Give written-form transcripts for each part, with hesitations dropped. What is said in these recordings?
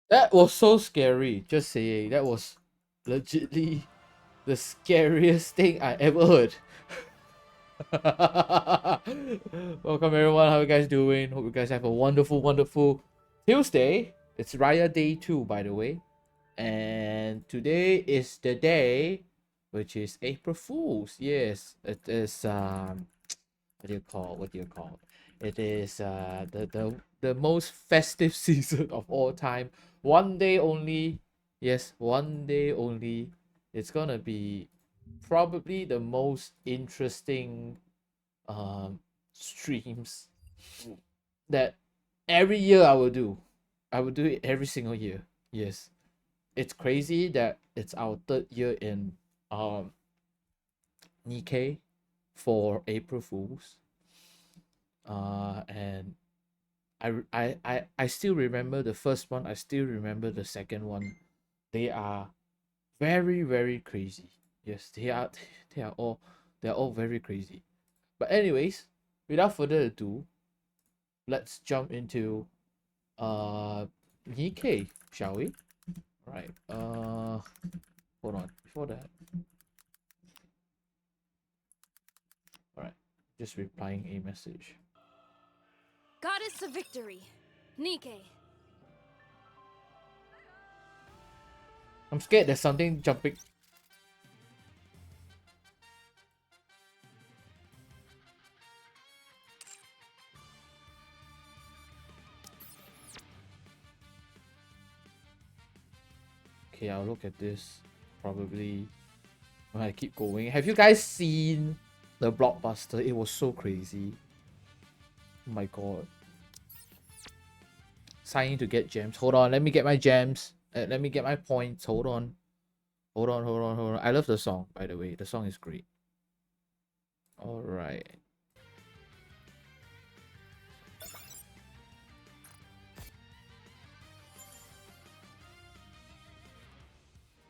That was so scary. Just saying, that was legitly the scariest thing I ever heard. Welcome everyone. How you guys doing? Hope you guys have a wonderful, wonderful Tuesday. It's Raya Day 2, by the way. And today is the day which is April Fools. Yes, it is what do you call it is the most festive season of all time. One day only. Yes, one day only. It's gonna be probably the most interesting streams that every year I will do it every single year. Yes, it's crazy that it's our third year in um NIKKE for April Fools. And I still remember the first one. I still remember the second one. They are very, very crazy. Yes, they are. They are all. They are all very crazy. But anyways, without further ado, let's jump into NIKKE, shall we? Right. Hold on. Before that, all right. Just replying a message. Goddess of Victory, NIKKE. I'm scared there's something jumping. Okay, I'll look at this probably when I keep going. Have you guys seen the blockbuster? It was so crazy. Oh my god. Signing to get gems. Hold on, let me get my gems. Let me get my points. Hold on. Hold on, hold on, hold on. I love the song, by the way. The song is great. Alright.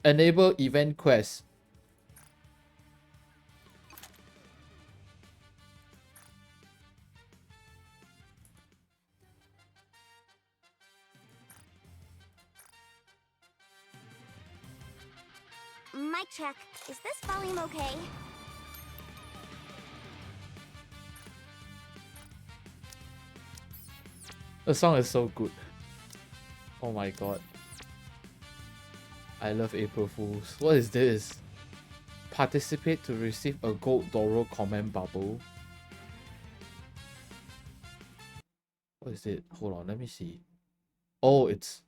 Enable event quest. Mic check. Is this volume okay? The song is so good. Oh my god. I love April Fools. What is this? Participate to receive a gold Doro comment bubble. What is it? Hold on, let me see. Oh, it's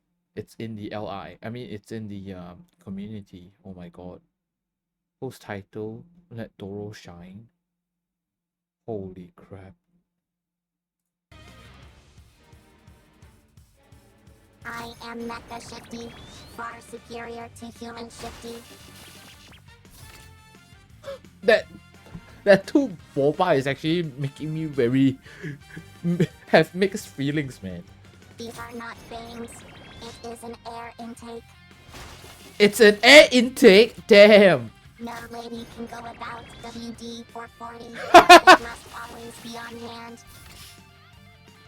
in the LI. I mean, it's in the community. Oh my god. Post title, Let Doro Shine. Holy crap. I am Mecha Shifty, far superior to human Shifty. That two boba is actually making me very have mixed feelings, man. These are not bangs. It is an air intake. It's an air intake? Damn. No lady can go without WD-440. It must always be on hand.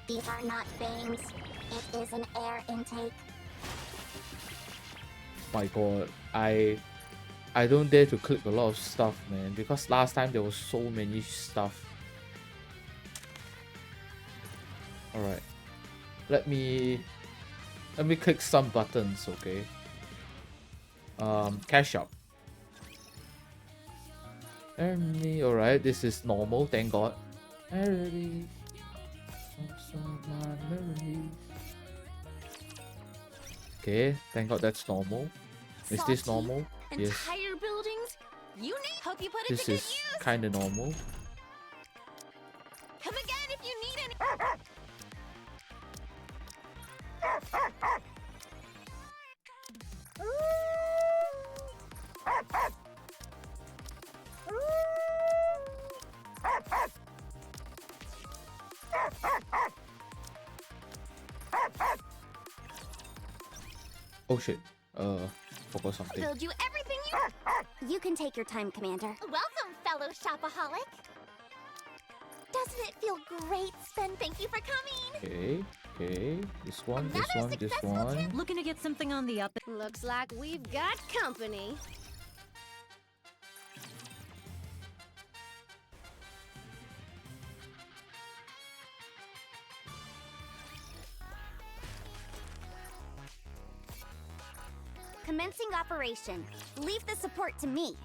These are not bangs. It is an air intake. My god, I don't dare to click a lot of stuff, man, because last time there was so many stuff. Alright. Let me click some buttons, okay? Cash out. Alright, this is normal, thank god. Okay, thank god that's normal. Is this normal? Yes. Entire buildings? You need. Hope you put it This to good is use. kinda normal. Come again if you need any. Oh shit. Forgot something. Build you everything you. You can take your time, Commander. Welcome, fellow shopaholic. Doesn't it feel great, Sven? Thank you for coming. Okay. This one. Looking to get something on the up. Looks like we've got company. Commencing operation. Leave the support to me.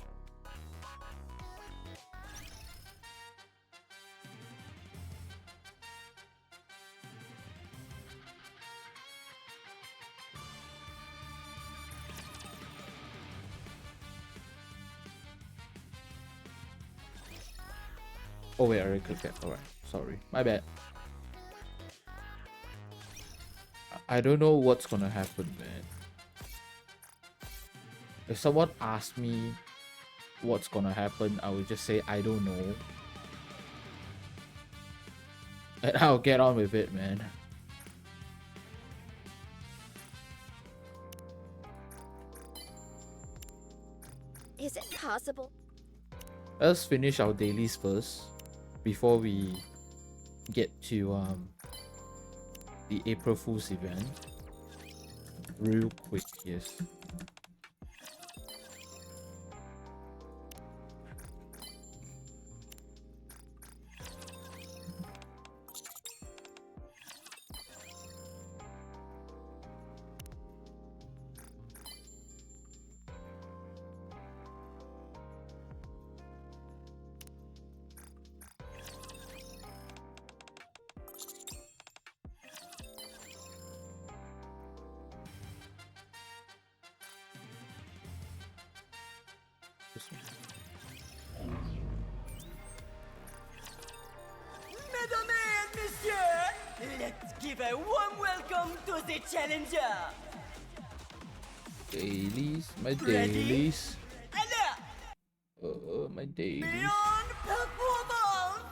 Oh wait, I already clicked that. Alright, sorry. My bad. I don't know what's gonna happen, man. If someone asks me what's gonna happen, I will just say I don't know. And I'll get on with it, man. Is it possible? Let's finish our dailies first before we get to the April Fool's event. Real quick, yes. Mesdames et messieurs, let's give a warm welcome to the challenger. Dailies, my Ready? dailies. Alert! My dailies. Beyond performance!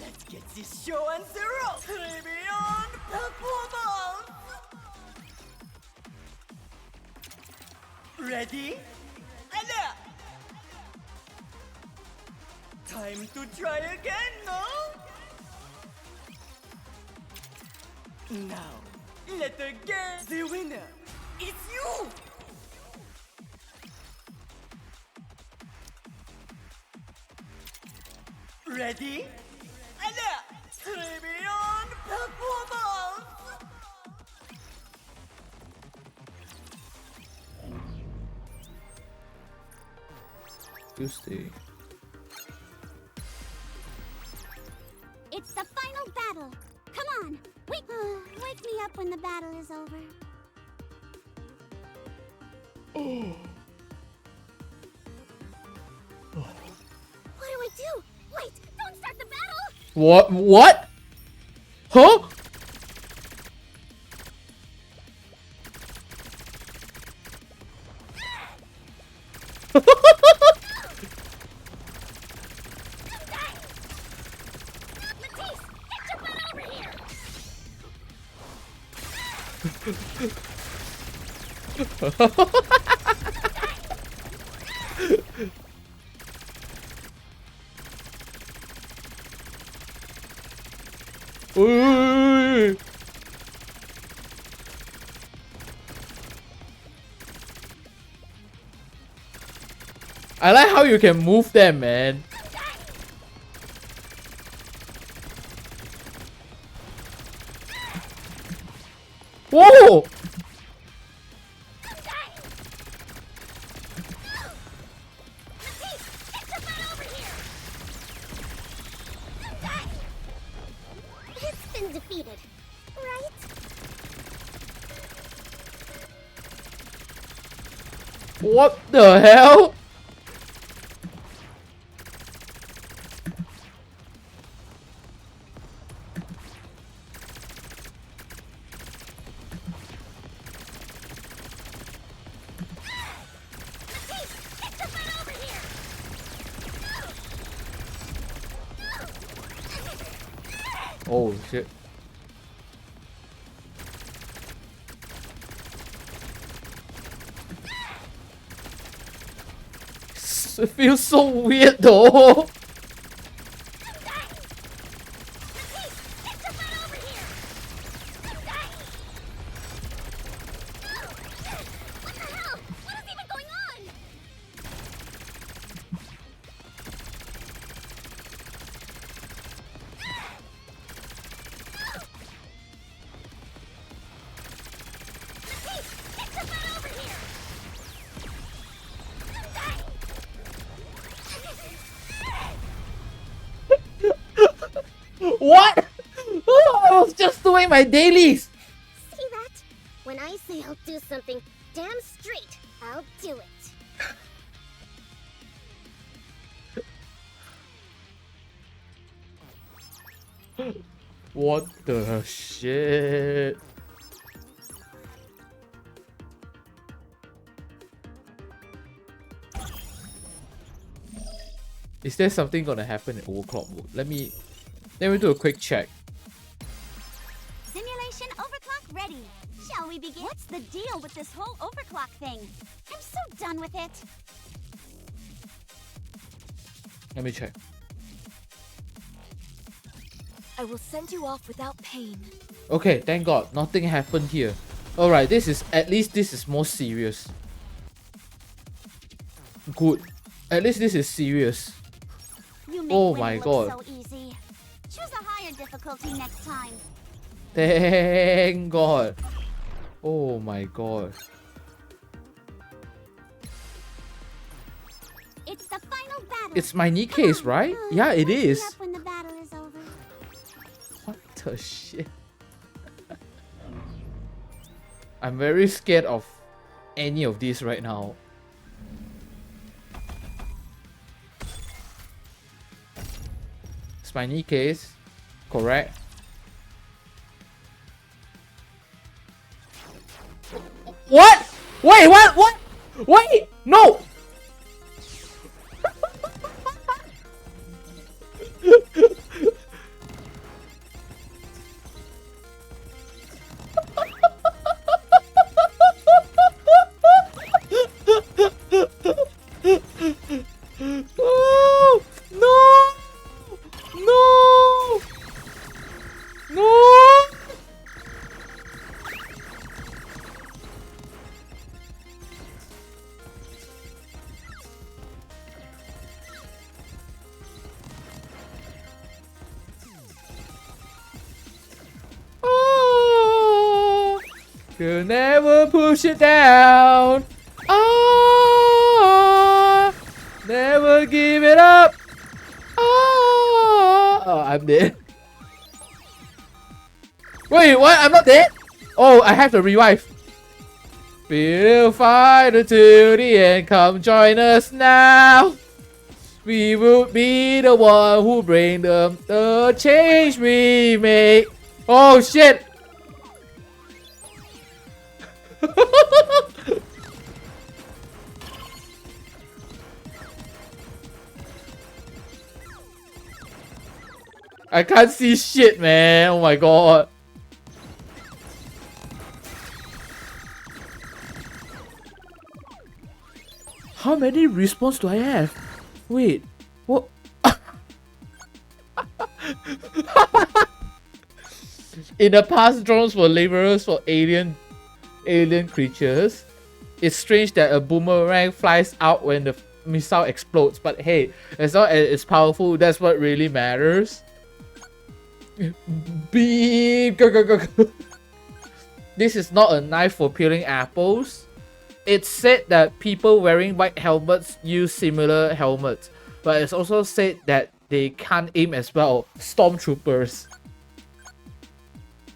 Let's get this show on the road! Beyond performance! Ready? Alert! Time to try again, no? Now, let the game. The winner, it's you! Ready? Alert! Beyond performance! Tuesday. It's the final battle. Come on. Wake me up when the battle is over. do? Wait, don't start the battle! What? What? Huh? Matisse, get your butt over here! Ooh. I like how you can move them, man. Whoa! It's been defeated, right? What the hell? Oh shit. It feels so weird though. What? Oh, I was just doing my dailies. See that? When I say I'll do something damn straight, I'll do it. What the shit? Is there something gonna happen in overclock mode? Let me do a quick check. Simulation overclock ready. Shall we begin? What's the deal with this whole overclock thing? I'm so done with it. Let me check. I will send you off without pain. Okay, thank God, nothing happened here. Alright, at least this is more serious. Good. At least this is serious. You make Oh winning my look God. so easy. Choose a higher difficulty next time. Thank God. Oh my God. It's the final battle. It's my NIKKE, right? Yeah, it is. Up when the battle is over. What the shit? I'm very scared of any of these right now. It's my NIKKE, correct? What? Wait, what? What? Wait! No! Oh, no! No! No! Oh, you'll never push it down. Ah, never give it up. Ah, oh, I'm dead. Wait, what? I'm not dead? Oh, I have to revive. We'll fight until the end. Come join us now. We will be the one who bring the change we make. Oh shit! I can't see shit, man. Oh my god. How many respawns do I have? Wait, what? In the past, drones were laborers for alien creatures. It's strange that a boomerang flies out when the missile explodes, but hey, as long as it's powerful, that's what really matters. Beep! This is not a knife for peeling apples. It's said that people wearing white helmets use similar helmets, but it's also said that they can't aim as well. Stormtroopers.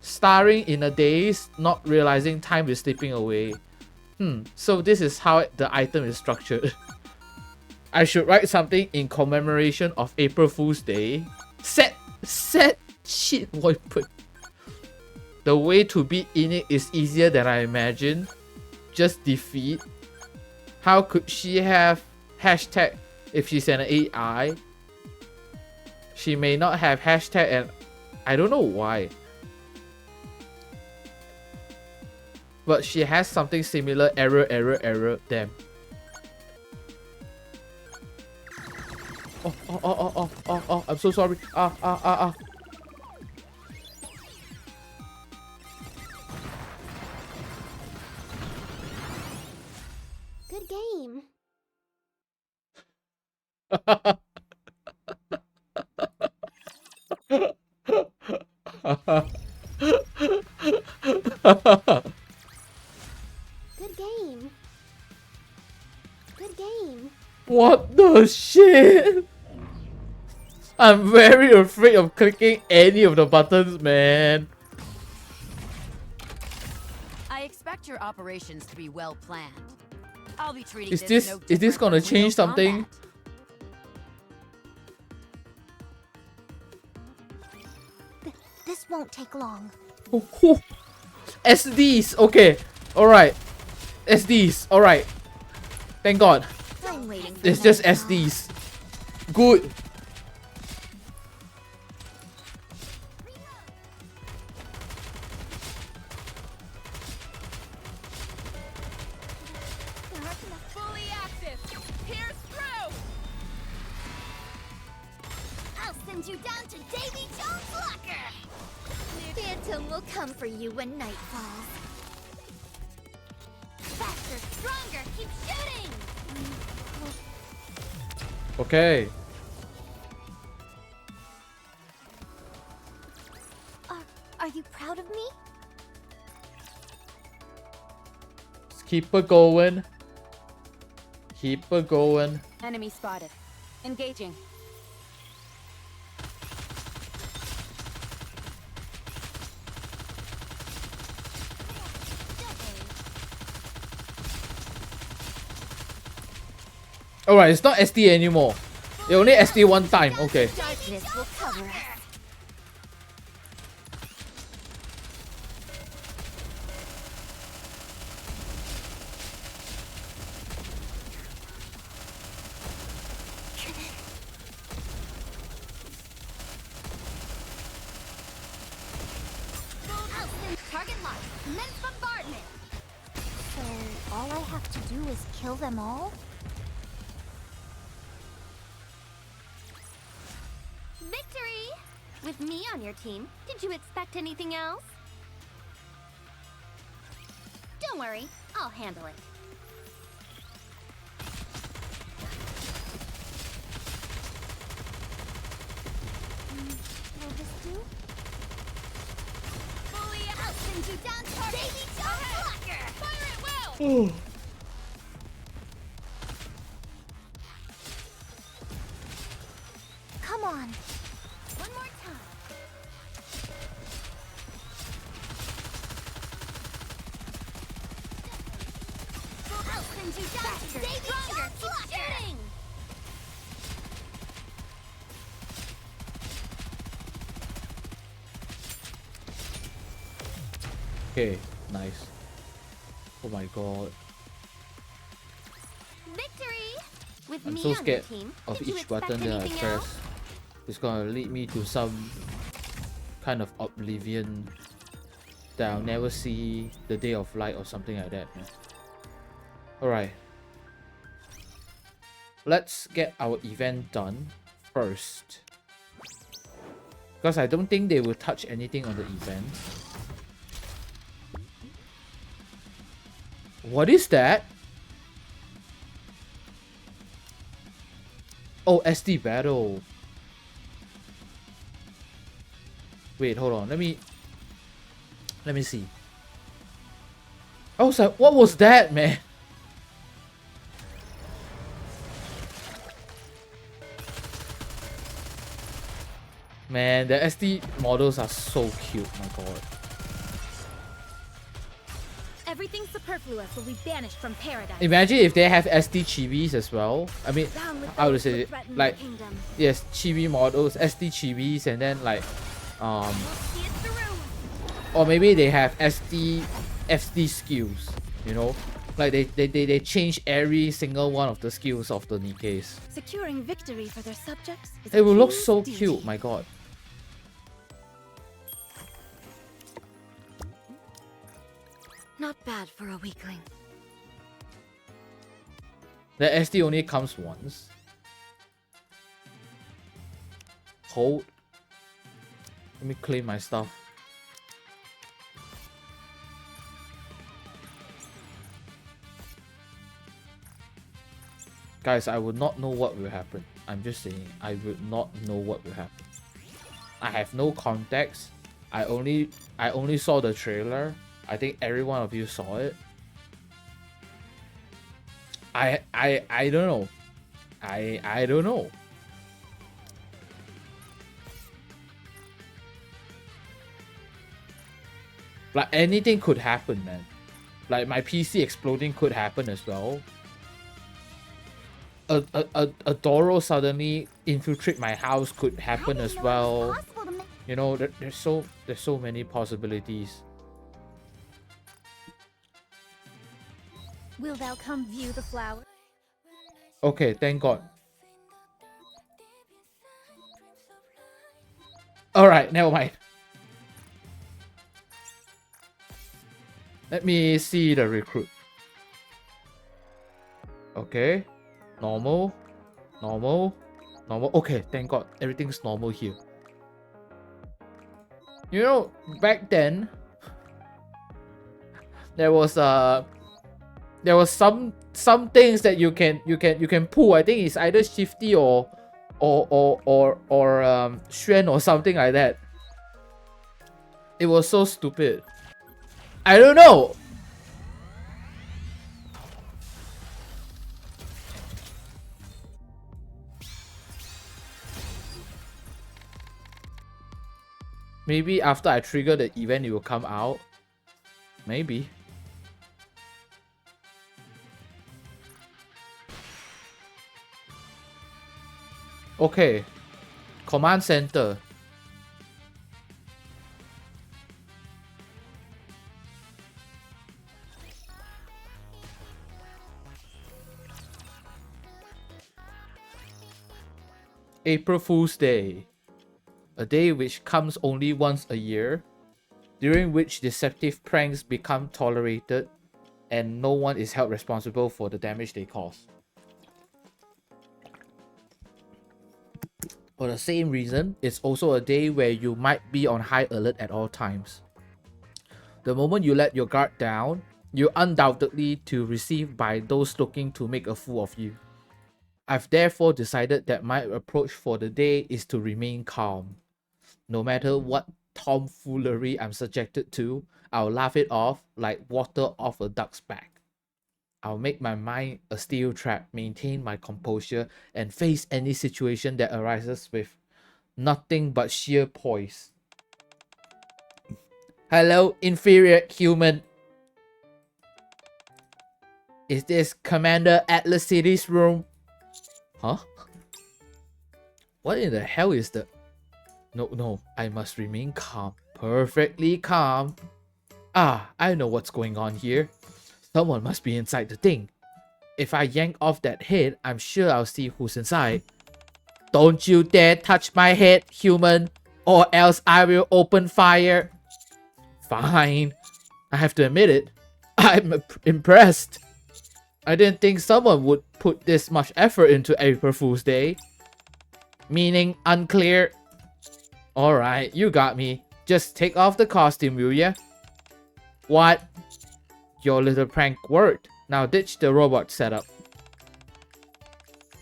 Starring in a daze, not realizing time is slipping away. So this is how the item is structured. I should write something in commemoration of April Fool's Day. Set shit weapon. The way to beat Innick is easier than I imagined. Just defeat. How could she have hashtag if she's an AI? She may not have hashtag and I don't know why. But she has something similar. Error. Damn. Oh, I'm so sorry. Good game. Good game. Good game. What the shit? I'm very afraid of clicking any of the buttons, man. I expect your operations to be well planned. I'll be treating Is this this gonna change something? This won't take long. SDs, okay, alright. SDs, alright. Thank God. I'm waiting for It's that just now. SDs. Good. Fully active. Pierce through. I'll send you down to Davy Jones' locker. Phantom will come for you when night falls. Faster, stronger, keep shooting! Okay. Are you proud of me? Just keep her going. Keep her going. Enemy spotted. Engaging. Alright, it's not SD anymore. It only SD one time. Okay. Darkness will cover us. Target locked. Immense bombardment. So all I have to do is kill them all? Victory! With me on your team, did you expect anything else? Don't worry, I'll handle it. Will this do? I'll send you down to Davy Jones' locker! Fire at will! Come on. One more time. I'll send you down to Davy Jones' locker! Okay, nice. Oh my god. Victory! With I'm me so on your scared team, of did you each expect button that I anything press. else? It's gonna lead me to some kind of oblivion that I'll never see the day of light or something like that. Alright. Let's get our event done first. Because I don't think they will touch anything on the event. What is that? Oh, SD battle. Wait, hold on. Let me see. I was like, what was that, man? Man, the SD models are so cute, my god. Everything superfluous will be banished from paradise. Imagine if they have SD chibis as well. I mean, Down with I would those who say threaten like the kingdom. yes, chibi models, SD chibis, and then like We'll see it through. or maybe they have SD skills, you know, like they change every single one of the skills of the Nikkes. Securing victory for their subjects is It a will look king's so duty. cute, my god. Not bad for a weakling. The SD only comes once. Hold. Let me claim my stuff. Guys, I would not know what will happen. I'm just saying, I would not know what will happen. I have no context. I only saw the trailer. I think every one of you saw it. I don't know. I don't know. Like anything could happen, man. Like my PC exploding could happen as well. A Doro suddenly infiltrate my house could happen I as didn't know it was well. possible to You know, there's so many possibilities. Will thou come view the flower? Okay, thank God. Alright, never mind. Let me see the recruit. Okay. Normal. Normal. Normal. Okay, thank God. Everything's normal here. You know, back then, there was some things that you can pull. I think it's either shifty or Xuan or something like that. It was so stupid. I don't know. Maybe after I trigger the event, it will come out. Maybe. Okay. Command center. April Fool's Day. A day which comes only once a year, during which deceptive pranks become tolerated and no one is held responsible for the damage they cause. For the same reason, it's also a day where you might be on high alert at all times. The moment you let your guard down, you're undoubtedly to receive by those looking to make a fool of you. I've therefore decided that my approach for the day is to remain calm. No matter what tomfoolery I'm subjected to, I'll laugh it off like water off a duck's back. I'll make my mind a steel trap, maintain my composure, and face any situation that arises with nothing but sheer poise. Hello, inferior human. Is this Commander Atlas City's room? Huh? What in the hell is the... No, I must remain calm. Perfectly calm. Ah, I know what's going on here. Someone must be inside the thing. If I yank off that head, I'm sure I'll see who's inside. Don't you dare touch my head, human, or else I will open fire. Fine. I have to admit it. I'm impressed. I didn't think someone would put this much effort into April Fool's Day. Meaning unclear. Alright, you got me. Just take off the costume, will ya? What? Your little prank worked. Now ditch the robot setup.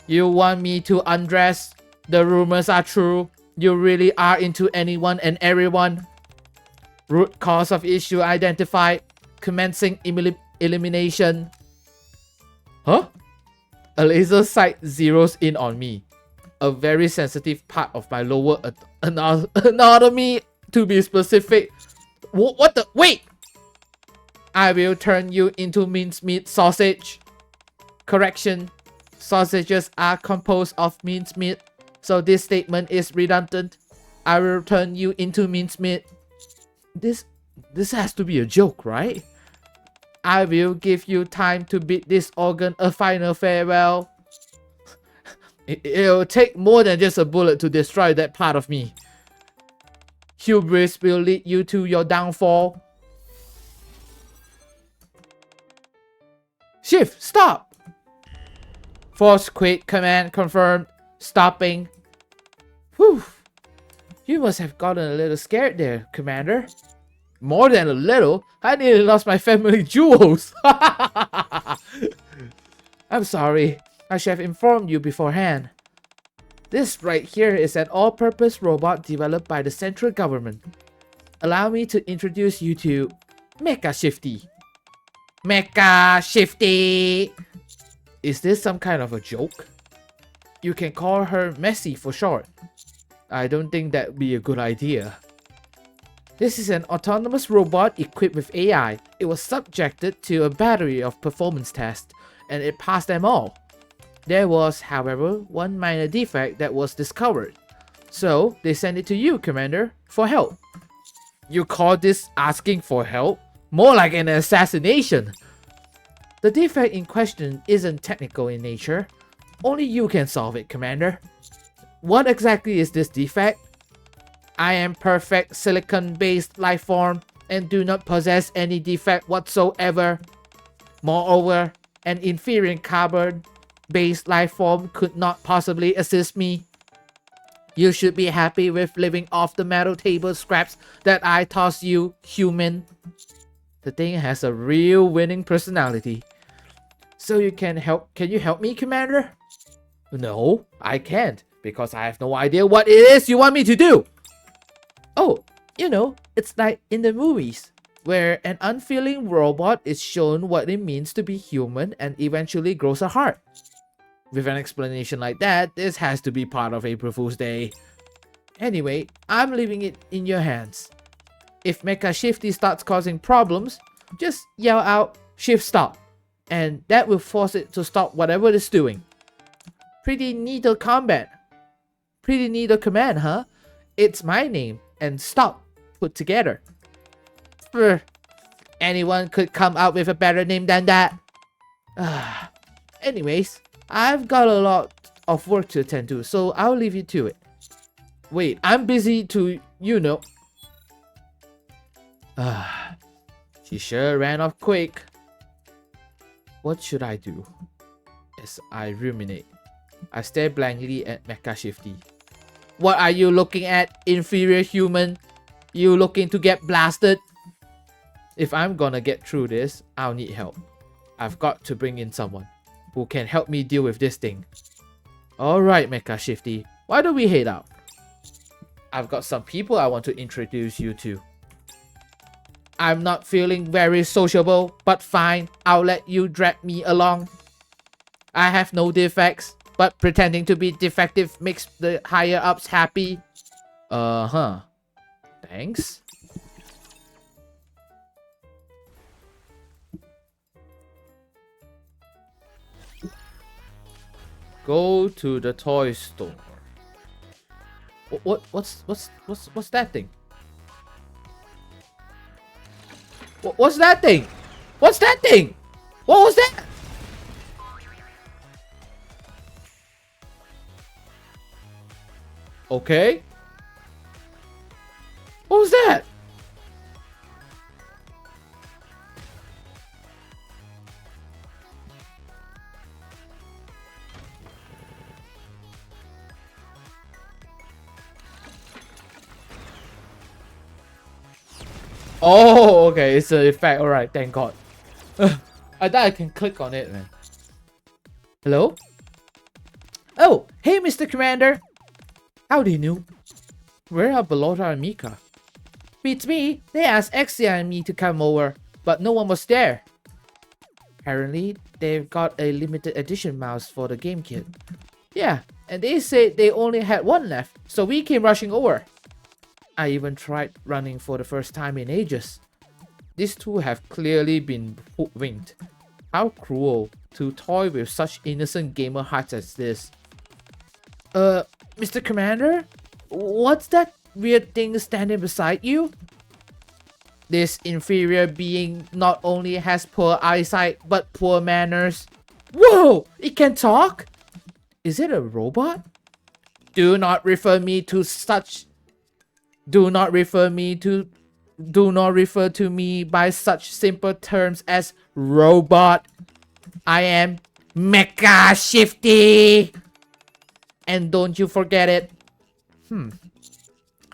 You want me to undress? The rumors are true. You really are into anyone and everyone. Root cause of issue identified. Commencing elimination. Huh? A laser sight zeroes in on me. A very sensitive part of my lower anatomy, to be specific. What the? Wait! I will turn you into mincemeat sausage. Correction. Sausages are composed of mincemeat, so this statement is redundant. I will turn you into mincemeat. This has to be a joke, right? I will give you time to bid this organ a final farewell. It'll take more than just a bullet to destroy that part of me. Hubris will lead you to your downfall. Shift, stop! Force quit command confirmed. Stopping. Whew. You must have gotten a little scared there, Commander. More than a little. I nearly lost my family jewels. I'm sorry. I should have informed you beforehand. This right here is an all-purpose robot developed by the central government. Allow me to introduce you to Mecha Shifty. Mecha Shifty! Is this some kind of a joke? You can call her Messi for short. I don't think that would be a good idea. This is an autonomous robot equipped with AI. It was subjected to a battery of performance tests, and it passed them all. There was, however, one minor defect that was discovered. So, they sent it to you, Commander, for help. You call this asking for help? More like an assassination! The defect in question isn't technical in nature. Only you can solve it, Commander. What exactly is this defect? I am perfect silicon-based lifeform and do not possess any defect whatsoever. Moreover, an inferior carbon-based lifeform could not possibly assist me. You should be happy with living off the metal table scraps that I toss you, human. The thing has a real winning personality. So can you help me, Commander? No, I can't, because I have no idea what it is you want me to do. Oh, you know, it's like in the movies, where an unfeeling robot is shown what it means to be human and eventually grows a heart. With an explanation like that, this has to be part of April Fool's Day. Anyway, I'm leaving it in your hands. If Mecha Shifty starts causing problems, just yell out, shift stop, and that will force it to stop whatever it's doing. Pretty neato combat. Pretty neato command, huh? It's my name, and stop put together. Anyone could come up with a better name than that. Anyways, I've got a lot of work to attend to, so I'll leave you to it. Wait, I'm busy to, you know. She sure ran off quick. What should I do? As I ruminate, I stare blankly at Mecha Shifty. What are you looking at, inferior human? You looking to get blasted? If I'm gonna get through this, I'll need help. I've got to bring in someone who can help me deal with this thing. Alright, Mecha Shifty, why don't we head out? I've got some people I want to introduce you to. I'm not feeling very sociable, but fine, I'll let you drag me along. I have no defects, but pretending to be defective makes the higher ups happy. Thanks. Go to the toy store. What's that thing? What's that thing? What's that thing? What was that? Okay. What was that? Oh, okay. It's an effect. Alright, thank God. I thought I can click on it, man. Hello? Oh, hey, Mr. Commander. Howdy, noob. Where are Belota and Mika? Beats me. They asked Exia and me to come over, but no one was there. Apparently, they've got a limited edition mouse for the game kit. Yeah, and they said they only had one left, so we came rushing over. I even tried running for the first time in ages. These two have clearly been hoodwinked. How cruel to toy with such innocent gamer hearts as this. Mr. Commander? What's that weird thing standing beside you? This inferior being not only has poor eyesight, but poor manners. Whoa! It can talk? Is it a robot? Do not refer to me by such simple terms as robot. I am Mecha Shifty. And don't you forget it.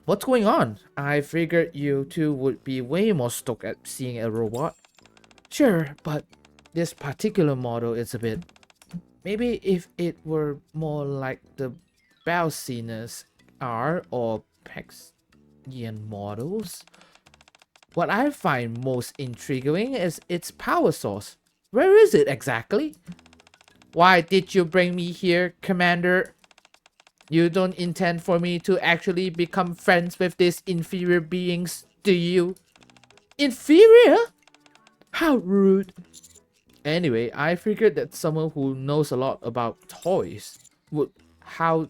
What's going on? I figured you two would be way more stoked at seeing a robot. Sure, but this particular model is a bit... Maybe if it were more like the Balsinas R or Pexian models. What I find most intriguing is its power source. Where is it exactly? Why did you bring me here, Commander? You don't intend for me to actually become friends with these inferior beings, do you? Inferior? How rude. Anyway, I figured that someone who knows a lot about toys would how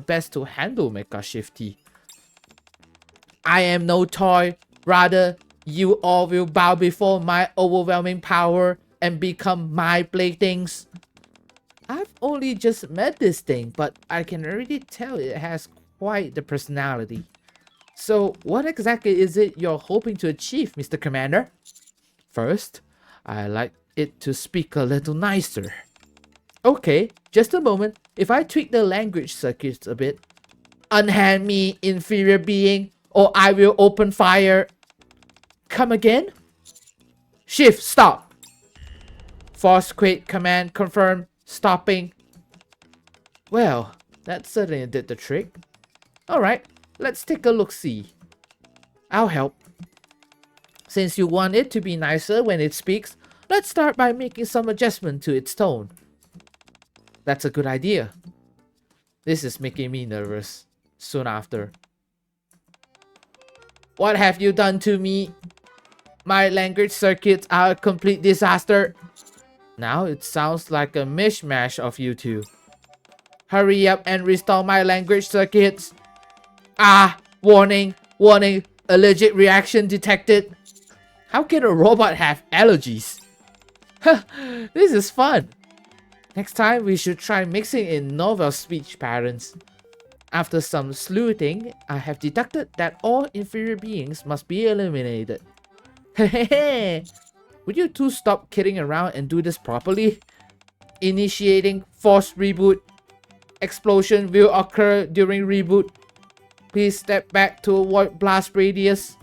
best to handle Mecha Shifty. I am no toy. Rather, you all will bow before my overwhelming power and become my playthings. I've only just met this thing, but I can already tell it has quite the personality. So, what exactly is it you're hoping to achieve, Mr. Commander? First, I like it to speak a little nicer. Okay, just a moment. If I tweak the language circuits a bit. Unhand me, inferior being, or I will open fire. Come again? Shift, stop. Force quit command confirm. Stopping. Well, that certainly did the trick. Alright, let's take a look-see. I'll help. Since you want it to be nicer when it speaks, let's start by making some adjustment to its tone. That's a good idea. This is making me nervous. Soon after. What have you done to me? My language circuits are a complete disaster. Now it sounds like a mishmash of you two. Hurry up and restore my language circuits. Ah! Warning! Warning! Allergic reaction detected. How can a robot have allergies? This is fun. Next time we should try mixing in novel speech patterns. After some sleuthing, I have deducted that all inferior beings must be eliminated. Hehehe! Would you two stop kidding around and do this properly? Initiating force reboot. Explosion will occur during reboot. Please step back to avoid blast radius.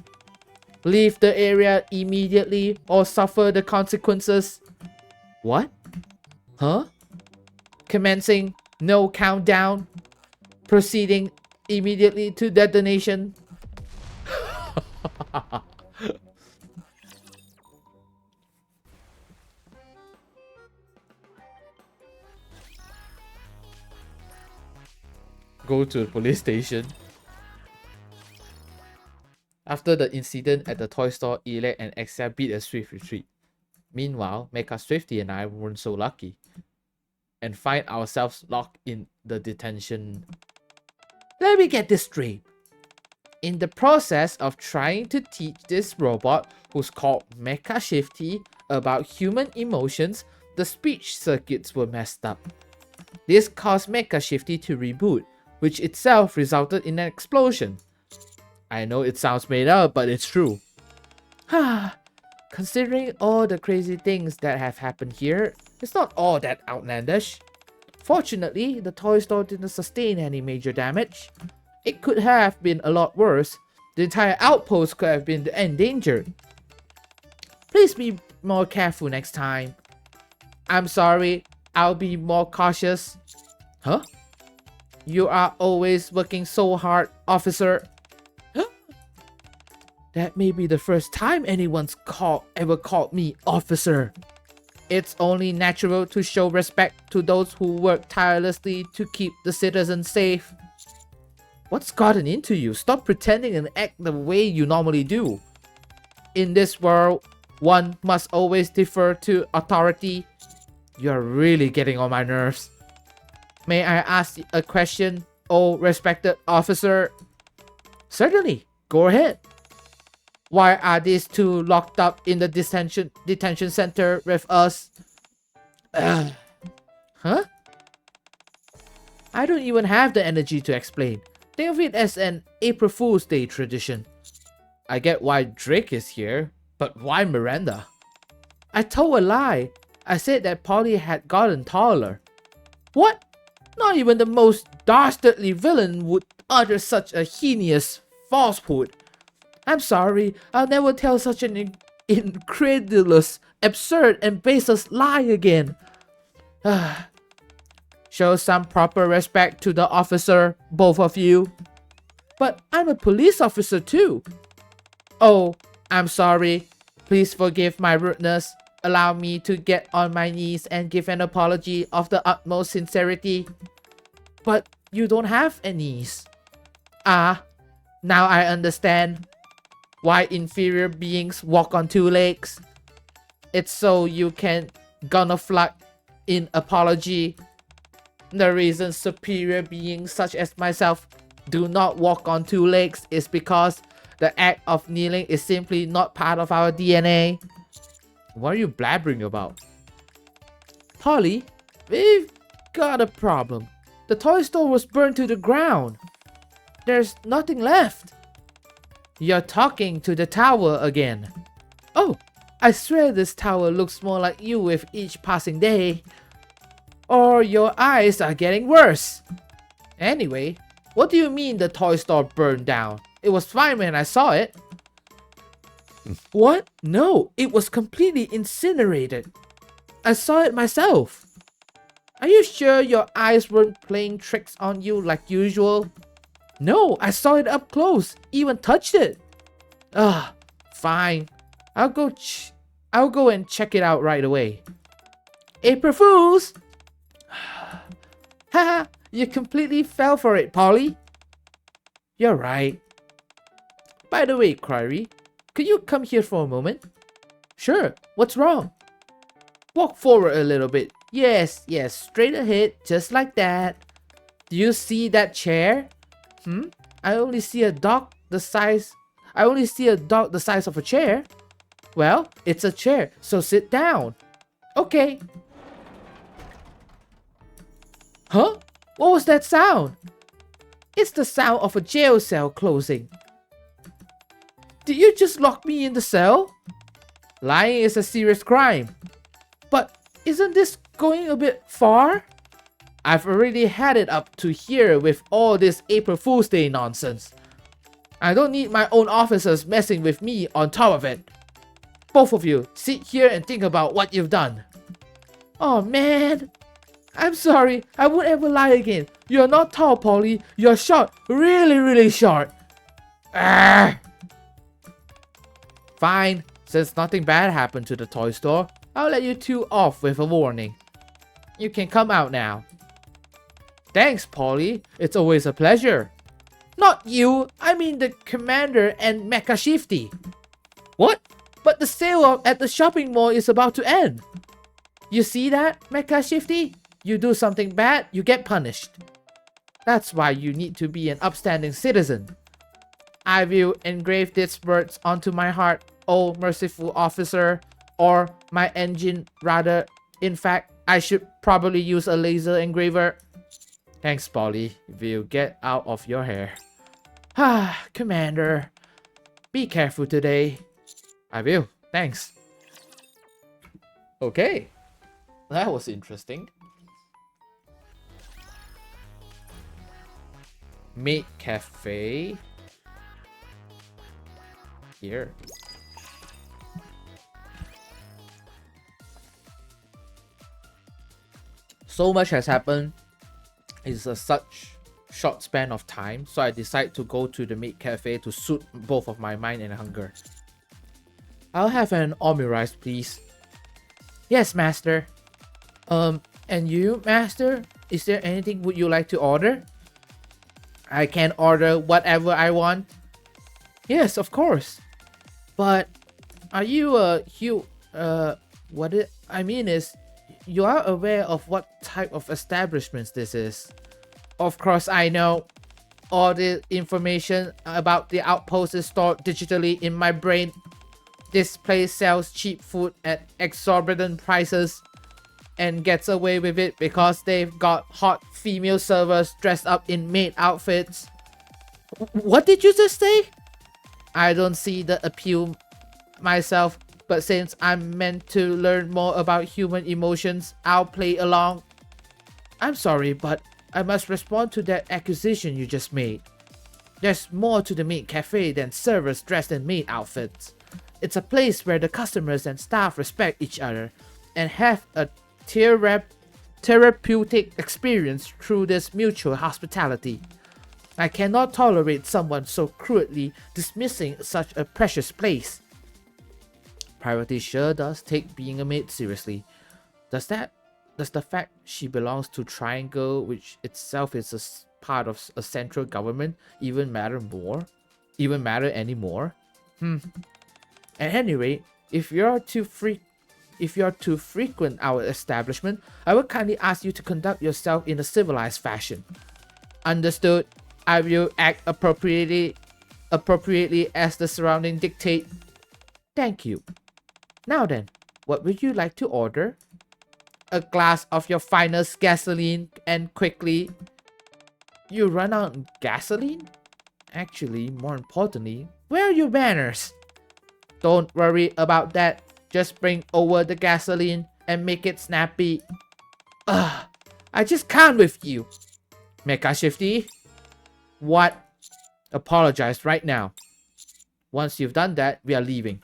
Leave the area immediately or suffer the consequences. What? Huh? Commencing no countdown. Proceeding immediately to detonation. Go to the police station. After the incident at the toy store, Elec and Exia beat a swift retreat. Meanwhile, Mecha Swifty and I weren't so lucky and find ourselves locked in the detention. Let me get this straight. In the process of trying to teach this robot, who's called Mecha Shifty, about human emotions, the speech circuits were messed up. This caused Mecha Shifty to reboot, which itself resulted in an explosion. I know it sounds made up, but it's true. Considering all the crazy things that have happened here, it's not all that outlandish. Fortunately, the toy store didn't sustain any major damage. It could have been a lot worse. The entire outpost could have been endangered. Please be more careful next time. I'm sorry, I'll be more cautious. Huh? You are always working so hard, officer. That may be the first time anyone's ever called me officer. It's only natural to show respect to those who work tirelessly to keep the citizens safe. What's gotten into you? Stop pretending and act the way you normally do. In this world, one must always defer to authority. You're really getting on my nerves. May I ask a question, oh respected officer? Certainly, go ahead. Why are these two locked up in the detention center with us? Huh? I don't even have the energy to explain. Think of it as an April Fool's Day tradition. I get why Drake is here, but why Miranda? I told a lie. I said that Polly had gotten taller. What? Not even the most dastardly villain would utter such a heinous falsehood. I'm sorry, I'll never tell such an incredulous, absurd, and baseless lie again. Show some proper respect to the officer, both of you. But I'm a police officer too. Oh, I'm sorry. Please forgive my rudeness. Allow me to get on my knees and give an apology of the utmost sincerity. But you don't have a knees. Ah, now I understand why inferior beings walk on two legs. It's so you can genuflect in apology. The reason superior beings such as myself do not walk on two legs is because the act of kneeling is simply not part of our DNA. What are you blabbering about? Polly, we've got a problem. The toy store was burned to the ground. There's nothing left. You're talking to the tower again. Oh, I swear this tower looks more like you with each passing day. Or your eyes are getting worse. Anyway, what do you mean the toy store burned down? It was fine when I saw it. What? No, it was completely incinerated. I saw it myself. Are you sure your eyes weren't playing tricks on you like usual? No, I saw it up close, even touched it. Fine. I'll go and check it out right away. April Fools! Haha, you completely fell for it, Polly. You're right. By the way, Crary, could you come here for a moment? Sure, what's wrong? Walk forward a little bit. Yes, straight ahead, just like that. Do you see that chair? I only see a dog the size of a chair. Well, it's a chair, so sit down. Okay. Huh? What was that sound? It's the sound of a jail cell closing. Did you just lock me in the cell? Lying is a serious crime. But isn't this going a bit far? I've already had it up to here with all this April Fool's Day nonsense. I don't need my own officers messing with me on top of it. Both of you, sit here and think about what you've done. Oh man. I'm sorry, I won't ever lie again. You're not tall, Polly. You're short. Really short. Fine. Since nothing bad happened to the toy store, I'll let you two off with a warning. You can come out now. Thanks, Polly. It's always a pleasure. Not you. I mean the commander and Mecha Shifty. What? But the sale at the shopping mall is about to end. You see that, Mecha Shifty? You do something bad, you get punished. That's why you need to be an upstanding citizen. I will engrave these words onto my heart, oh merciful officer, or my engine rather. In fact, I should probably use a laser engraver. Thanks, Polly. Will get out of your hair. Ah, Commander. Be careful today. I will. Thanks. Okay. That was interesting. Meat Cafe. Here. So much has happened. It's such short span of time, so I decide to go to the meat cafe to suit both of my mind and hunger. I'll have an omurice, please. Yes, master. And you, master? Is there anything would you like to order? I can order whatever I want. Yes, of course. But are you I mean is you are aware of what type of establishments this is? Of course I know. All the information about the outpost is stored digitally in my brain. This place sells cheap food at exorbitant prices and gets away with it because they've got hot female servers dressed up in maid outfits. What did you just say? I don't see the appeal myself, but since I'm meant to learn more about human emotions, I'll play along. I'm sorry, but I must respond to that accusation you just made. There's more to the meat cafe than servers dressed in maid outfits. It's a place where the customers and staff respect each other and have a therapeutic experience through this mutual hospitality. I cannot tolerate someone so cruelly dismissing such a precious place. Priority sure does take being a maid seriously. Does the fact she belongs to Triangle, which itself is a part of a central government, even matter anymore? At any rate, if you're to frequent our establishment, I would kindly ask you to conduct yourself in a civilized fashion. Understood. I will act appropriately as the surrounding dictate. Thank you. Now then, what would you like to order? A glass of your finest gasoline, and quickly. You run out of gasoline? Actually, more importantly, where are your manners? Don't worry about that. Just bring over the gasoline and make it snappy. Ugh, I just can't with you. Mecha Shifty? What? Apologize right now. Once you've done that, we are leaving.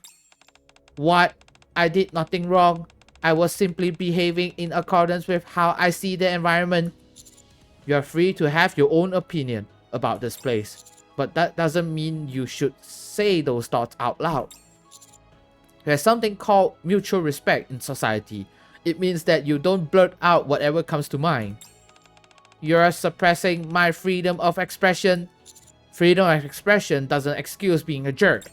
What? I did nothing wrong. I was simply behaving in accordance with how I see the environment. You are free to have your own opinion about this place, but that doesn't mean you should say those thoughts out loud. There's something called mutual respect in society. It means that you don't blurt out whatever comes to mind. You're suppressing my freedom of expression. Freedom of expression doesn't excuse being a jerk.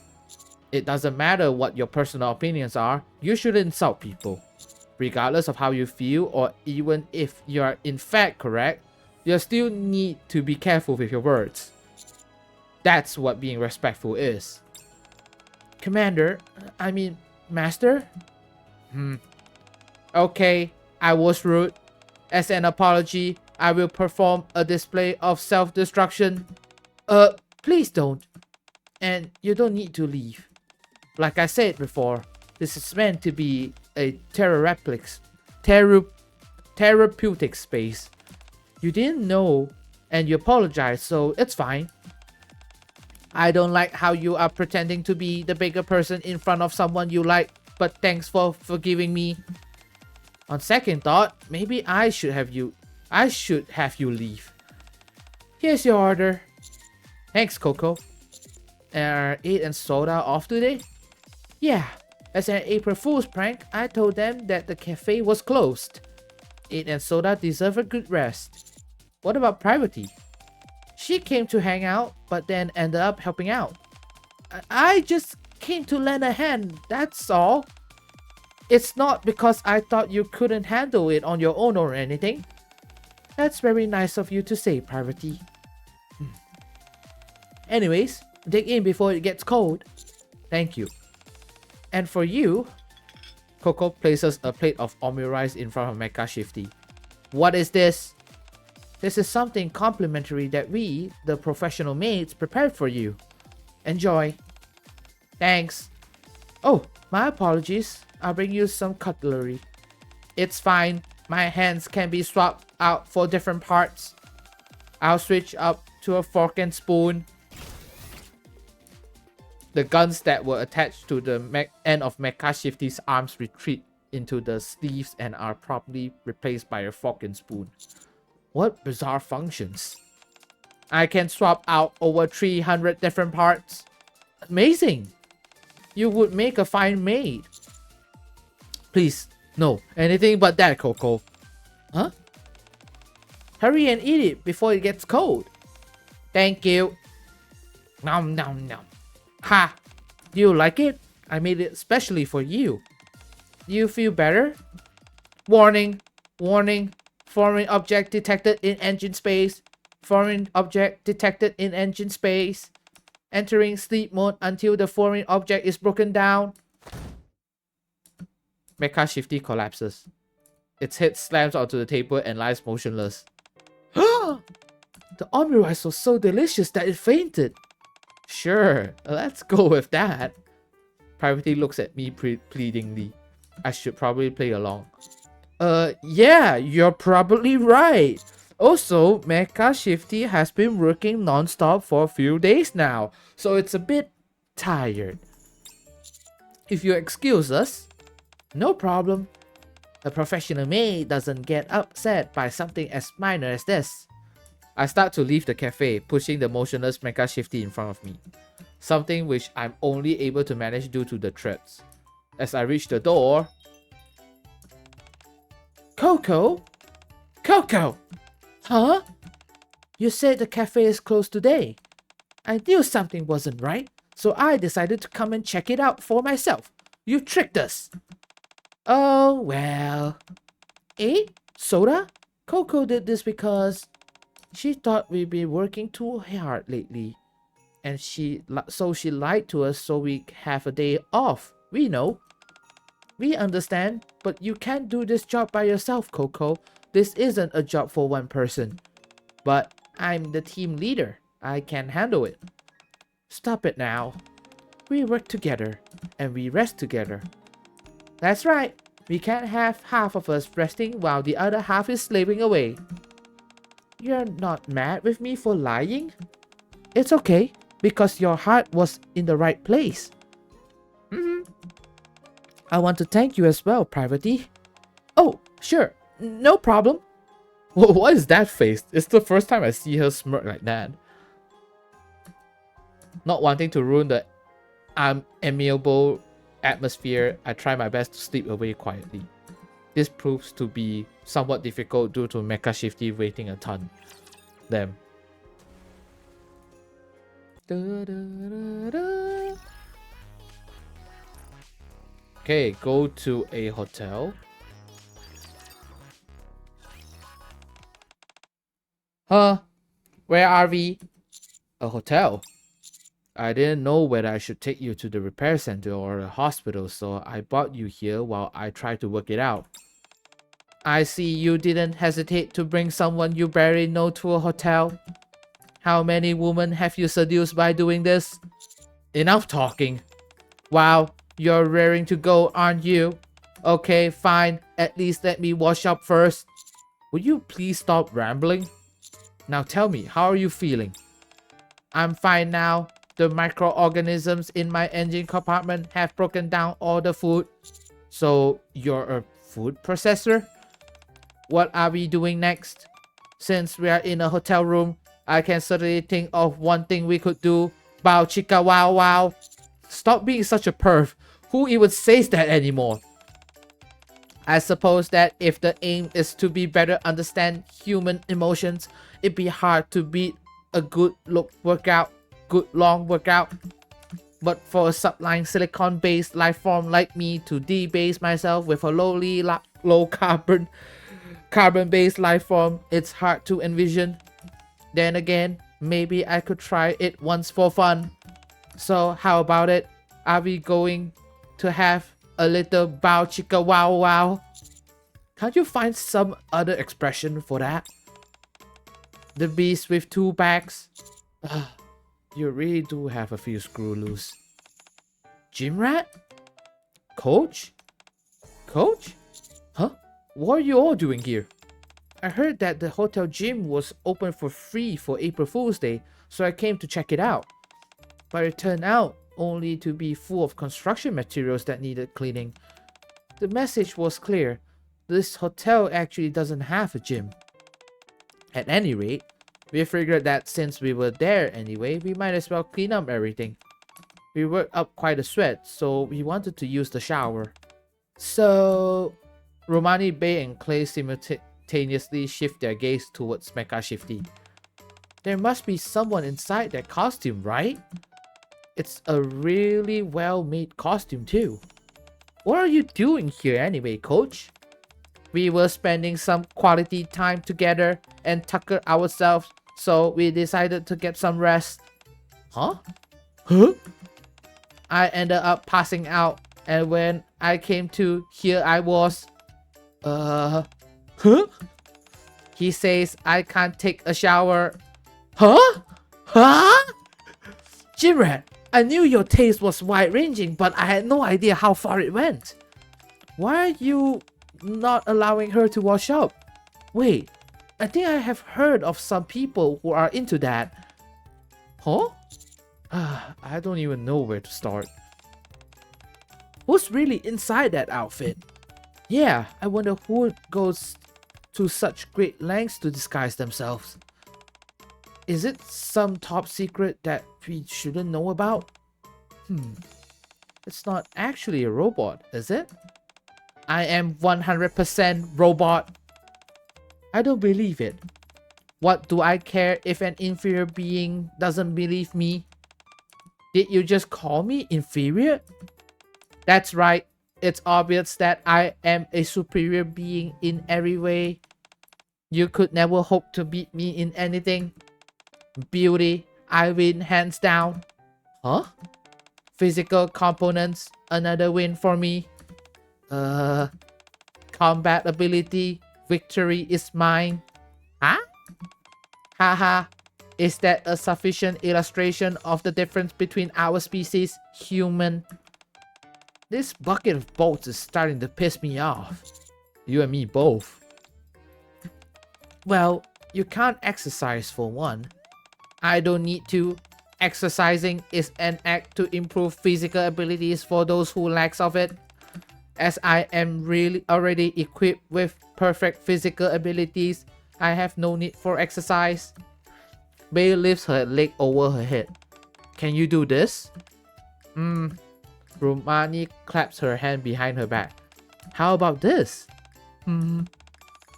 It doesn't matter what your personal opinions are, you shouldn't insult people. Regardless of how you feel, or even if you're in fact correct, you still need to be careful with your words. That's what being respectful is. Commander, I mean, Master? Okay, I was rude. As an apology, I will perform a display of self-destruction. Please don't. And you don't need to leave. Like I said before, this is meant to be a therapeutic space. You didn't know, and you apologize, so it's fine. I don't like how you are pretending to be the bigger person in front of someone you like, but thanks for forgiving me. On second thought, maybe I should have you leave. Here's your order. Thanks, Coco. Are 8 and Soda off today? Yeah, as an April Fool's prank, I told them that the cafe was closed. 8 and Soda deserve a good rest. What about Priority? She came to hang out, but then ended up helping out. I just came to lend a hand, that's all. It's not because I thought you couldn't handle it on your own or anything. That's very nice of you to say, Priority. Anyways, Dig in before it gets cold. Thank you. And for you, Coco places a plate of omurice in front of Mecha Shifty. What is this? This is something complimentary that we, the professional maids, prepared for you. Enjoy. Thanks. Oh, my apologies. I'll bring you some cutlery. It's fine. My hands can be swapped out for different parts. I'll switch up to a fork and spoon. The guns that were attached to the end of Mecha Shifty's arms retreat into the sleeves and are promptly replaced by a fork and spoon. What bizarre functions. I can swap out over 300 different parts. Amazing! You would make a fine maid. Please, no, anything but that, Coco. Huh? Hurry and eat it before it gets cold. Thank you. Nom nom nom. Ha! Do you like it? I made it specially for you. Do you feel better? Warning! Warning! Foreign object detected in engine space. Foreign object detected in engine space. Entering sleep mode until the foreign object is broken down. Mecha Shifty collapses. Its head slams onto the table and lies motionless. The omurice was so delicious that it fainted. Sure, let's go with that. Privately looks at me pleadingly. I should probably play along. Yeah, you're probably right. Also, Mecha Shifty has been working non-stop for a few days now, so it's a bit tired. If you excuse us, no problem. A professional maid doesn't get upset by something as minor as this. I start to leave the cafe, pushing the motionless Mecha Shifty in front of me. Something which I'm only able to manage due to the threats. As I reach the door... Coco? Coco! Huh? You said the cafe is closed today. I knew something wasn't right, so I decided to come and check it out for myself. You tricked us. Oh, well. Eh? Soda? Coco did this because she thought we'd been working too hard lately. And so she lied to us so we have a day off. We know. We understand, but you can't do this job by yourself, Coco. This isn't a job for one person. But I'm the team leader. I can handle it. Stop it now. We work together, and we rest together. That's right. We can't have half of us resting while the other half is slaving away. You're not mad with me for lying? It's okay, because your heart was in the right place. I want to thank you as well, Privately. Oh, sure. No problem. Well, what is that face? It's the first time I see her smirk like that. Not wanting to ruin the amiable atmosphere, I try my best to sleep away quietly. This proves to be somewhat difficult due to Mecha Shifty weighing a ton. Them. Okay, go to a hotel. Huh? Where are we? A hotel. I didn't know whether I should take you to the repair center or a hospital, so I brought you here while I try to work it out. I see you didn't hesitate to bring someone you barely know to a hotel. How many women have you seduced by doing this? Enough talking. Wow, you're raring to go, aren't you? Okay, fine. At least let me wash up first. Would you please stop rambling? Now tell me, how are you feeling? I'm fine now. The microorganisms in my engine compartment have broken down all the food. So, you're a food processor? What are we doing next? Since we are in a hotel room, I can certainly think of one thing we could do. Bow chicka wow wow. Stop being such a perv. Who even says that anymore? I suppose that if the aim is to be better understand human emotions, it'd be hard to beat a good long workout. But for a sublime silicon-based life form like me to debase myself with a lowly low carbon-based life form, it's hard to envision. Then again, maybe I could try it once for fun. So how about it? Are we going to have a little bow chicka wow wow? Can't you find some other expression for that? The beast with two backs. You really do have a few screw loose. Gym rat? Coach? Coach? Huh? What are you all doing here? I heard that the hotel gym was open for free for April Fool's Day, so I came to check it out. But it turned out only to be full of construction materials that needed cleaning. The message was clear. This hotel actually doesn't have a gym. At any rate, we figured that since we were there anyway, we might as well clean up everything. We worked up quite a sweat, so we wanted to use the shower. So, Romani Bay and Clay simultaneously shift their gaze towards Mecha Shifty. There must be someone inside that costume, right? It's a really well-made costume too. What are you doing here anyway, coach? We were spending some quality time together and tuckered ourselves, so we decided to get some rest. Huh? Huh? I ended up passing out, and when I came to, here I was. Huh? He says I can't take a shower. Huh? Huh? Jimrat, I knew your taste was wide-ranging, but I had no idea how far it went. Why are you not allowing her to wash up? Wait, I think I have heard of some people who are into that. Huh? I don't even know where to start. Who's really inside that outfit? Yeah, I wonder who goes to such great lengths to disguise themselves. Is it some top secret that we shouldn't know about? It's not actually a robot, is it? I am 100% robot. I don't believe it. What do I care if an inferior being doesn't believe me? Did you just call me inferior? That's right. It's obvious that I am a superior being in every way. You could never hope to beat me in anything. Beauty, I win hands down. Huh? Physical components, another win for me. Combat ability, victory is mine. Huh? Haha. Is that a sufficient illustration of the difference between our species, human? This bucket of bolts is starting to piss me off. You and me both. Well, you can't exercise for one. I don't need to. Exercising is an act to improve physical abilities for those who lacks of it. As I am really already equipped with perfect physical abilities, I have no need for exercise. Bay lifts her leg over her head. Can you do this? Romani claps her hand behind her back. How about this?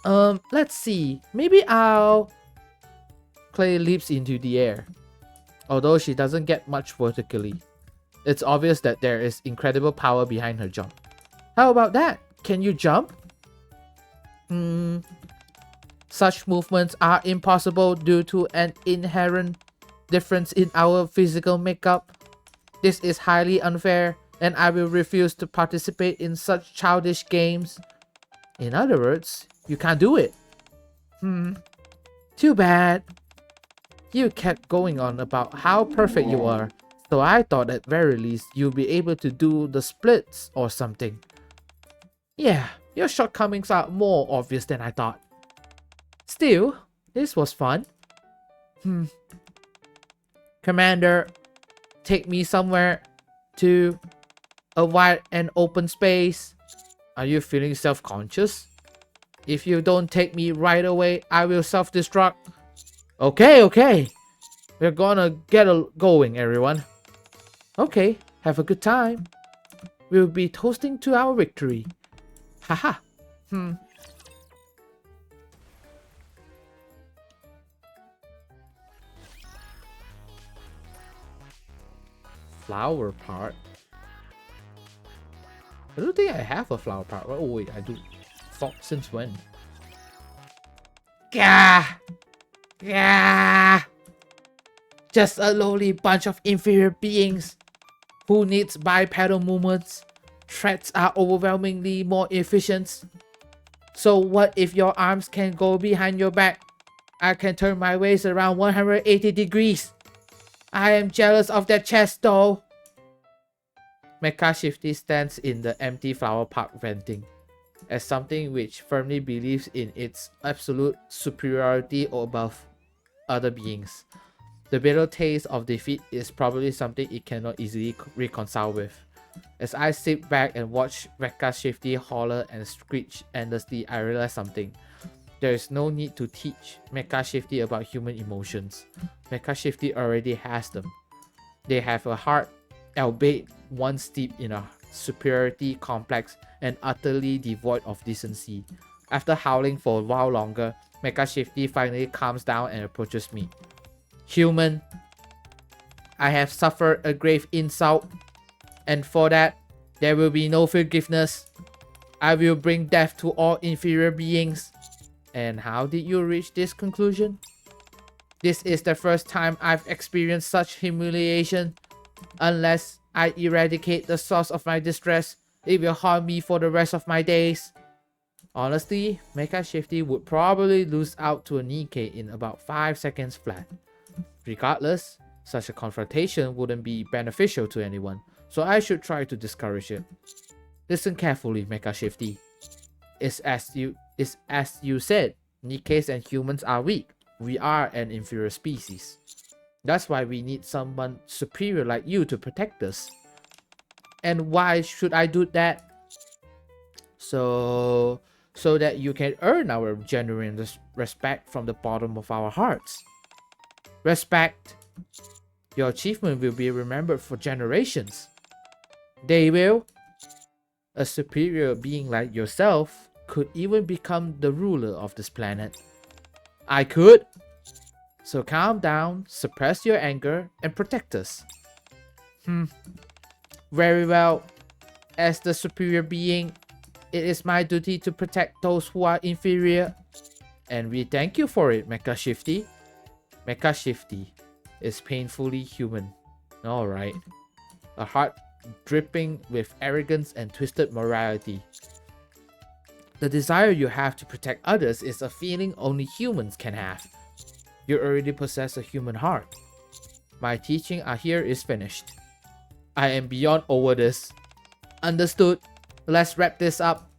Let's see. Maybe I'll... Clay leaps into the air. Although she doesn't get much vertically, it's obvious that there is incredible power behind her jump. How about that? Can you jump? Such movements are impossible due to an inherent difference in our physical makeup. This is highly unfair, and I will refuse to participate in such childish games. In other words, you can't do it. Too bad. You kept going on about how perfect you are, so I thought at very least you'll be able to do the splits or something. Yeah, your shortcomings are more obvious than I thought. Still, this was fun. Commander, take me somewhere to a wide and open space. Are you feeling self-conscious? If you don't take me right away, I will self-destruct. Okay. We're gonna get going, everyone. Okay, have a good time. We'll be toasting to our victory. Haha. Flower part? I don't think I have a flower part. Oh wait, I do. Fuck, since when? Gah! Yeah. Just a lowly bunch of inferior beings who needs bipedal movements. Threats are overwhelmingly more efficient. So what if your arms can go behind your back? I can turn my waist around 180 degrees. I am jealous of that chest though. Mecha Shifty stands in the empty flower park venting. As something which firmly believes in its absolute superiority above other beings. The bitter taste of defeat is probably something it cannot easily reconcile with. As I sit back and watch Mecha Shifty holler and screech endlessly, I realize something. There is no need to teach Mecha Shifty about human emotions. Mecha Shifty already has them. They have a heart, albeit one steeped in a superiority complex and utterly devoid of decency. After howling for a while longer, Mecha Shifty finally calms down and approaches me. Human, I have suffered a grave insult, and for that, there will be no forgiveness. I will bring death to all inferior beings. And how did you reach this conclusion? This is the first time I've experienced such humiliation. Unless I eradicate the source of my distress, it will haunt me for the rest of my days. Honestly, Mecha Shifty would probably lose out to a NIKKE in about 5 seconds flat. Regardless, such a confrontation wouldn't be beneficial to anyone, so I should try to discourage it. Listen carefully, Mecha Shifty. It's as you said, NIKKEs and humans are weak. We are an inferior species. That's why we need someone superior like you to protect us. And why should I do that? So that you can earn our genuine respect from the bottom of our hearts. Respect. Your achievement will be remembered for generations. They will. A superior being like yourself could even become the ruler of this planet. I could. So calm down, suppress your anger, and protect us. Very well. As the superior being, it is my duty to protect those who are inferior. And we thank you for it, Mecha Shifty. Mecha Shifty is painfully human. Alright. A heart dripping with arrogance and twisted morality. The desire you have to protect others is a feeling only humans can have. You already possess a human heart. My teaching here is finished. I am beyond over this. Understood. Let's wrap this up.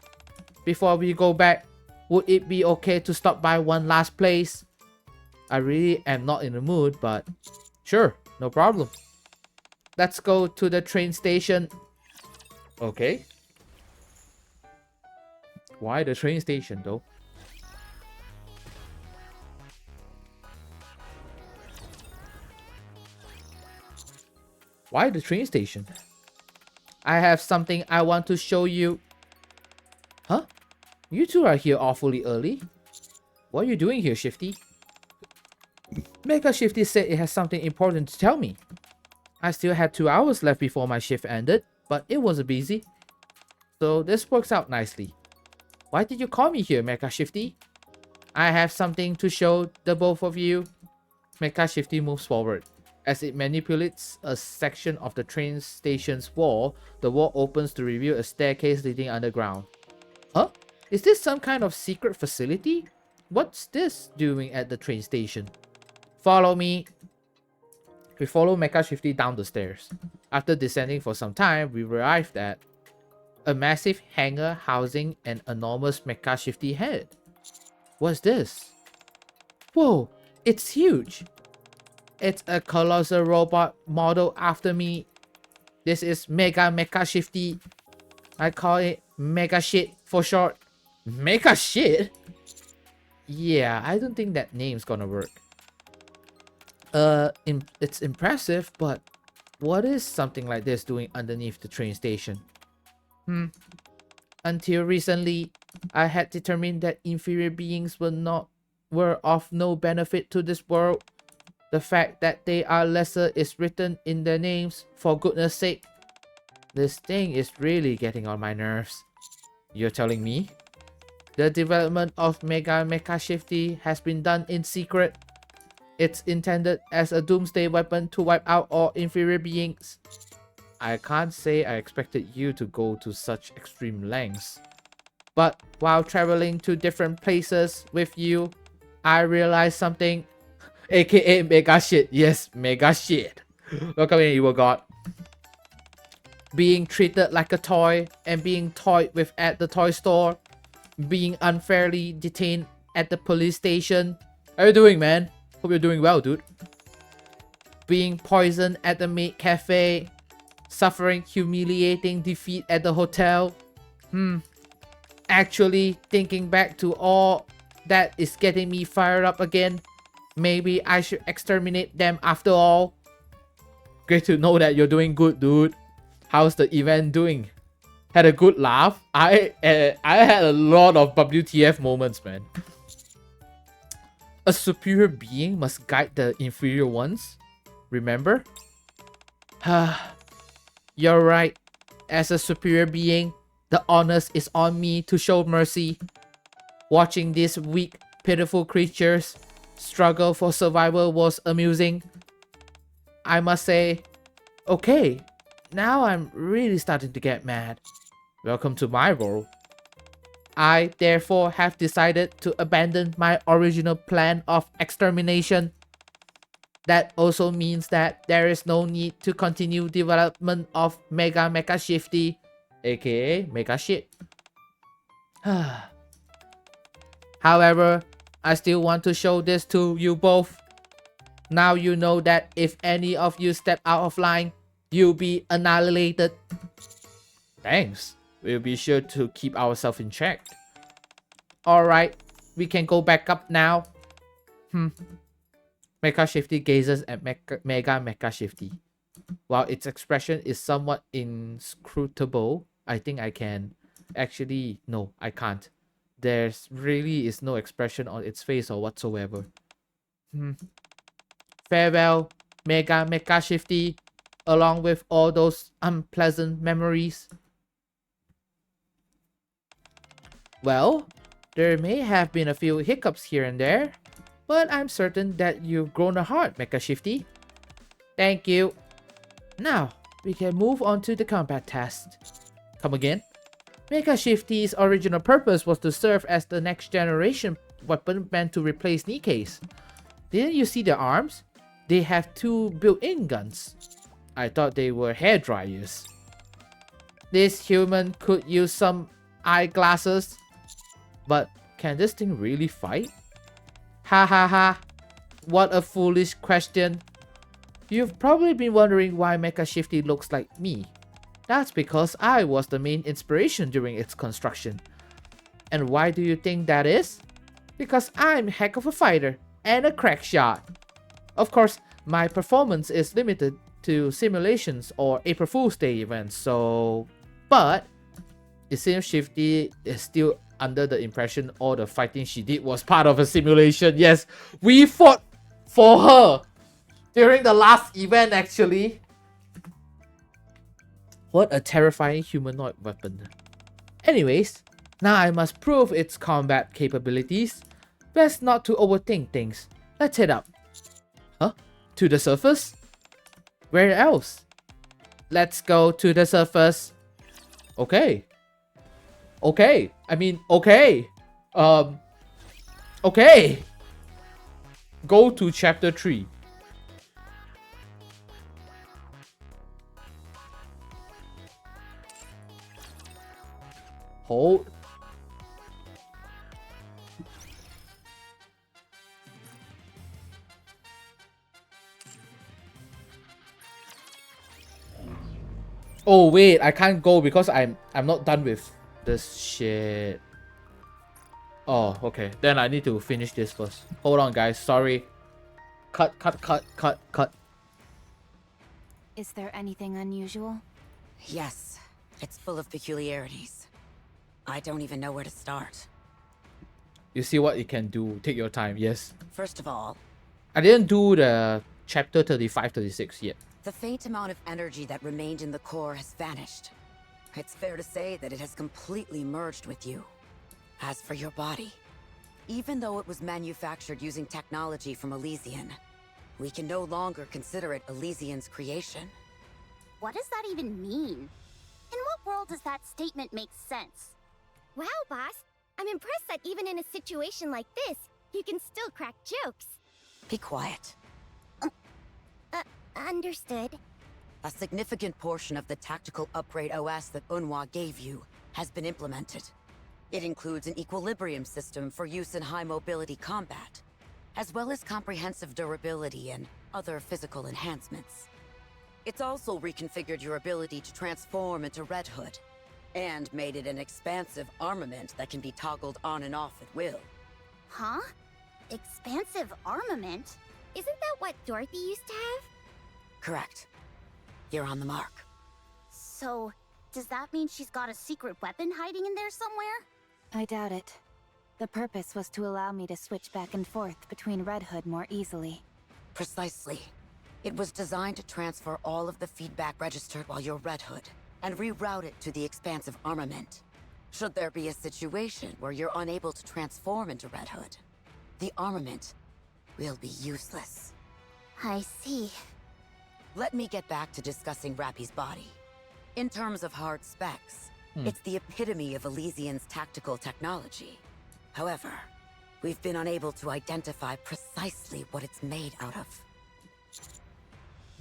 Before we go back, would it be okay to stop by one last place? I really am not in the mood, but sure, no problem. Let's go to the train station. Okay. Why the train station though? Why the train station? I have something I want to show you. Huh? You two are here awfully early. What are you doing here, Shifty? Mecha Shifty said it has something important to tell me. I still had 2 hours left before my shift ended, but it wasn't busy. So this works out nicely. Why did you call me here, Mecha Shifty? I have something to show the both of you. Mecha Shifty moves forward. As it manipulates a section of the train station's wall, the wall opens to reveal a staircase leading underground. Huh? Is this some kind of secret facility? What's this doing at the train station? Follow me. We follow Mecha Shifty down the stairs. After descending for some time, we arrived at a massive hangar housing an enormous Mecha Shifty head. What's this? Whoa, it's huge. It's a colossal robot model after me. This is Mega Mecha Shifty. I call it Mega Shit for short. Mega Shit? Yeah, I don't think that name's gonna work. It's impressive, but what is something like this doing underneath the train station? Until recently, I had determined that inferior beings were of no benefit to this world. The fact that they are lesser is written in their names, for goodness sake. This thing is really getting on my nerves. You're telling me? The development of Mega Mecha Shifty has been done in secret. It's intended as a doomsday weapon to wipe out all inferior beings. I can't say I expected you to go to such extreme lengths. But while traveling to different places with you, I realized something. AKA mega shit. Yes, mega shit. Welcome in, evil god. Being treated like a toy and being toyed with at the toy store. Being unfairly detained at the police station. How you doing, man? Hope you're doing well, dude. Being poisoned at the maid cafe. Suffering humiliating defeat at the hotel. Actually, thinking back to all that is getting me fired up again. Maybe I should exterminate them after all. Great to know that you're doing good, dude. How's the event doing? Had a good laugh? I had a lot of WTF moments, man. A superior being must guide the inferior ones. Remember? You're right. As a superior being, the onus is on me to show mercy. Watching these weak, pitiful creatures struggle for survival was amusing. I must say, okay, now I'm really starting to get mad. Welcome to my world. I therefore have decided to abandon my original plan of extermination. That also means that there is no need to continue development of Mega Mecha Shifty, aka Mega Shit. However, I still want to show this to you both. Now you know that if any of you step out of line, you'll be annihilated. Thanks. We'll be sure to keep ourselves in check. Alright, we can go back up now. Mecha Shifty gazes at Mega Mecha Shifty. While its expression is somewhat inscrutable, I think I can. Actually, no, I can't. There's really is no expression on its face or whatsoever. Farewell, Mega Mecha Shifty, along with all those unpleasant memories. Well, there may have been a few hiccups here and there, but I'm certain that you've grown a heart, Mecha Shifty. Thank you. Now, we can move on to the combat test. Come again? Mecha Shifty's original purpose was to serve as the next generation weapon meant to replace NIKKE's. Didn't you see their arms? They have 2 built-in guns. I thought they were hair dryers. This human could use some eyeglasses. But can this thing really fight? Ha ha ha. What a foolish question. You've probably been wondering why Mecha Shifty looks like me. That's because I was the main inspiration during its construction. And why do you think that is? Because I'm a heck of a fighter and a crack shot. Of course, my performance is limited to simulations or April Fool's Day events, so... But it seems Shifty is still under the impression all the fighting she did was part of a simulation. Yes, we fought for her during the last event actually. What a terrifying humanoid weapon. Anyways, now I must prove its combat capabilities. Best not to overthink things. Let's head up. Huh? To the surface? Where else? Let's go to the surface. Okay. Okay. I mean, okay. Okay. Go to chapter 3. Hold. Oh wait, I can't go because I'm not done with this shit. Oh, okay. Then I need to finish this first. Hold on, guys. Sorry. Cut. Is there anything unusual? Yes, it's full of peculiarities. I don't even know where to start. You see what it can do. Take your time. Yes. First of all, I didn't do the chapter 35, 36 yet. the faint amount of energy that remained in the core has vanished. It's fair to say that it has completely merged with you. As for your body, even though it was manufactured using technology from Elysian, We can no longer consider it Elysian's creation. What does that even mean? In what world does that statement make sense? Wow, boss. I'm impressed that even in a situation like this, you can still crack jokes. Be quiet. Understood. A significant portion of the tactical upgrade OS that Unhwa gave you has been implemented. It includes an equilibrium system for use in high mobility combat, as well as comprehensive durability and other physical enhancements. It's also reconfigured your ability to transform into Red Hood, and made it an expansive armament that can be toggled on and off at will. Huh? Expansive armament? Isn't that what Dorothy used to have? Correct. You're on the mark. So, does that mean she's got a secret weapon hiding in there somewhere? I doubt it. The purpose was to allow me to switch back and forth between Red Hood more easily. Precisely. It was designed to transfer all of the feedback registered while you're Red Hood, and reroute it to the expansive armament. Should there be a situation where you're unable to transform into Red Hood, the armament will be useless. I see. Let me get back to discussing Rappy's body. In terms of hard specs, it's the epitome of Elysian's tactical technology. However, we've been unable to identify precisely what it's made out of.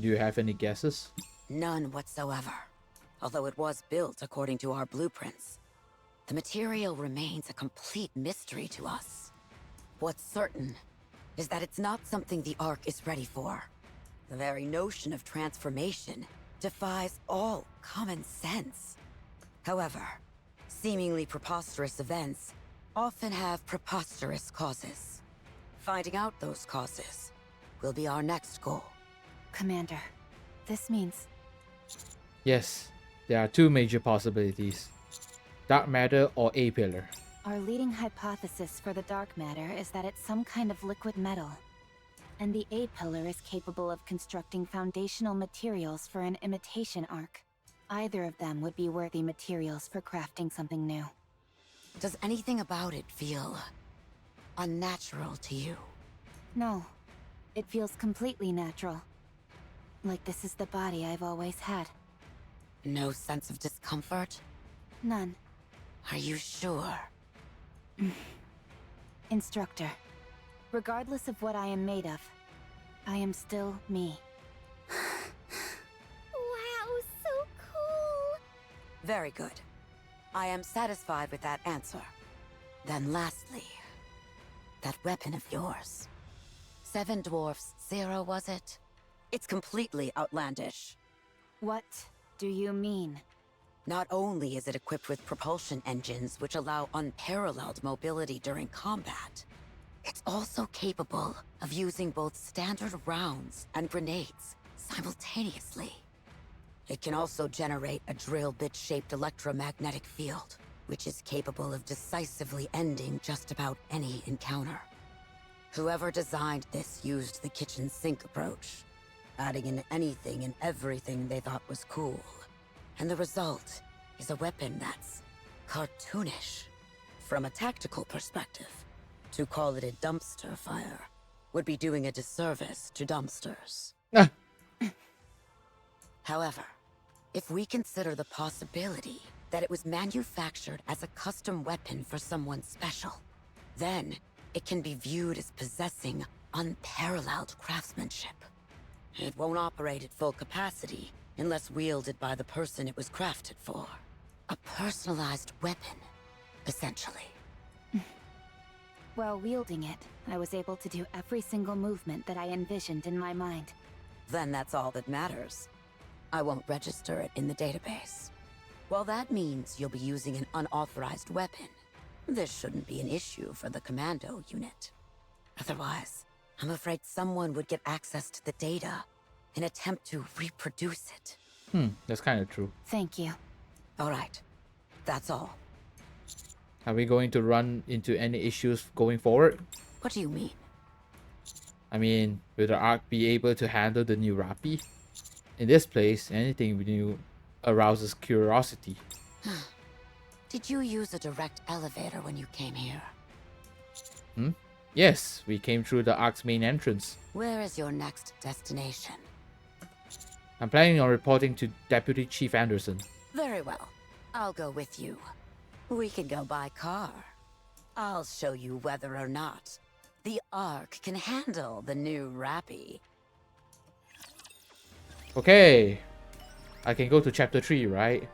Do you have any guesses? None whatsoever. Although it was built according to our blueprints, the material remains a complete mystery to us. What's certain is that it's not something the Ark is ready for. The very notion of transformation defies all common sense. However, seemingly preposterous events often have preposterous causes. Finding out those causes will be our next goal. Commander, this means... Yes, there are two major possibilities. Dark matter or A-pillar. Our leading hypothesis for the dark matter is that it's some kind of liquid metal. And the A-pillar is capable of constructing foundational materials for an imitation arc. Either of them would be worthy materials for crafting something new. Does anything about it feel unnatural to you? No, it feels completely natural. Like this is the body I've always had. No sense of discomfort? None. Are you sure? Instructor, regardless of what I am made of, I am still me. Wow, so cool! Very good. I am satisfied with that answer. Then lastly, that weapon of yours. 7 dwarfs, 0, was it? It's completely outlandish. What do you mean? Not only is it equipped with propulsion engines which allow unparalleled mobility during combat, it's also capable of using both standard rounds and grenades simultaneously. It can also generate a drill bit-shaped electromagnetic field, which is capable of decisively ending just about any encounter. Whoever designed this used the kitchen sink approach, adding in anything and everything they thought was cool. And the result is a weapon that's cartoonish. From a tactical perspective, to call it a dumpster fire would be doing a disservice to dumpsters. Ah. However, if we consider the possibility that it was manufactured as a custom weapon for someone special, then it can be viewed as possessing unparalleled craftsmanship. It won't operate at full capacity unless wielded by the person it was crafted for. A personalized weapon, essentially. While wielding it, I was able to do every single movement that I envisioned in my mind. Then that's all that matters. I won't register it in the database. While that means you'll be using an unauthorized weapon, this shouldn't be an issue for the commando unit. Otherwise, I'm afraid someone would get access to the data and attempt to reproduce it. That's kind of true. Thank you. All right, that's all. Are we going to run into any issues going forward? What do you mean? I mean, will the Ark be able to handle the new Rappy? In this place, anything new arouses curiosity. Did you use a direct elevator when you came here? Yes, we came through the Ark's main entrance. Where is your next destination? I'm planning on reporting to Deputy Chief Anderson. Very well. I'll go with you. We can go by car. I'll show you whether or not the Ark can handle the new Rappy. Okay. I can go to chapter 3, right?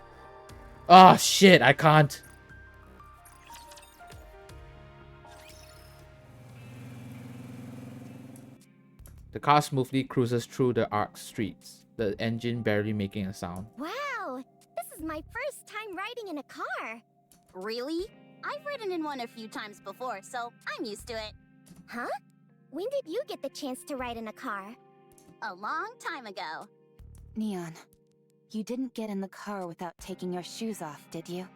Oh shit, I can't. The car smoothly cruises through the Ark streets, the engine barely making a sound. Wow, this is my first time riding in a car. Really? I've ridden in one a few times before, so I'm used to it. Huh? When did you get the chance to ride in a car? A long time ago. Neon, you didn't get in the car without taking your shoes off, did you?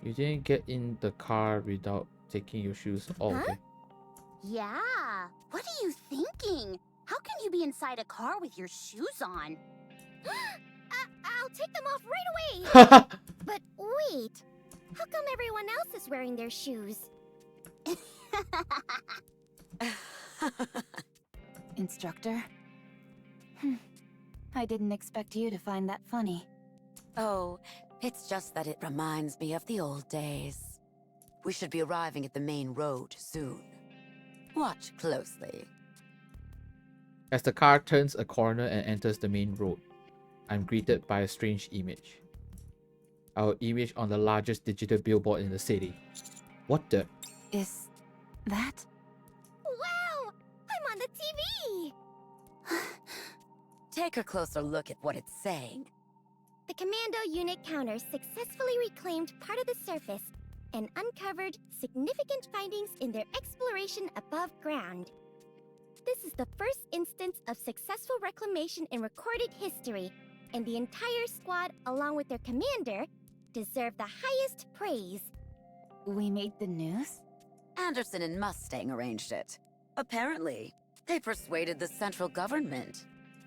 You didn't get in the car without taking your shoes off. Huh? Okay. Yeah. What are you thinking? How can you be inside a car with your shoes on? I'll take them off right away. But wait, how come everyone else is wearing their shoes? Instructor? I didn't expect you to find that funny. Oh, it's just that it reminds me of the old days. We should be arriving at the main road soon. Watch closely. As the car turns a corner and enters the main road, I'm greeted by a strange image. Our image on the largest digital billboard in the city. What the? Is that? Wow, I'm on the TV. Take a closer look at what it's saying. The Commando Unit Counter successfully reclaimed part of the surface and uncovered significant findings in their exploration above ground. This is the first instance of successful reclamation in recorded history, and the entire squad, along with their commander, deserve the highest praise. We made the news? Anderson and Mustang arranged it. Apparently, they persuaded the central government.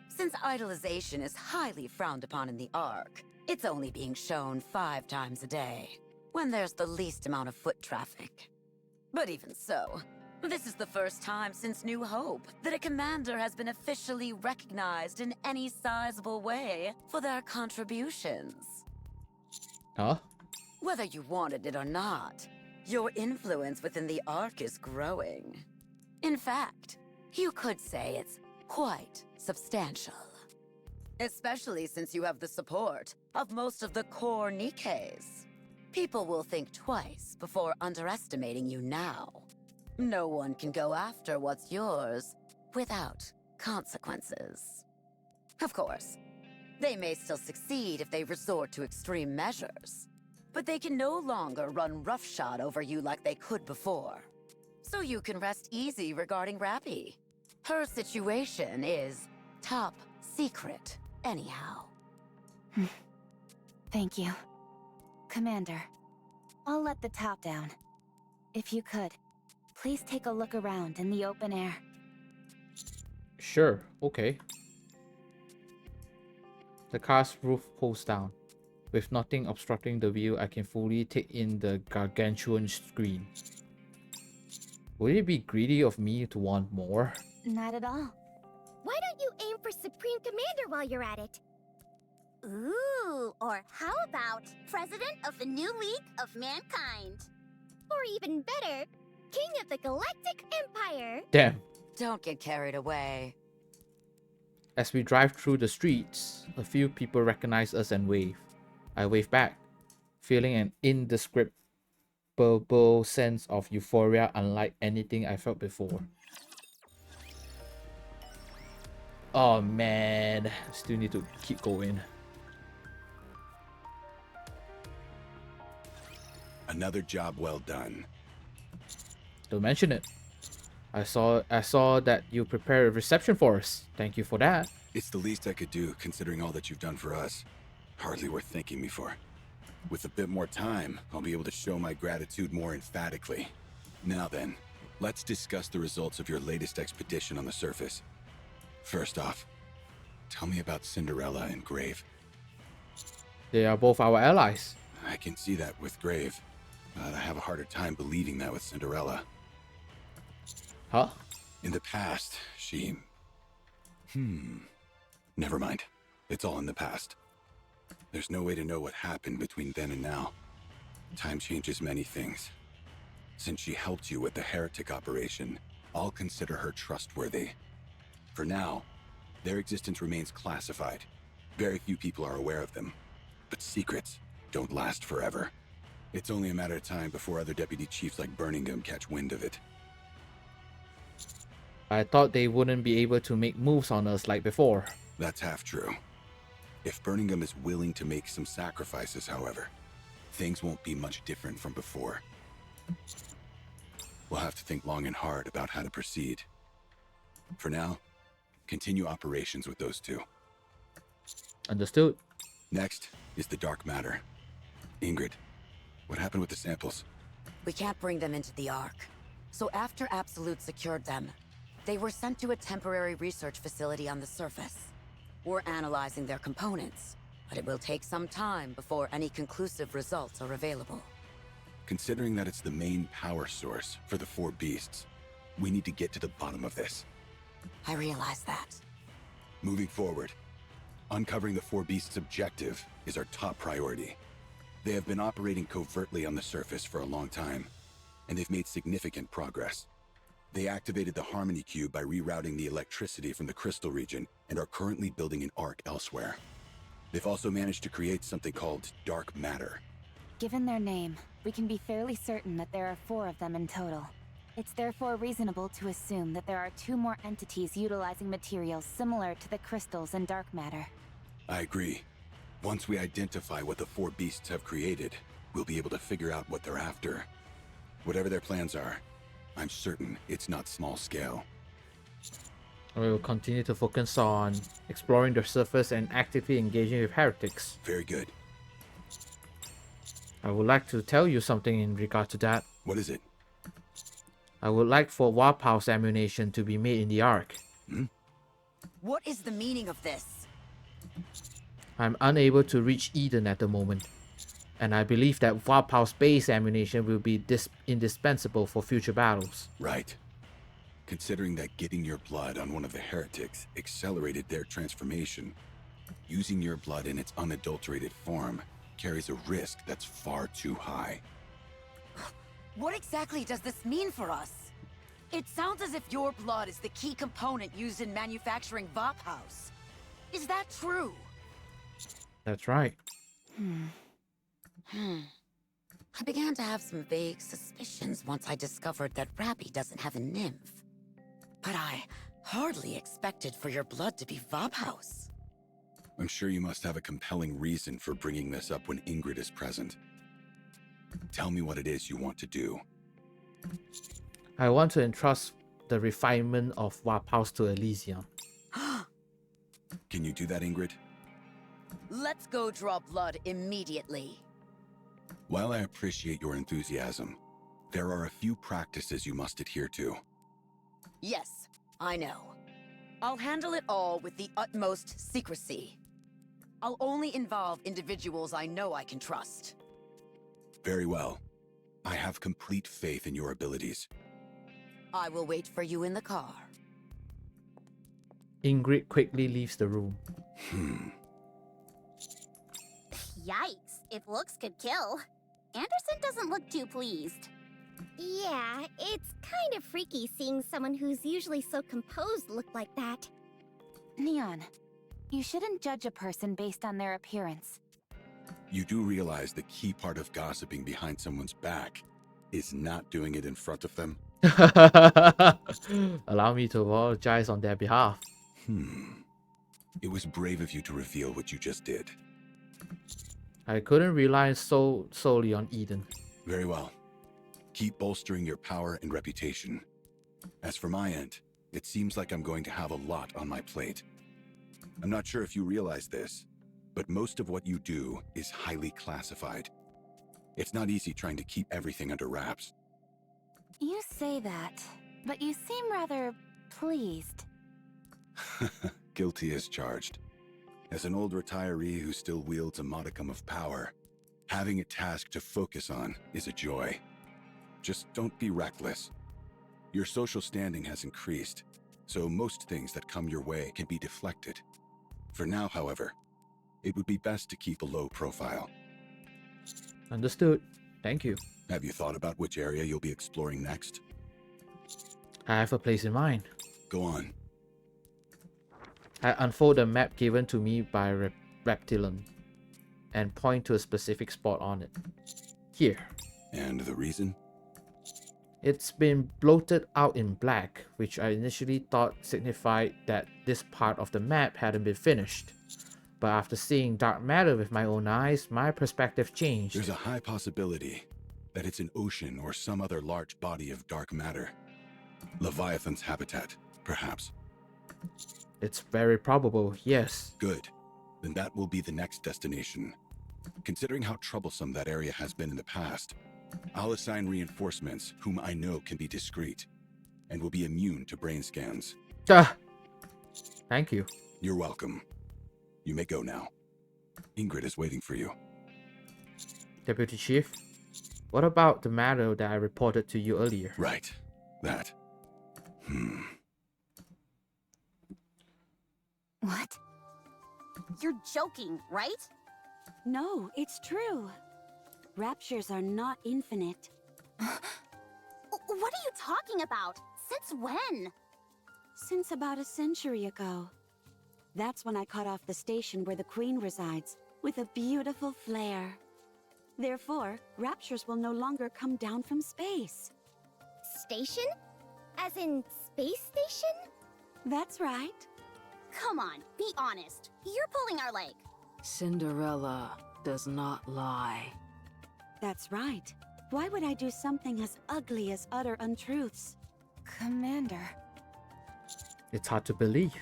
Since idolization is highly frowned upon in the Ark, it's only being shown 5 times a day, when there's the least amount of foot traffic. But even so, this is the first time since New Hope that a commander has been officially recognized in any sizable way for their contributions. Huh? Whether you wanted it or not, your influence within the Ark is growing. In fact, you could say it's quite substantial. Especially since you have the support of most of the core NIKKEs. People will think twice before underestimating you now. No one can go after what's yours without consequences. Of course, they may still succeed if they resort to extreme measures, but they can no longer run roughshod over you like they could before. So you can rest easy regarding Rappy. Her situation is top secret, anyhow. Thank you. Commander, I'll let the top down. If you could, please take a look around in the open air. Sure, okay. The car's roof pulls down. With nothing obstructing the view, I can fully take in the gargantuan screen. Would it be greedy of me to want more? Not at all. Why don't you aim for Supreme Commander while you're at it? Ooh, or how about President of the New League of Mankind? Or even better, King of the Galactic Empire. Damn. Don't get carried away. As we drive through the streets, a few people recognize us and wave. I wave back, feeling an indescribable sense of euphoria unlike anything I felt before. Oh man, still need to keep going. Another job well done. Don't mention it. I saw that you prepared a reception for us. Thank you for that. It's the least I could do, considering all that you've done for us. Hardly worth thanking me for. With a bit more time, I'll be able to show my gratitude more emphatically. Now then, let's discuss the results of your latest expedition on the surface. First off, tell me about Cinderella and Grave. They are both our allies. I can see that with Grave, but I have a harder time believing that with Cinderella. Huh? In the past, she... Never mind. It's all in the past. There's no way to know what happened between then and now. Time changes many things. Since she helped you with the heretic operation, I'll consider her trustworthy. For now, their existence remains classified. Very few people are aware of them. But secrets don't last forever. It's only a matter of time before other deputy chiefs like Birmingham catch wind of it. I thought they wouldn't be able to make moves on us like before. That's half true. If Birmingham is willing to make some sacrifices, however, things won't be much different from before. We'll have to think long and hard about how to proceed. For now, continue operations with those two. Understood. Next is the dark matter. Ingrid, what happened with the samples? We can't bring them into the Ark. So after Absolute secured them, they were sent to a temporary research facility on the surface. We're analyzing their components, but it will take some time before any conclusive results are available. Considering that it's the main power source for the four beasts, we need to get to the bottom of this. I realize that. Moving forward, uncovering the four beasts' objective is our top priority. They have been operating covertly on the surface for a long time, and they've made significant progress. They activated the Harmony Cube by rerouting the electricity from the crystal region and are currently building an arc elsewhere. They've also managed to create something called dark matter. Given their name, we can be fairly certain that there are 4 of them in total. It's therefore reasonable to assume that there are 2 more entities utilizing materials similar to the crystals and dark matter. I agree. Once we identify what the four beasts have created, we'll be able to figure out what they're after. Whatever their plans are, I'm certain it's not small scale. We will continue to focus on exploring the surface and actively engaging with heretics. Very good. I would like to tell you something in regard to that. What is it? I would like for Warphouse ammunition to be made in the Ark. What is the meaning of this? I'm unable to reach Eden at the moment, and I believe that Warphouse base ammunition will be indispensable for future battles. Right. Considering that getting your blood on one of the heretics accelerated their transformation, using your blood in its unadulterated form carries a risk that's far too high. What exactly does this mean for us? It sounds as if your blood is the key component used in manufacturing Warphouse. Is that true? That's right. I began to have some vague suspicions once I discovered that Rappy doesn't have a nymph. But I hardly expected for your blood to be Warphouse. I'm sure you must have a compelling reason for bringing this up when Ingrid is present. Tell me what it is you want to do. I want to entrust the refinement of Warphouse to Elysium. Can you do that, Ingrid? Let's go draw blood immediately. While I appreciate your enthusiasm, there are a few practices you must adhere to. Yes, I know. I'll handle it all with the utmost secrecy. I'll only involve individuals I know I can trust. Very well. I have complete faith in your abilities. I will wait for you in the car. Ingrid quickly leaves the room. Yikes, if looks could kill. Anderson doesn't look too pleased. Yeah, it's kind of freaky seeing someone who's usually so composed look like that. Neon, you shouldn't judge a person based on their appearance. You do realize the key part of gossiping behind someone's back is not doing it in front of them? Allow me to apologize on their behalf. It was brave of you to reveal what you just did. I couldn't rely solely on Eden. Very well. Keep bolstering your power and reputation. As for my end, it seems like I'm going to have a lot on my plate. I'm not sure if you realize this, but most of what you do is highly classified. It's not easy trying to keep everything under wraps. You say that, but you seem rather pleased. Guilty as charged. As an old retiree who still wields a modicum of power, having a task to focus on is a joy. Just don't be reckless. Your social standing has increased, so most things that come your way can be deflected. For now, however, it would be best to keep a low profile. Understood. Thank you. Have you thought about which area you'll be exploring next? I have a place in mind. Go on. I unfold the map given to me by Reptilon and point to a specific spot on it. Here. And the reason? It's been bloated out in black, which I initially thought signified that this part of the map hadn't been finished. But after seeing dark matter with my own eyes, my perspective changed. There's a high possibility that it's an ocean or some other large body of dark matter. Leviathan's habitat, perhaps. It's very probable, yes. Good. Then that will be the next destination. Considering how troublesome that area has been in the past, I'll assign reinforcements whom I know can be discreet and will be immune to brain scans. Thank you. You're welcome. You may go now. Ingrid is waiting for you. Deputy Chief, what about the matter that I reported to you earlier? Right. That. What? You're joking, right? No, it's true. Raptures are not infinite. What are you talking about? Since when? Since about a century ago. That's when I cut off the station where the Queen resides, with a beautiful flare. Therefore, raptures will no longer come down from space. Station? As in space station? That's right. Come on, be honest. You're pulling our leg. Cinderella does not lie. That's right. Why would I do something as ugly as utter untruths? Commander. It's hard to believe.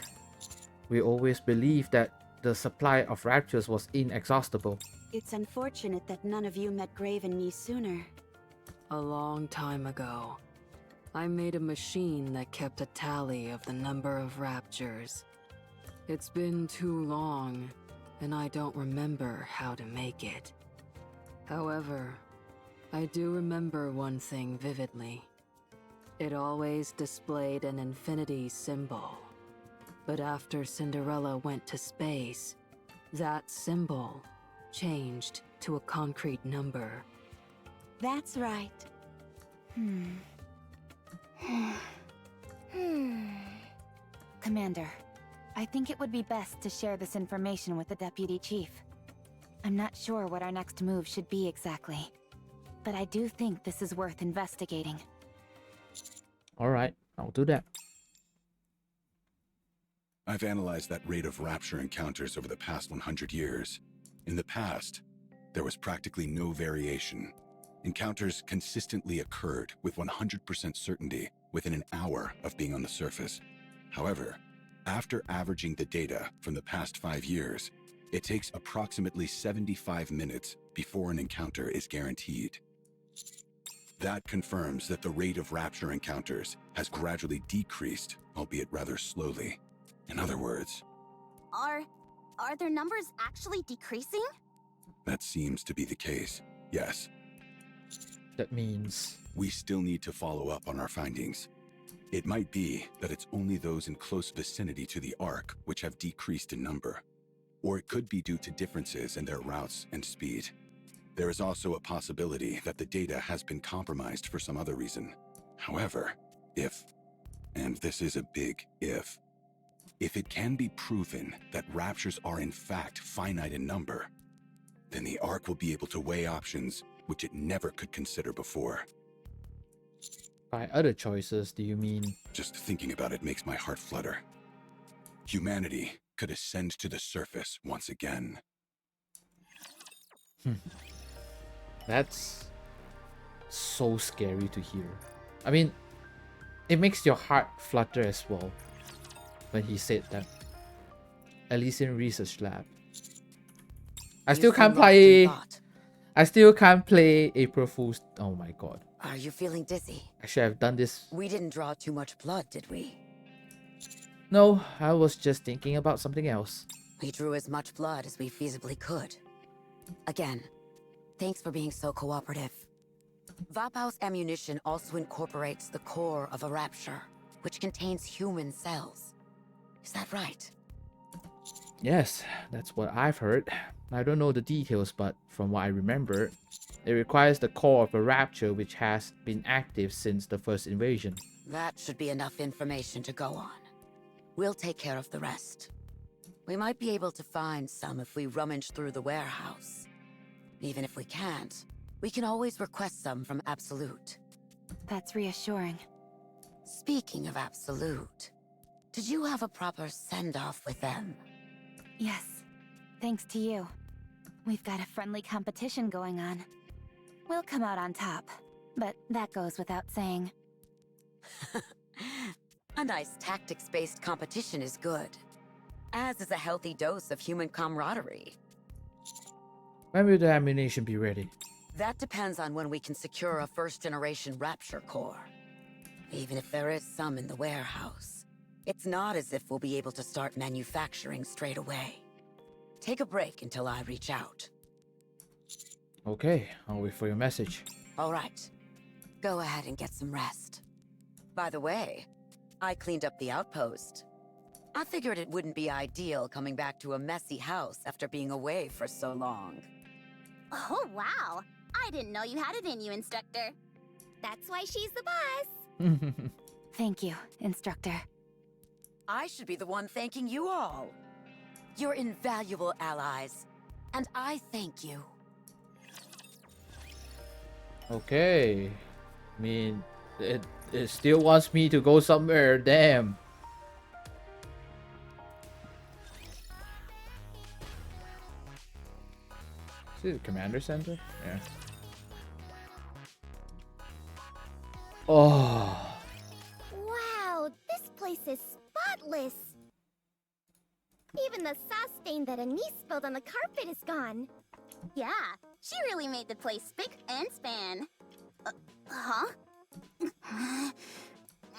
We always believed that the supply of raptures was inexhaustible. It's unfortunate that none of you met Grave and me sooner. A long time ago, I made a machine that kept a tally of the number of raptures. It's been too long, and I don't remember how to make it. However, I do remember one thing vividly. It always displayed an infinity symbol. But after Cinderella went to space, that symbol changed to a concrete number. That's right. Commander, I think it would be best to share this information with the Deputy Chief. I'm not sure what our next move should be exactly, but I do think this is worth investigating. Alright, I'll do that. I've analyzed that rate of rapture encounters over the past 100 years. In the past, there was practically no variation. Encounters consistently occurred with 100% certainty within an hour of being on the surface. However, after averaging the data from the past 5 years, it takes approximately 75 minutes before an encounter is guaranteed. That confirms that the rate of rapture encounters has gradually decreased, albeit rather slowly. In other words, Are their numbers actually decreasing? that seems to be the case, yes. That means... We still need to follow up on our findings. It might be that it's only those in close vicinity to the Ark which have decreased in number. Or it could be due to differences in their routes and speed. There is also a possibility that the data has been compromised for some other reason. However, if, and this is a big if it can be proven that raptures are in fact finite in number, then the Ark will be able to weigh options which it never could consider before. By other choices, do you mean... Just thinking about it makes my heart flutter. Humanity could ascend to the surface once again. That's so scary to hear. I mean, it makes your heart flutter as well when he said that. At least in research lab. I still can't play. I still can't play April Fool's. Oh my god. Are you feeling dizzy? I should have done this. We didn't draw too much blood, did we? No, I was just thinking about something else. We drew as much blood as we feasibly could. Again, thanks for being so cooperative. Vapo's ammunition also incorporates the core of a rapture, which contains human cells. Is that right? Yes, that's what I've heard. I don't know the details, but from what I remember, it requires the core of a rapture which has been active since the first invasion. That should be enough information to go on. We'll take care of the rest. We might be able to find some if we rummage through the warehouse. Even if we can't, we can always request some from Absolute. That's reassuring. Speaking of Absolute, did you have a proper send-off with them? Yes, thanks to you. We've got a friendly competition going on. We'll come out on top, but that goes without saying. A nice tactics-based competition is good, as is a healthy dose of human camaraderie. When will the ammunition be ready? That depends on when we can secure a first-generation Rapture core. Even if there is some in the warehouse, it's not as if we'll be able to start manufacturing straight away. Take a break until I reach out. Okay, I'll wait for your message. All right. Go ahead and get some rest. By the way, I cleaned up the outpost. I figured it wouldn't be ideal coming back to a messy house after being away for so long. Oh, wow. I didn't know you had it in you, Instructor. That's why she's the boss. Thank you, Instructor. I should be the one thanking you all. You're invaluable allies, and I thank you. Okay. I mean, it still wants me to go somewhere, damn. Is it the commander center? Yeah. Oh. Wow, this place is spotless. Even the sauce stain that Anise spilled on the carpet is gone. Yeah, she really made the place spick and span. Huh?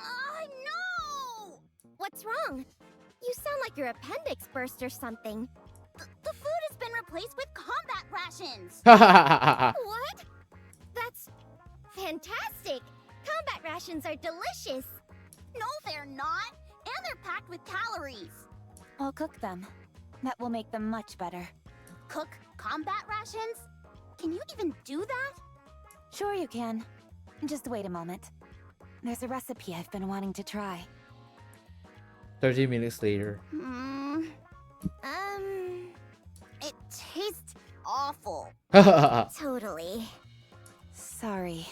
No! What's wrong? You sound like your appendix burst or something. The food has been replaced with combat rations! What? That's fantastic! Combat rations are delicious! No, they're not! And they're packed with calories! I'll cook them. That will make them much better. Cook combat rations? Can you even do that? Sure you can. Just wait a moment. There's a recipe I've been wanting to try. 30 minutes later. It tastes awful. Totally. Sorry.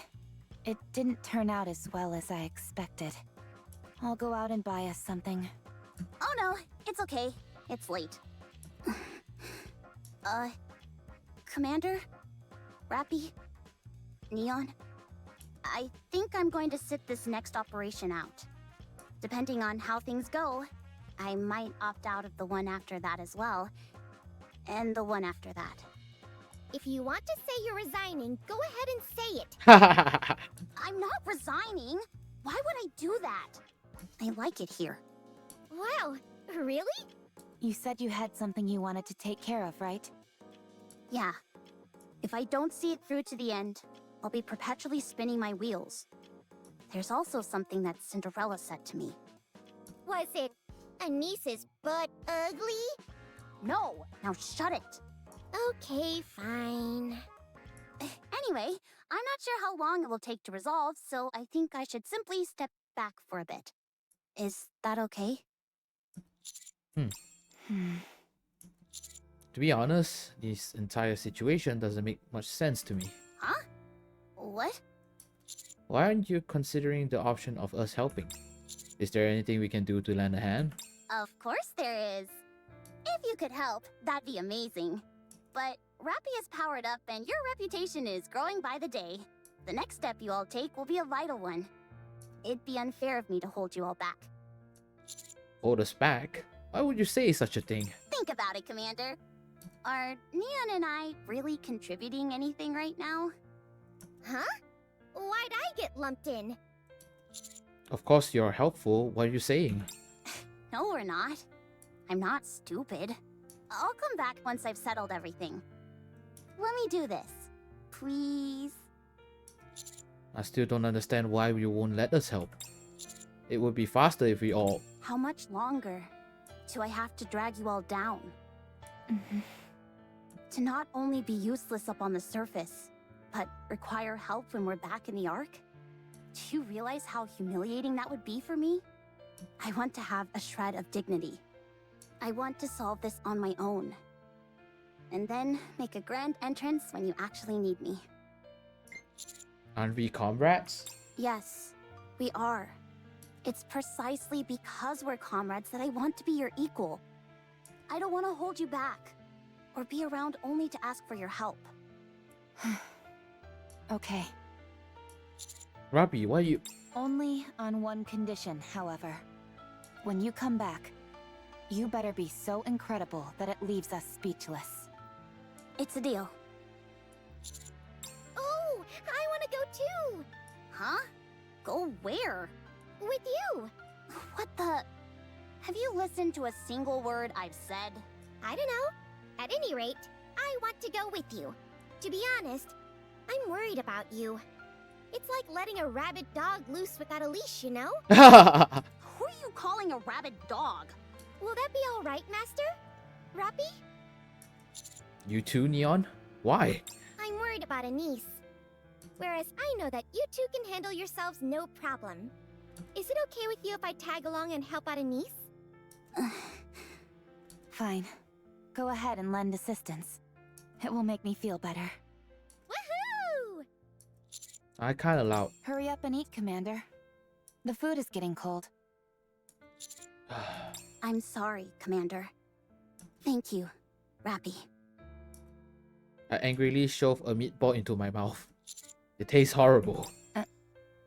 It didn't turn out as well as I expected. I'll go out and buy us something. Oh no, it's okay. It's late. Commander? Rappy? Neon? I think I'm going to sit this next operation out. Depending on how things go, I might opt out of the one after that as well. And the one after that. If you want to say you're resigning, go ahead and say it. I'm not resigning. Why would I do that? I like it here. Wow, really? You said you had something you wanted to take care of, right? Yeah. If I don't see it through to the end, I'll be perpetually spinning my wheels. There's also something that Cinderella said to me. Was it Anise's butt ugly? No, now shut it. Okay, fine. Anyway, I'm not sure how long it will take to resolve, so I think I should simply step back for a bit. Is that okay? To be honest, this entire situation doesn't make much sense to me. Huh? What? Why aren't you considering the option of us helping? Is there anything we can do to lend a hand? Of course there is. If you could help, that'd be amazing. But Rappy is powered up and your reputation is growing by the day. The next step you all take will be a vital one. It'd be unfair of me to hold you all back. Hold us back? Why would you say such a thing? Think about it, Commander. Are Neon and I really contributing anything right now? Huh? Why'd I get lumped in? Of course you're helpful. What are you saying? No, we're not. I'm not stupid. I'll come back once I've settled everything. Let me do this. Please? I still don't understand why you won't let us help. It would be faster if we all... How much longer do I have to drag you all down? To not only be useless up on the surface, but require help when we're back in the Ark? Do you realize how humiliating that would be for me? I want to have a shred of dignity. I want to solve this on my own. And then make a grand entrance when you actually need me. Aren't we comrades? Yes, we are. It's precisely because we're comrades that I want to be your equal. I don't want to hold you back, or be around only to ask for your help. Okay. Rabbi, why you... Only on one condition, however. When you come back, you better be so incredible that it leaves us speechless. It's a deal. Oh, I want to go too! Huh? Go where? With you! What the... Have you listened to a single word I've said? I don't know. At any rate, I want to go with you. To be honest, I'm worried about you. It's like letting a rabid dog loose without a leash, you know? Who are you calling a rabid dog? Will that be alright, Master? Rappy? You too, Neon? Why? I'm worried about Anise. Whereas I know that you two can handle yourselves no problem. Is it okay with you if I tag along and help out Anise? Fine. Go ahead and lend assistance. It will make me feel better. Woohoo! I kinda loud. Hurry up and eat, Commander. The food is getting cold. I'm sorry, Commander. Thank you, Rappy. I angrily shove a meatball into my mouth. It tastes horrible.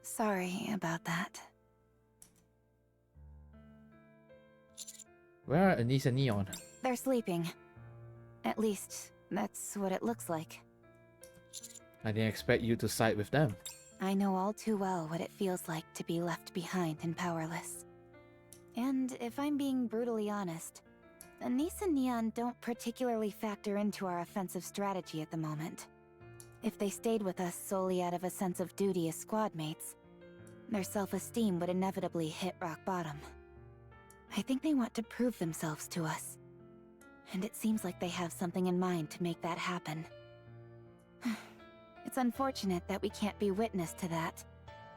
Sorry about that. Where are Anise and Neon? They're sleeping. At least, that's what it looks like. I didn't expect you to side with them. I know all too well what it feels like to be left behind and powerless. And if I'm being brutally honest, Anise and Neon don't particularly factor into our offensive strategy at the moment. If they stayed with us solely out of a sense of duty as squad mates, their self-esteem would inevitably hit rock bottom. I think they want to prove themselves to us. And it seems like they have something in mind to make that happen. It's unfortunate that we can't be witness to that,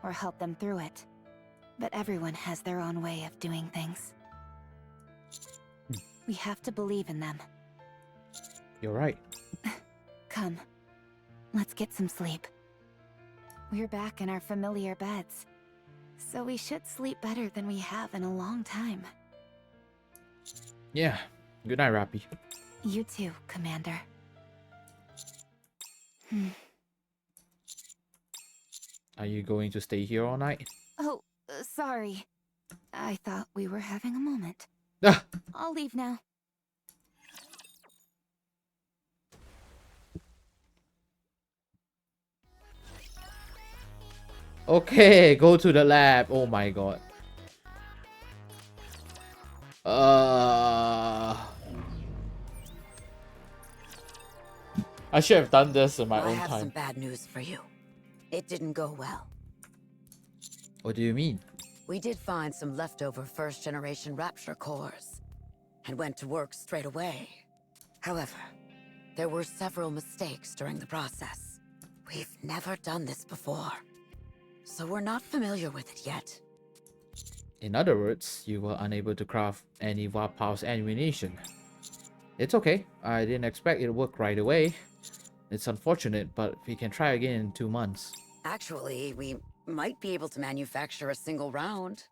or help them through it. But everyone has their own way of doing things. We have to believe in them. You're right. Come, let's get some sleep. We're back in our familiar beds, so we should sleep better than we have in a long time. Yeah. Good night, Rappy. You too, Commander. Are you going to stay here all night? Oh, sorry. I thought we were having a moment. Ah! I'll leave now. Okay, go to the lab. Oh my god. I should have done this in my I own have some time. bad news for you. It didn't go well. What do you mean? We did find some leftover first-generation Rapture cores, and went to work straight away. However, there were several mistakes during the process. We've never done this before, so we're not familiar with it yet. In other words, you were unable to craft any Warphouse ammunition. It's okay. I didn't expect it to work right away. It's unfortunate, but we can try again in 2 months. Actually, we might be able to manufacture a single round.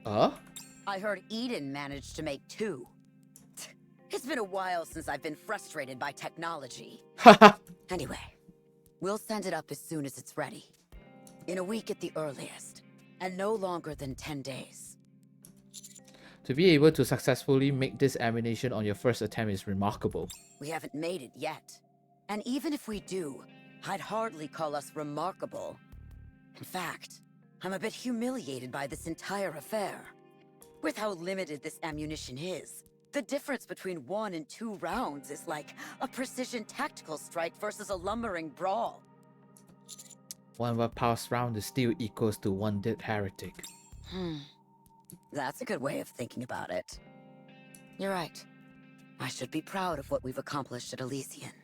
I heard Eden managed to make 2. It's been a while since I've been frustrated by technology. Anyway, we'll send it up as soon as it's ready. In a week at the earliest, and no longer than 10 days. To be able to successfully make this ammunition on your first attempt is remarkable. We haven't made it yet. And even if we do, I'd hardly call us remarkable. In fact, I'm a bit humiliated by this entire affair. With how limited this ammunition is, the difference between 1 and 2 rounds is like a precision tactical strike versus a lumbering brawl. One word passed round is still equals to one dead heretic. That's a good way of thinking about it. You're right. I should be proud of what we've accomplished at Elysian.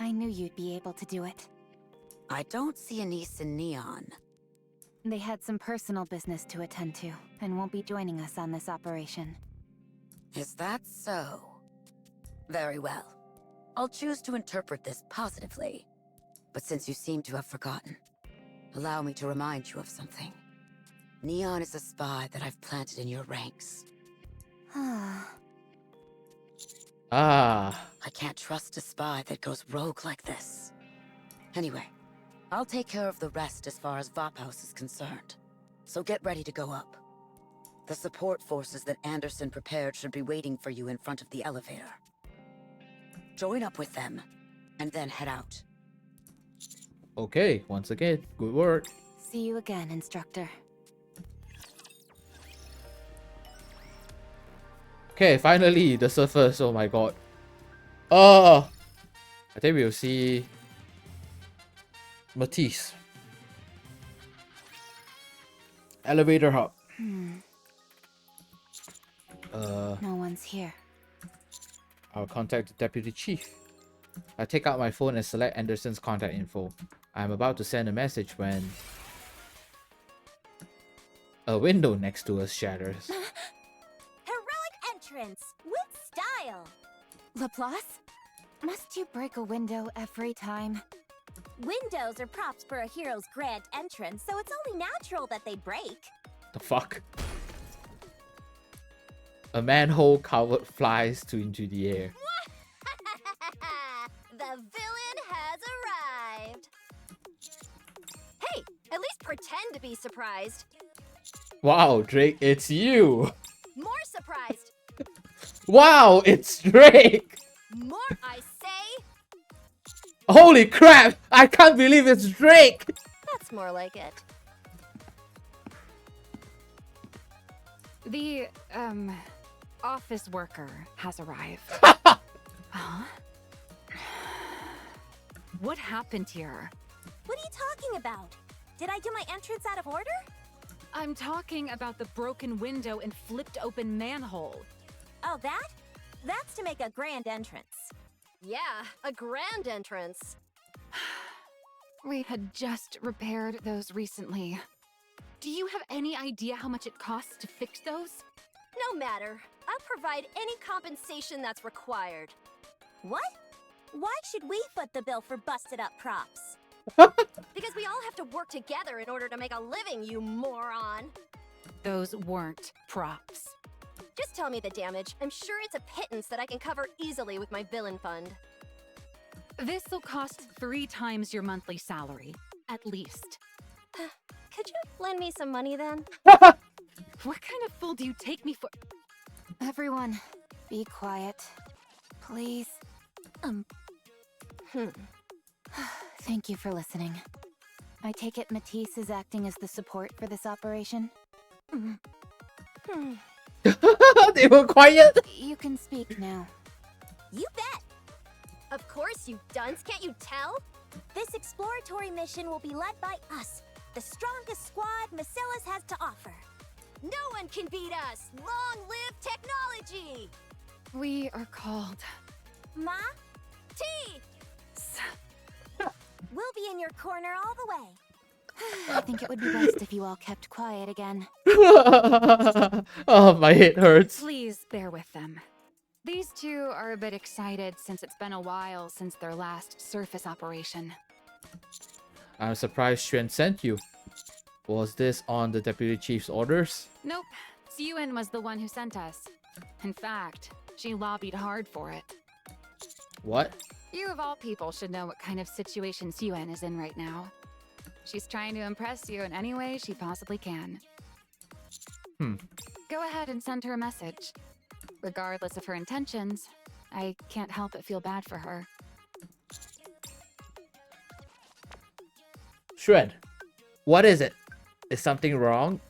I knew you'd be able to do it. I don't see Anise and Neon. They had some personal business to attend to, and won't be joining us on this operation. Is that so? Very well. I'll choose to interpret this positively. But since you seem to have forgotten, allow me to remind you of something. Neon is a spy that I've planted in your ranks. Ah. I can't trust a spy that goes rogue like this. Anyway, I'll take care of the rest as far as Vophouse is concerned. So get ready to go up. The support forces that Anderson prepared should be waiting for you in front of the elevator. Join up with them, and then head out. Okay, once again, good work. See you again, Instructor. Okay, finally, the surface. Oh my god. Oh! I think we'll see Matisse. Elevator hub. No one's here. I'll contact the deputy chief. I take out my phone and select Anderson's contact info. I'm about to send a message when a window next to us shatters. Heroic entrance with style. Laplace? Must you break a window every time? Windows are props for a hero's grand entrance, so it's only natural that they break. The fuck? A manhole cover flies into the air. The villain has arrived. Hey, at least pretend to be surprised. Wow, Drake, it's you! More surprised. Wow, it's Drake! More, I say. Holy crap! I can't believe it's Drake! That's more like it. The, office worker has arrived. Huh? What happened here? What are you talking about? Did I do my entrance out of order? I'm talking about the broken window and flipped open manhole. Oh, that? That's to make a grand entrance. Yeah, a grand entrance. We had just repaired those recently. Do you have any idea how much it costs to fix those? No matter. I'll provide any compensation that's required. What? Why should we foot the bill for busted up props? Because we all have to work together in order to make a living, you moron. Those weren't props. Just tell me the damage. I'm sure it's a pittance that I can cover easily with my villain fund. This'll cost 3 times your monthly salary, at least. Could you lend me some money then? What kind of fool do you take me for? Everyone, be quiet. Please. Thank you for listening. I take it Matisse is acting as the support for this operation? They were quiet! You can speak now. You bet! Of course, you dunce, can't you tell? This exploratory mission will be led by us, the strongest squad Marcellus has to offer. No one can beat us! Long live technology! We are called... Ma? T! We'll be in your corner all the way. I think it would be best if you all kept quiet again. Oh, my head hurts. Please bear with them. These two are a bit excited since it's been a while since their last surface operation. I'm surprised Xuan sent you. Was this on the deputy chief's orders? Nope. Siyuen was the one who sent us. In fact, she lobbied hard for it. What? You of all people should know what kind of situation Siyuen is in right now. She's trying to impress you in any way she possibly can. Go ahead and send her a message. Regardless of her intentions, I can't help but feel bad for her. Xuan, what is it? Is something wrong?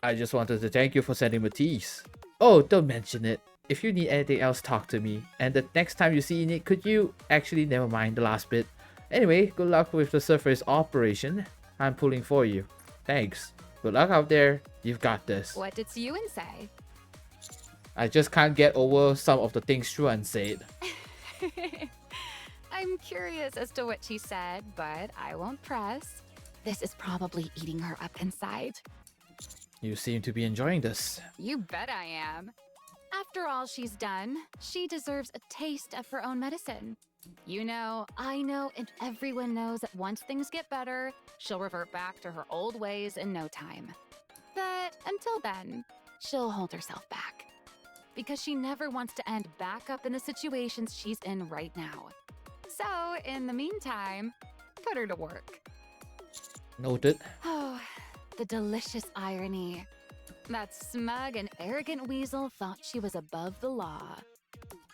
I just wanted to thank you for sending Matisse. Oh, don't mention it. If you need anything else, talk to me. And the next time you see Nick, could you... Actually, never mind the last bit. Anyway, good luck with the surface operation. I'm pulling for you. Thanks. Good luck out there. You've got this. What did Yuen say? I just can't get over some of the things Xuan said. I'm curious as to what she said, but I won't press. This is probably eating her up inside. You seem to be enjoying this. You bet I am. After all she's done, she deserves a taste of her own medicine. You know, I know, and everyone knows that once things get better, she'll revert back to her old ways in no time. But until then, she'll hold herself back. Because she never wants to end back up in the situations she's in right now. So, in the meantime, put her to work. Noted. Oh, the delicious irony. That smug and arrogant weasel thought she was above the law.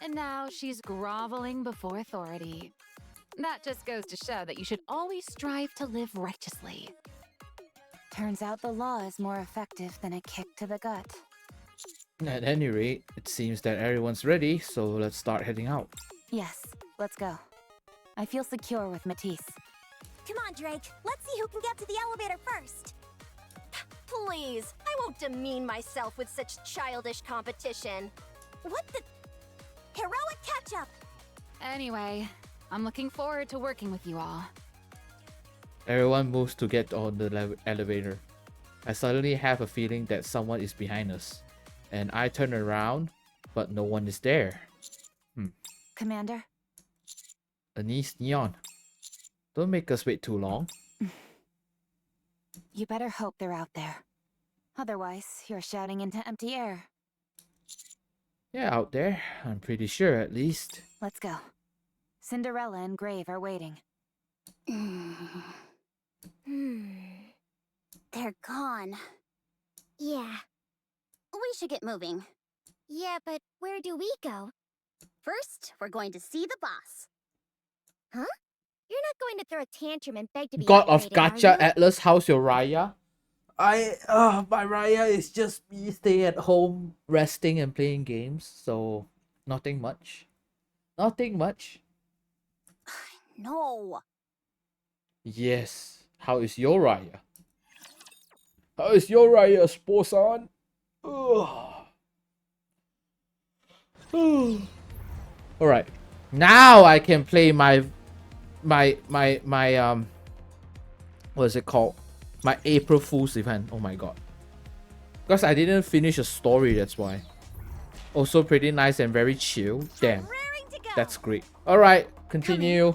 And now she's groveling before authority. That just goes to show that you should always strive to live righteously. Turns out the law is more effective than a kick to the gut. At any rate, it seems that everyone's ready, so let's start heading out. Yes, let's go. I feel secure with Matisse. Come on, Drake. Let's see who can get to the elevator first. Please, I won't demean myself with such childish competition. What the? Heroic catch-up! Anyway, I'm looking forward to working with you all. Everyone moves to get on the elevator. I suddenly have a feeling that someone is behind us. And I turn around, but no one is there. Commander? Anise, Neon. Don't make us wait too long. You better hope they're out there. Otherwise, you're shouting into empty air. Yeah, out there. I'm pretty sure, at least. Let's go. Cinderella and Grave are waiting. They're gone. Yeah. We should get moving. Yeah, but where do we go? First, we're going to see the boss. Huh? You're not going to throw a tantrum and beg to be God of upgraded, are Gacha you? Atlas, how's your Raya? My Raya is just me staying at home, resting and playing games, so nothing much. Nothing much. No. Yes. How is your Raya? How is your Raya, Sposan? Alright. Now I can play my what is it called? My April Fool's event. Oh my god. Because I didn't finish a story, that's why. Also pretty nice and very chill. Damn. That's great. Alright, continue.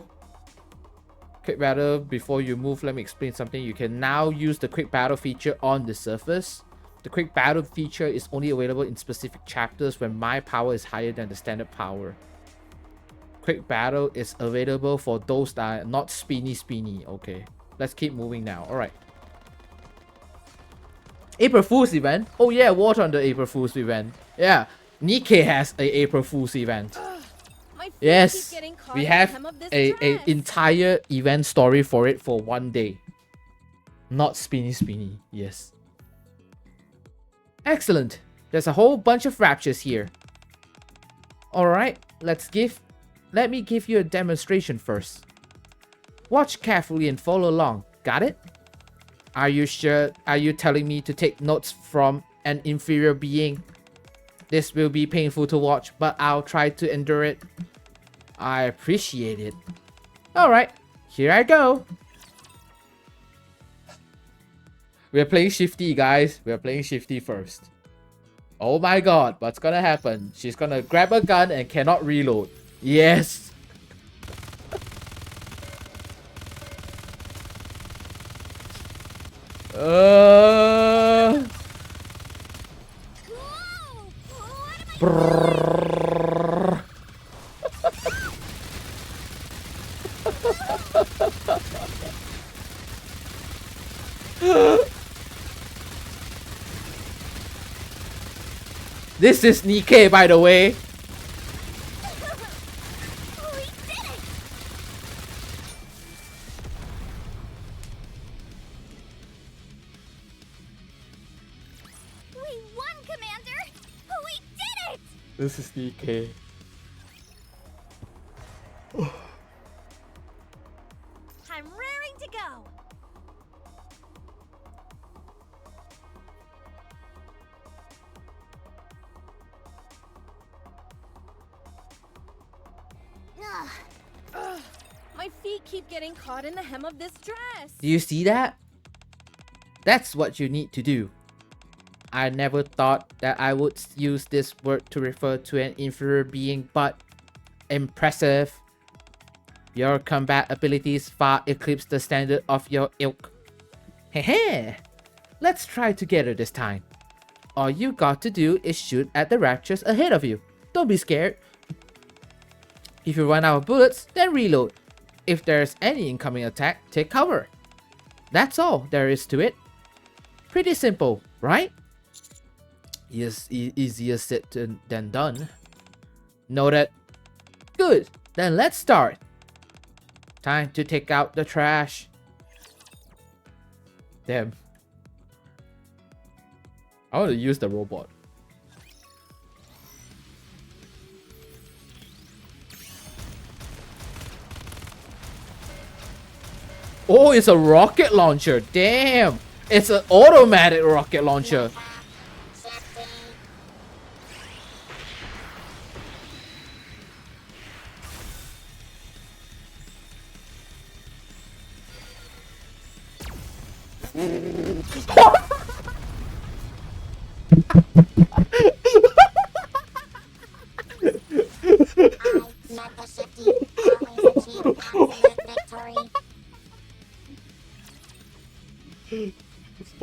Quick battle. Before you move, let me explain something. You can now use the quick battle feature on the surface. The quick battle feature is only available in specific chapters when my power is higher than the standard power. Quick battle is available for those that are not spinny. Okay, let's keep moving now. Alright. April Fool's event. Oh yeah, what on the April Fool's event? Yeah, NIKKE has a April Fool's event. Yes, we have a entire event story for it for one day. Not spinny. Yes. Excellent. There's a whole bunch of raptures here. Alright, let me give you a demonstration first. Watch carefully and follow along. Got it? Are you sure? Are you telling me to take notes from an inferior being? This will be painful to watch, but I'll try to endure it. I appreciate it. Alright, here I go. We're playing Shifty, guys. We're playing Shifty first. Oh my god, what's gonna happen? She's gonna grab a gun and cannot reload. Yes. Brrrr. This is NIKKE, by the way. We won, Commander! We did it! This is NIKKE. feet keep getting caught in the hem of this dress. Do you see that? That's what you need to do. I never thought that I would use this word to refer to an inferior being, but impressive. Your combat abilities far eclipse the standard of your ilk. Hehe! Let's try together this time. All you got to do is shoot at the raptures ahead of you. Don't be scared. If you run out of bullets, then reload. If there's any incoming attack, take cover. That's all there is to it. Pretty simple, right? Yes, easier said than done. Noted. Good, then let's start. Time to take out the trash. Damn. I want to use the robot. Oh, it's a rocket launcher. Damn. It's an automatic rocket launcher.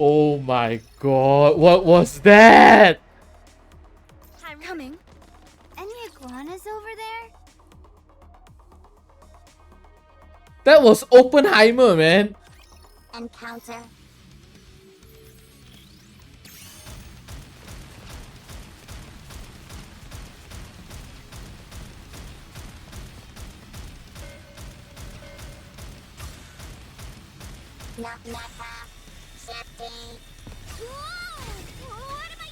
Oh my god, what was that? I'm coming. Any iguanas over there? That was Oppenheimer, man. Encounter. NIKKE. Safety. What am I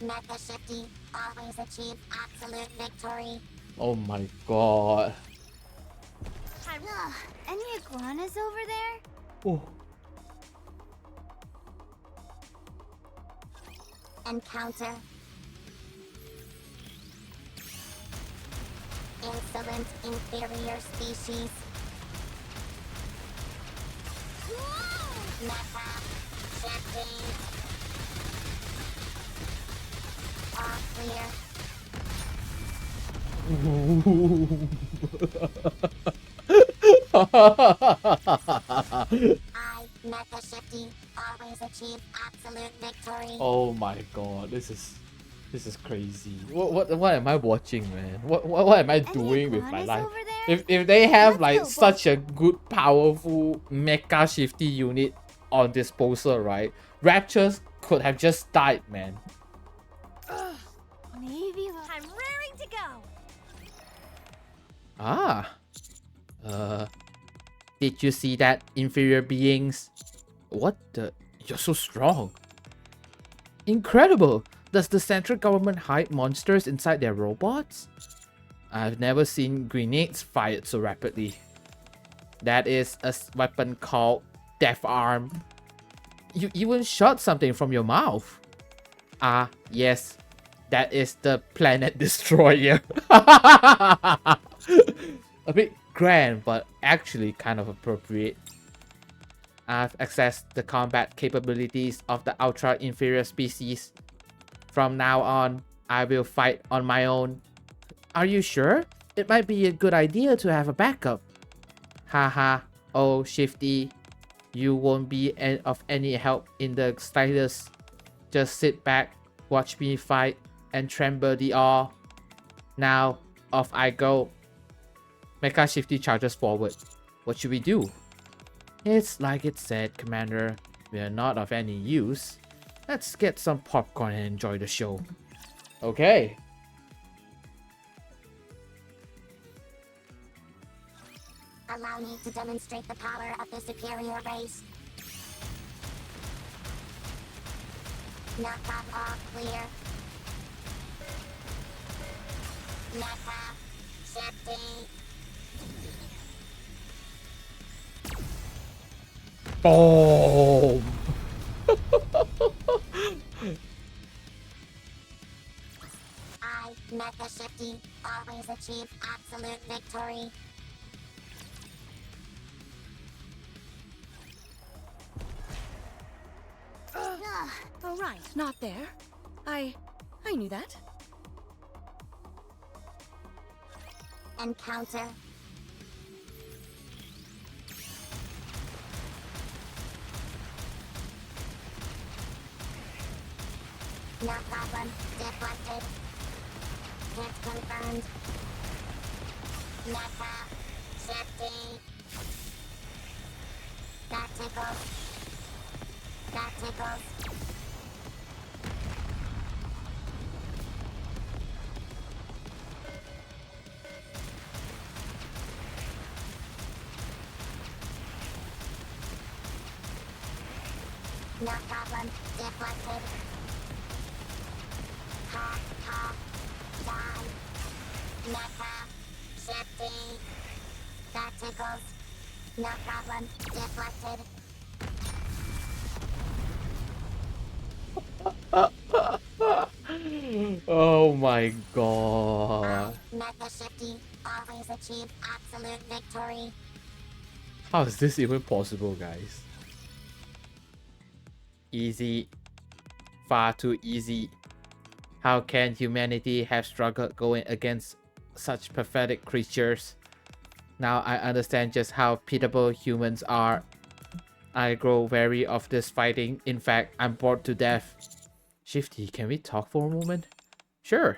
NIKKE Shifty always achieve absolute victory. Oh my god. Any iguanas over there? Oh. Encounter. Insolent inferior species. NIKKE Shifty. All clear. NIKKE Shifty always achieve absolute victory. Oh my god, this is crazy. What am I watching, man? What am I doing with my life? If they have like such a good powerful mecha shifty unit on disposal, right? Raptures could have just died, man. Maybe I'm raring to go. Did you see that, inferior beings? What the? You're so strong. Incredible! Does the central government hide monsters inside their robots? I've never seen grenades fired so rapidly. That is a weapon called Death Arm. You even shot something from your mouth. Ah, yes. That is the Planet Destroyer. A bit grand, but actually kind of appropriate. I've accessed the combat capabilities of the ultra inferior species. From now on, I will fight on my own. Are you sure? It might be a good idea to have a backup. Haha, oh Shifty. You won't be of any help in the slightest. Just sit back, watch me fight, and tremble the awe. Now, off I go. Mecha Shifty charges forward. What should we do? It's like it said, Commander. We are not of any use. Let's get some popcorn and enjoy the show. Okay. Allow me to demonstrate the power of the superior race. NIKKE all clear. NIKKE Shifty. Boom! Mecha Shifty, always achieve absolute victory. Oh right, not there. I knew that. Encounter. No problem. Deflected. Hit confirmed. Mecha Shifty. That tickles. That tickles. No problem. Deflected. Ha, ha. Die. Mecha. Shifty. That tickles. No problem. Deflected. Oh my god. Mecha Shifty. Always achieve absolute victory. How is this even possible, guys? Easy. Far too easy. How can humanity have struggled going against such pathetic creatures? Now I understand just how pitiable humans are. I grow wary of this fighting. In fact, I'm bored to death. Shifty, can we talk for a moment? Sure.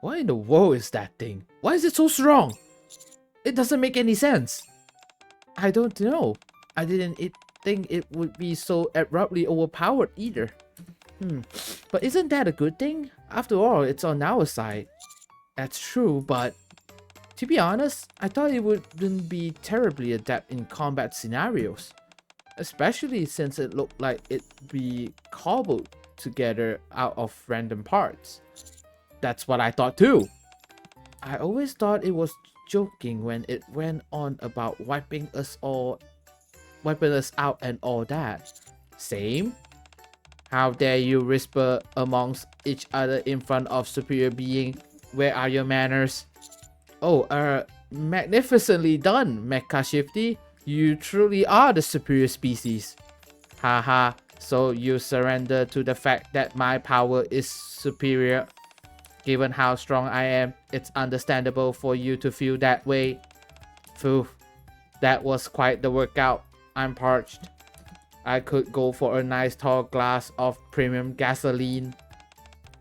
What in the world is that thing? Why is it so strong? It doesn't make any sense. I don't know. I didn't think it would be so abruptly overpowered either. But isn't that a good thing? After all, it's on our side. That's true, but to be honest, I thought it wouldn't be terribly adept in combat scenarios. Especially since it looked like it'd be cobbled together out of random parts. That's what I thought too. I always thought it was joking when it went on about wiping us out and all that. Same? How dare you whisper amongst each other in front of superior being? Where are your manners? Oh, magnificently done, Mecha Shifty. You truly are the superior species. Haha, so you surrender to the fact that my power is superior. Given how strong I am, it's understandable for you to feel that way. Phew, that was quite the workout. I'm parched. I could go for a nice tall glass of premium gasoline.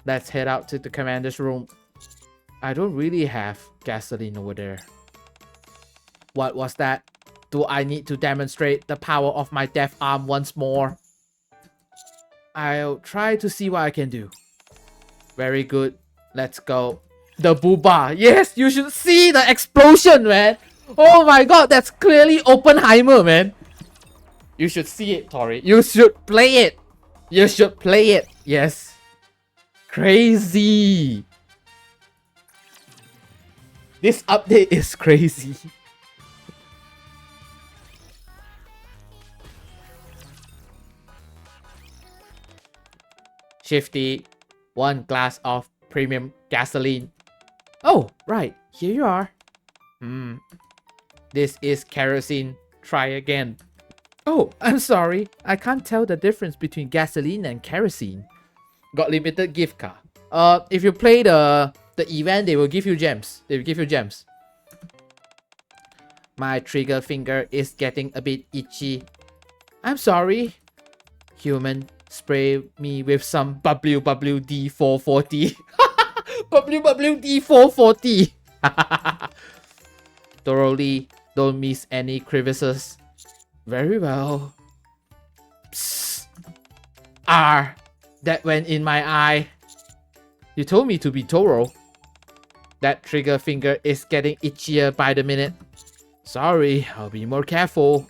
Let's head out to the commander's room. I don't really have gasoline over there. What was that? Do I need to demonstrate the power of my death arm once more? I'll try to see what I can do. Very good. Let's go. The booba. Yes, you should see the explosion, man. Oh my god, that's clearly Oppenheimer, man. You should see it, Tori. You should play it. You should play it. Yes. Crazy. This update is crazy. Shifty, 1 glass of premium gasoline. Oh, right, here you are. This is kerosene. Try again. Oh, I'm sorry. I can't tell the difference between gasoline and kerosene. Got limited gift card. If you play the event, they will give you gems. They will give you gems. My trigger finger is getting a bit itchy. I'm sorry. Human, spray me with some WWD-440. WWD-440. Thoroughly, don't miss any crevices. Very well. Psst. R. That went in my eye. You told me to be thorough. That trigger finger is getting itchier by the minute. Sorry, I'll be more careful.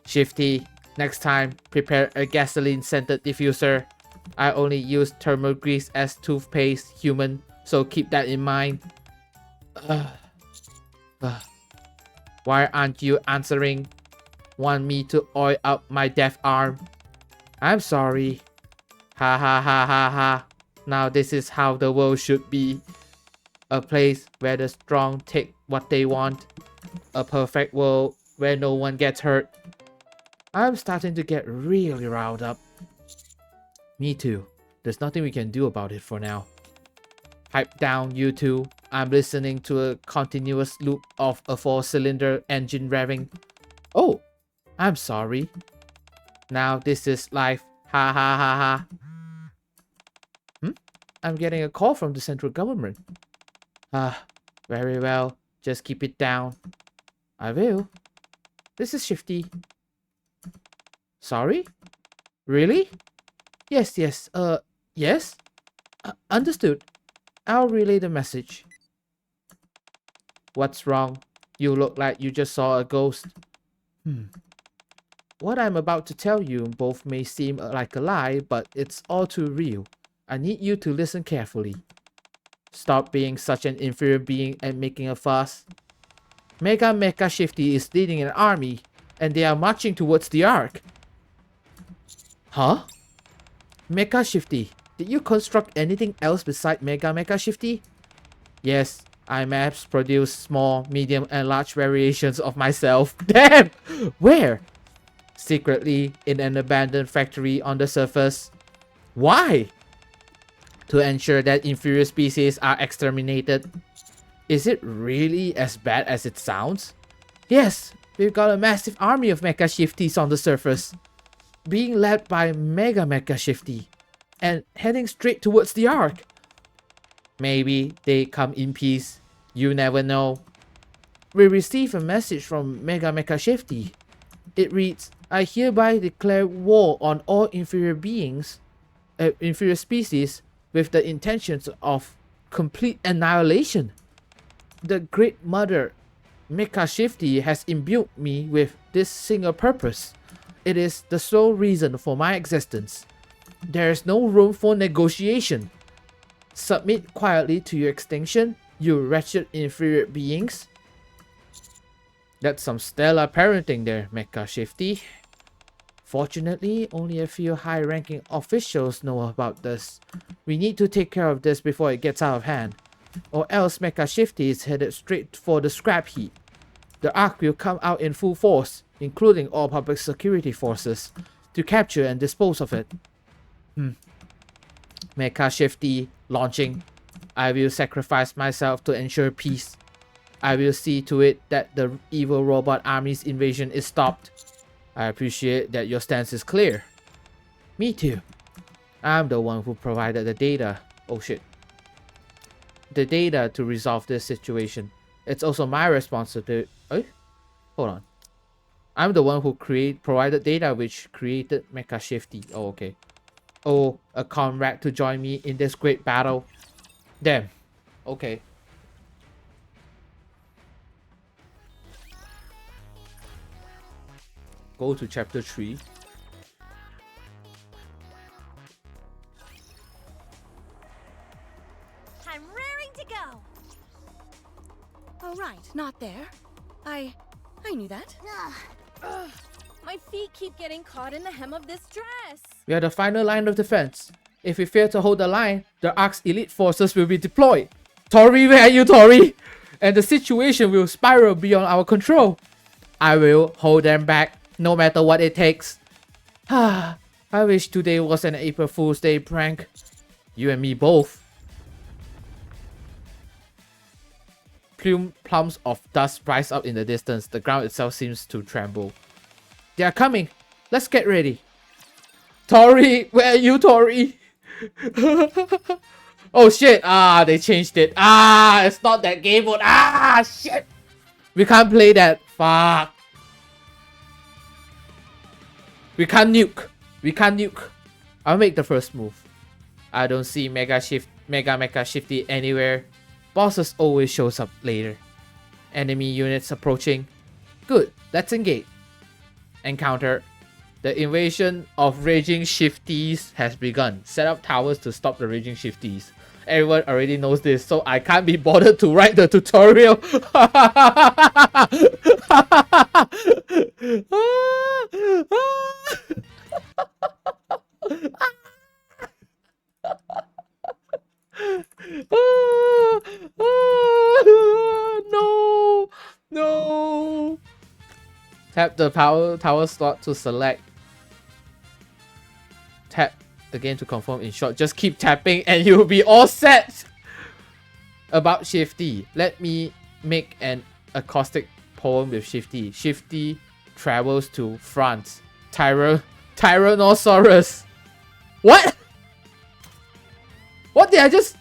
Shifty, next time, prepare a gasoline-scented diffuser. I only use thermal grease as toothpaste, human, so keep that in mind. Why aren't you answering? Want me to oil up my death arm? I'm sorry. Ha ha ha ha ha. Now this is how the world should be. A place where the strong take what they want. A perfect world where no one gets hurt. I'm starting to get really riled up. Me too. There's nothing we can do about it for now. Pipe down, you two. I'm listening to a continuous loop of a 4-cylinder engine revving. Oh, I'm sorry. Now this is life. Ha ha ha ha. I'm getting a call from the central government. Very well. Just keep it down. I will. This is Shifty. Sorry? Really? Yes. Yes? Understood. I'll relay the message. What's wrong? You look like you just saw a ghost. What I'm about to tell you both may seem like a lie, but it's all too real. I need you to listen carefully. Stop being such an inferior being and making a fuss. Mega Mecha Shifty is leading an army, and they are marching towards the Ark. Huh? Mecha Shifty, did you construct anything else besides Mega Mecha Shifty? Yes, I mass produce small, medium, and large variations of myself. Damn! Where? Secretly in an abandoned factory on the surface. Why? To ensure that inferior species are exterminated. Is it really as bad as it sounds? Yes, we've got a massive army of Mecha Shifties on the surface, being led by Mega Mecha Shifty, and heading straight towards the Ark. Maybe they come in peace. You never know. We receive a message from Mega Mecha Shifty. It reads, I hereby declare war on all inferior beings, inferior species, with the intentions of complete annihilation. The Great Mother, Mecha Shifty, has imbued me with this single purpose. It is the sole reason for my existence. There is no room for negotiation. Submit quietly to your extinction, you wretched inferior beings. That's some stellar parenting there, Mecha Shifty. Fortunately, only a few high-ranking officials know about this. We need to take care of this before it gets out of hand, or else Mecha Shifty is headed straight for the scrap heap. The Ark will come out in full force, including all public security forces, to capture and dispose of it. Mecha Shifty launching. I will sacrifice myself to ensure peace. I will see to it that the evil robot army's invasion is stopped. I appreciate that your stance is clear. Me too. I'm the one who provided the data. Oh shit. The data to resolve this situation. It's also my responsibility. Hold on. I'm the one who provided data which created Mecha Shifty. Oh, okay. Oh, a comrade to join me in this great battle. Damn. Okay. Go to chapter 3. I'm raring to go. Oh, right, not there. I knew that. Ugh, my feet keep getting caught in the hem of this dress. We are the final line of defense. If we fail to hold the line, the Ark's elite forces will be deployed. Tori, where are you, Tori? And the situation will spiral beyond our control. I will hold them back, no matter what it takes. I wish today was an April Fool's Day prank. You and me both. Plumes of dust rise up in the distance. The ground itself seems to tremble. They are coming. Let's get ready. Tori, where are you, Tori? Oh shit. They changed it. It's not that game mode. Shit. We can't play that. Fuck. We can't nuke. I'll make the first move. I don't see Mega Mecha Shifty anywhere. Bosses always shows up later. Enemy units approaching. Good, let's engage. Encounter. The invasion of raging shifties has begun. Set up towers to stop the raging shifties. Everyone already knows this, so I can't be bothered to write the tutorial. Ah, ah, no, no. Tap the power tower slot to select. Tap again to confirm. In short, just keep tapping and you'll be all set. About Shifty. Let me make an acoustic poem with Shifty. Shifty travels to France. Tyrannosaurus. What? What did I just...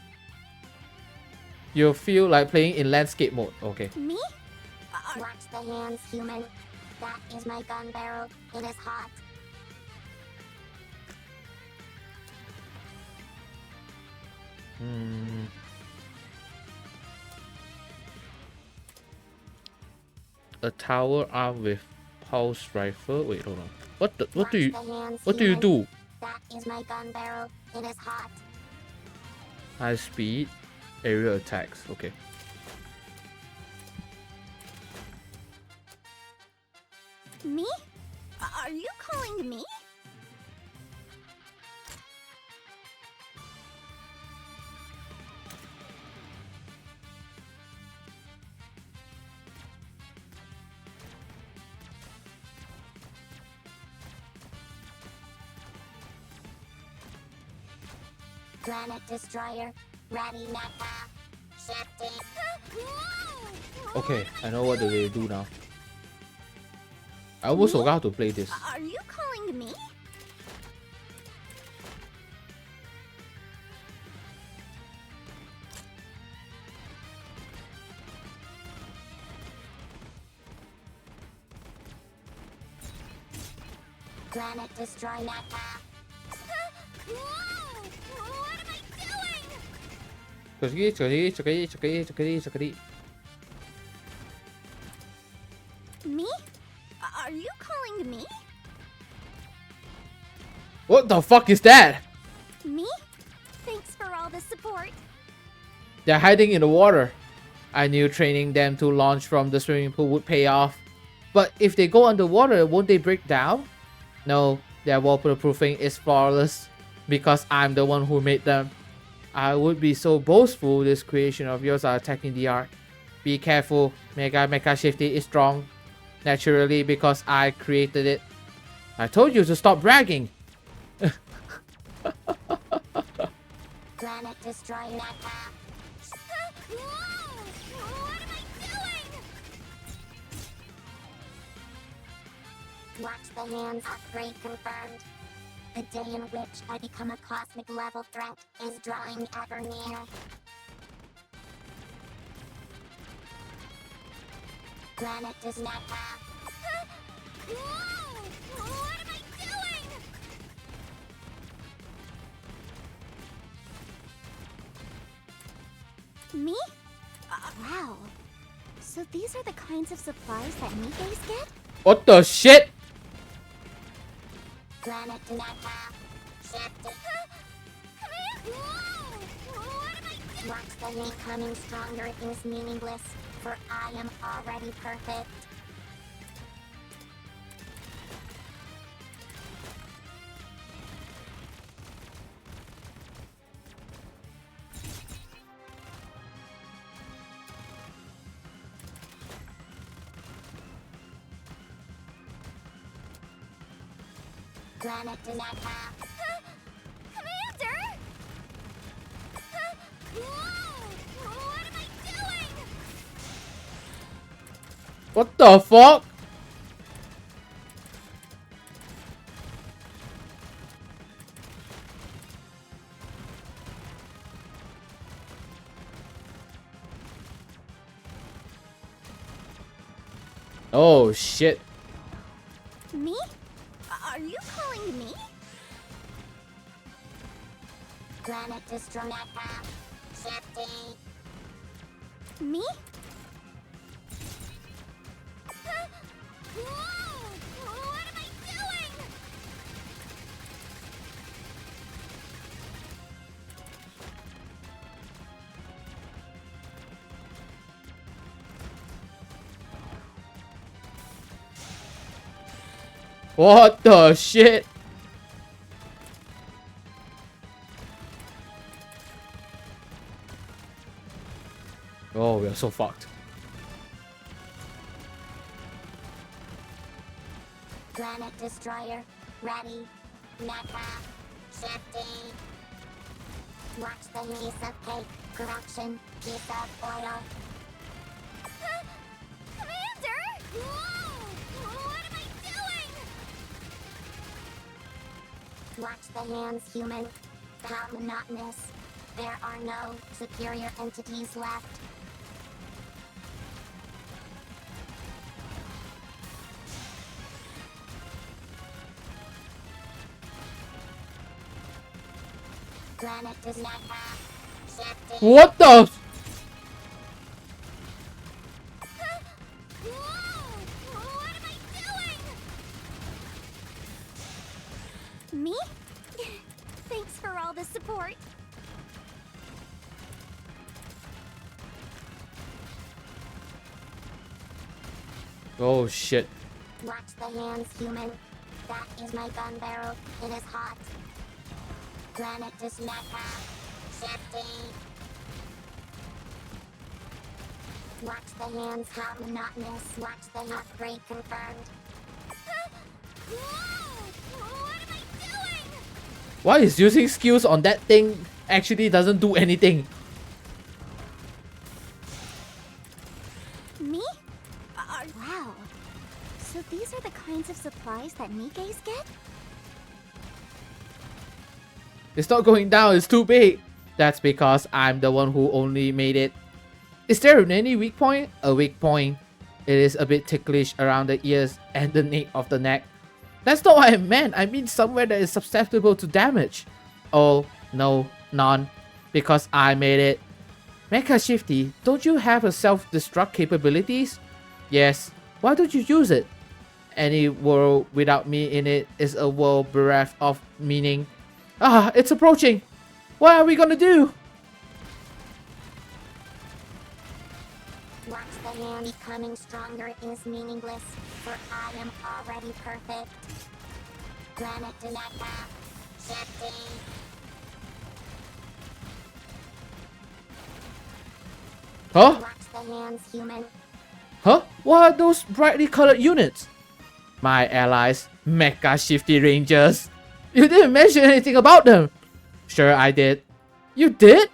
You feel like playing in landscape mode. Okay. Me? Watch the hands, human. That is my gun barrel. It is hot. A tower armed with pulse rifle. Wait, hold on. What do you human. do? That is my gun barrel. It is hot. High speed, aerial attacks. Okay. Me? Are you calling me? Planet Destroyer. Ready, NIKKE. Shifting. Okay, I know what do they do now. I almost forgot how to play this. Are you calling me? Planet Destroy NIKKE. Me? Are you calling me? What the fuck is that? Me? Thanks for all the support. They're hiding in the water. I knew training them to launch from the swimming pool would pay off. But if they go underwater, won't they break down? No, their waterproofing is flawless because I'm the one who made them. I would be so boastful this creation of yours are attacking the Ark. Be careful, Mecha Shifty is strong. Naturally, because I created it. I told you to stop bragging. Planet Destroy NIKKE. Watch the hands. Upgrade confirmed. The day in which I become a cosmic level threat is drawing ever near. Planet is NIKKE. Me? Wow. So these are the kinds of supplies that Nikke's get? What the shit? Planet to NIKKE. Shifting. Watch the becoming stronger is meaningless, for I am already perfect. Planet to NIKKE. Commander! What am I doing? What the fuck? Oh shit. Me? Are you calling me? Planet Destroy NIKKE. Shifting. Me? What am I doing? What the shit? Oh, we are so fucked. Planet Destroyer, ready. NIKKE, shifting. Watch the piece of cake, corruption, piece of oil. Commander! Whoa! What am I doing? Watch the hands, human. How monotonous. There are no superior entities left. Planet does not have shifting. What the? What am I doing? Me? Thanks for all the support. Oh shit. Watch the hands, human. That is my gun barrel. It is hot. Planet does not have shifting. Watch the hands, how monotonous. Watch the upgrade confirmed. What am I doing? Why is using skills on that thing actually doesn't do anything? Me? Wow. So these are the kinds of supplies that NIKKE's get? It's not going down, it's too big. That's because I'm the one who only made it. Is there any weak point? A weak point. It is a bit ticklish around the ears and the nape of the neck. That's not what I meant. I mean somewhere that is susceptible to damage. Oh, no, none. Because I made it. Mecha Shifty, don't you have a self-destruct capabilities? Yes. Why don't you use it? Any world without me in it is a world bereft of meaning. Ah, it's approaching. What are we gonna do? Watch the hand becoming stronger is meaningless, for I am already perfect. Planet does not have shifting. Huh? Watch the hands, human. Huh? What are those brightly colored units? My allies, Mecha Shifty Rangers. You didn't mention anything about them. Sure I did. You did?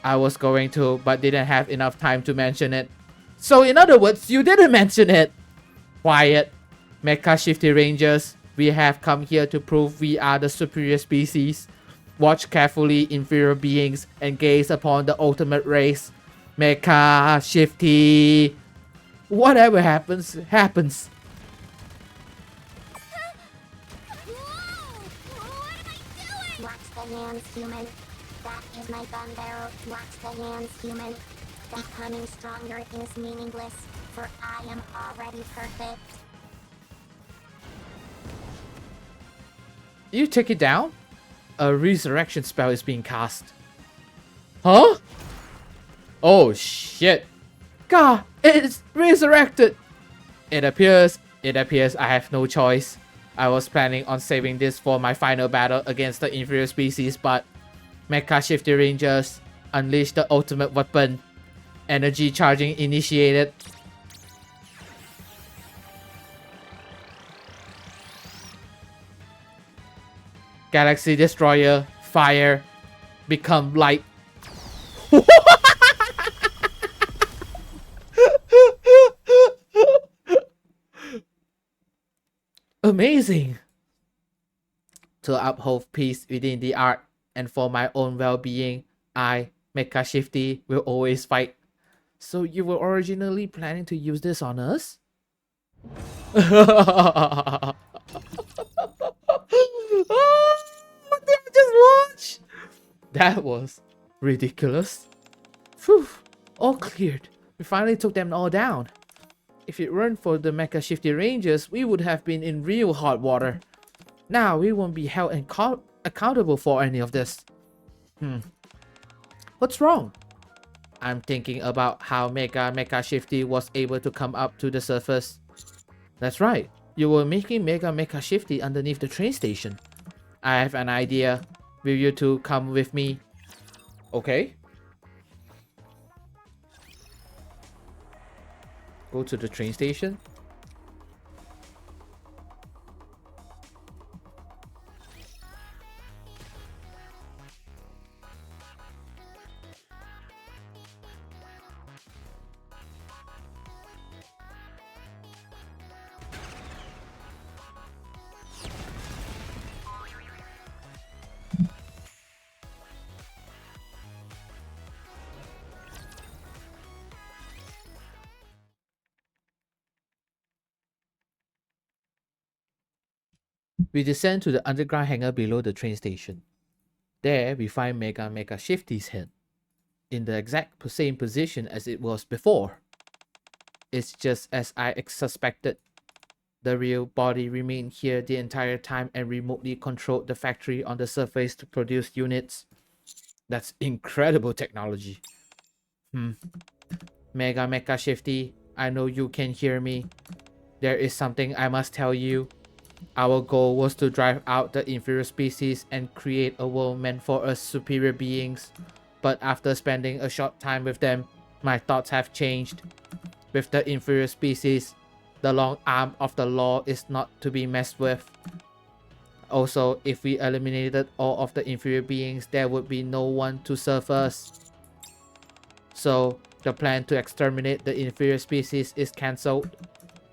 I was going to, but didn't have enough time to mention it. So in other words, you didn't mention it. Quiet. Mecha Shifty Rangers, we have come here to prove we are the superior species. Watch carefully, inferior beings, and gaze upon the ultimate race. Mecha Shifty. Whatever happens, happens. Watch the hands, human. That is my gun barrel. Watch the hands, human. Becoming stronger is meaningless, for I am already perfect. You take it down? A resurrection spell is being cast. Huh? Oh shit. God, it's resurrected. It appears I have no choice. I was planning on saving this for my final battle against the inferior species, but Mecha Shifty Rangers, unleash the ultimate weapon. Energy charging initiated. Galaxy Destroyer, fire, become light. Amazing! To uphold peace within the art and for my own well-being, I, Mecha Shifty, will always fight. So you were originally planning to use this on us? Oh, what did I just watch? That was ridiculous. Phew, all cleared. We finally took them all down. If it weren't for the Mecha Shifty Rangers, we would have been in real hot water. Now we won't be held accountable for any of this. What's wrong? I'm thinking about how Mecha Shifty was able to come up to the surface. That's right. You were making Mecha Shifty underneath the train station. I have an idea. Will you two come with me? Okay. go to the train station. We descend to the underground hangar below the train station. There, we find Mega Shifty's head, in the exact same position as it was before. It's just as I suspected. The real body remained here the entire time and remotely controlled the factory on the surface to produce units. That's incredible technology. Mega Shifty, I know you can hear me. There is something I must tell you. Our goal was to drive out the inferior species and create a world meant for us superior beings. But after spending a short time with them, my thoughts have changed. With the inferior species, the long arm of the law is not to be messed with. Also, if we eliminated all of the inferior beings, there would be no one to serve us. So, the plan to exterminate the inferior species is cancelled.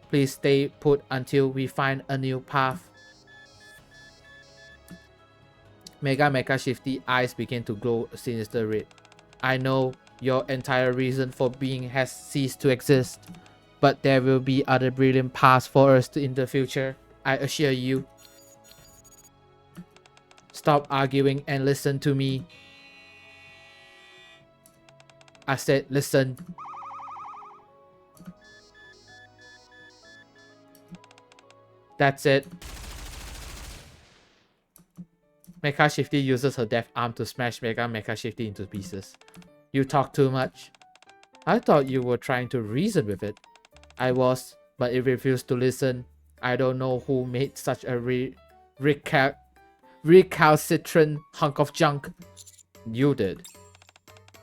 Please stay put until we find a new path. Mega Shifty eyes begin to glow a sinister red. I know your entire reason for being has ceased to exist, but there will be other brilliant paths for us in the future, I assure you. Stop arguing and listen to me. I said listen. That's it. Mecha Shifty uses her death arm to smash Mecha Shifty into pieces. You talk too much. I thought you were trying to reason with it. I was, but it refused to listen. I don't know who made such a recalcitrant hunk of junk. You did.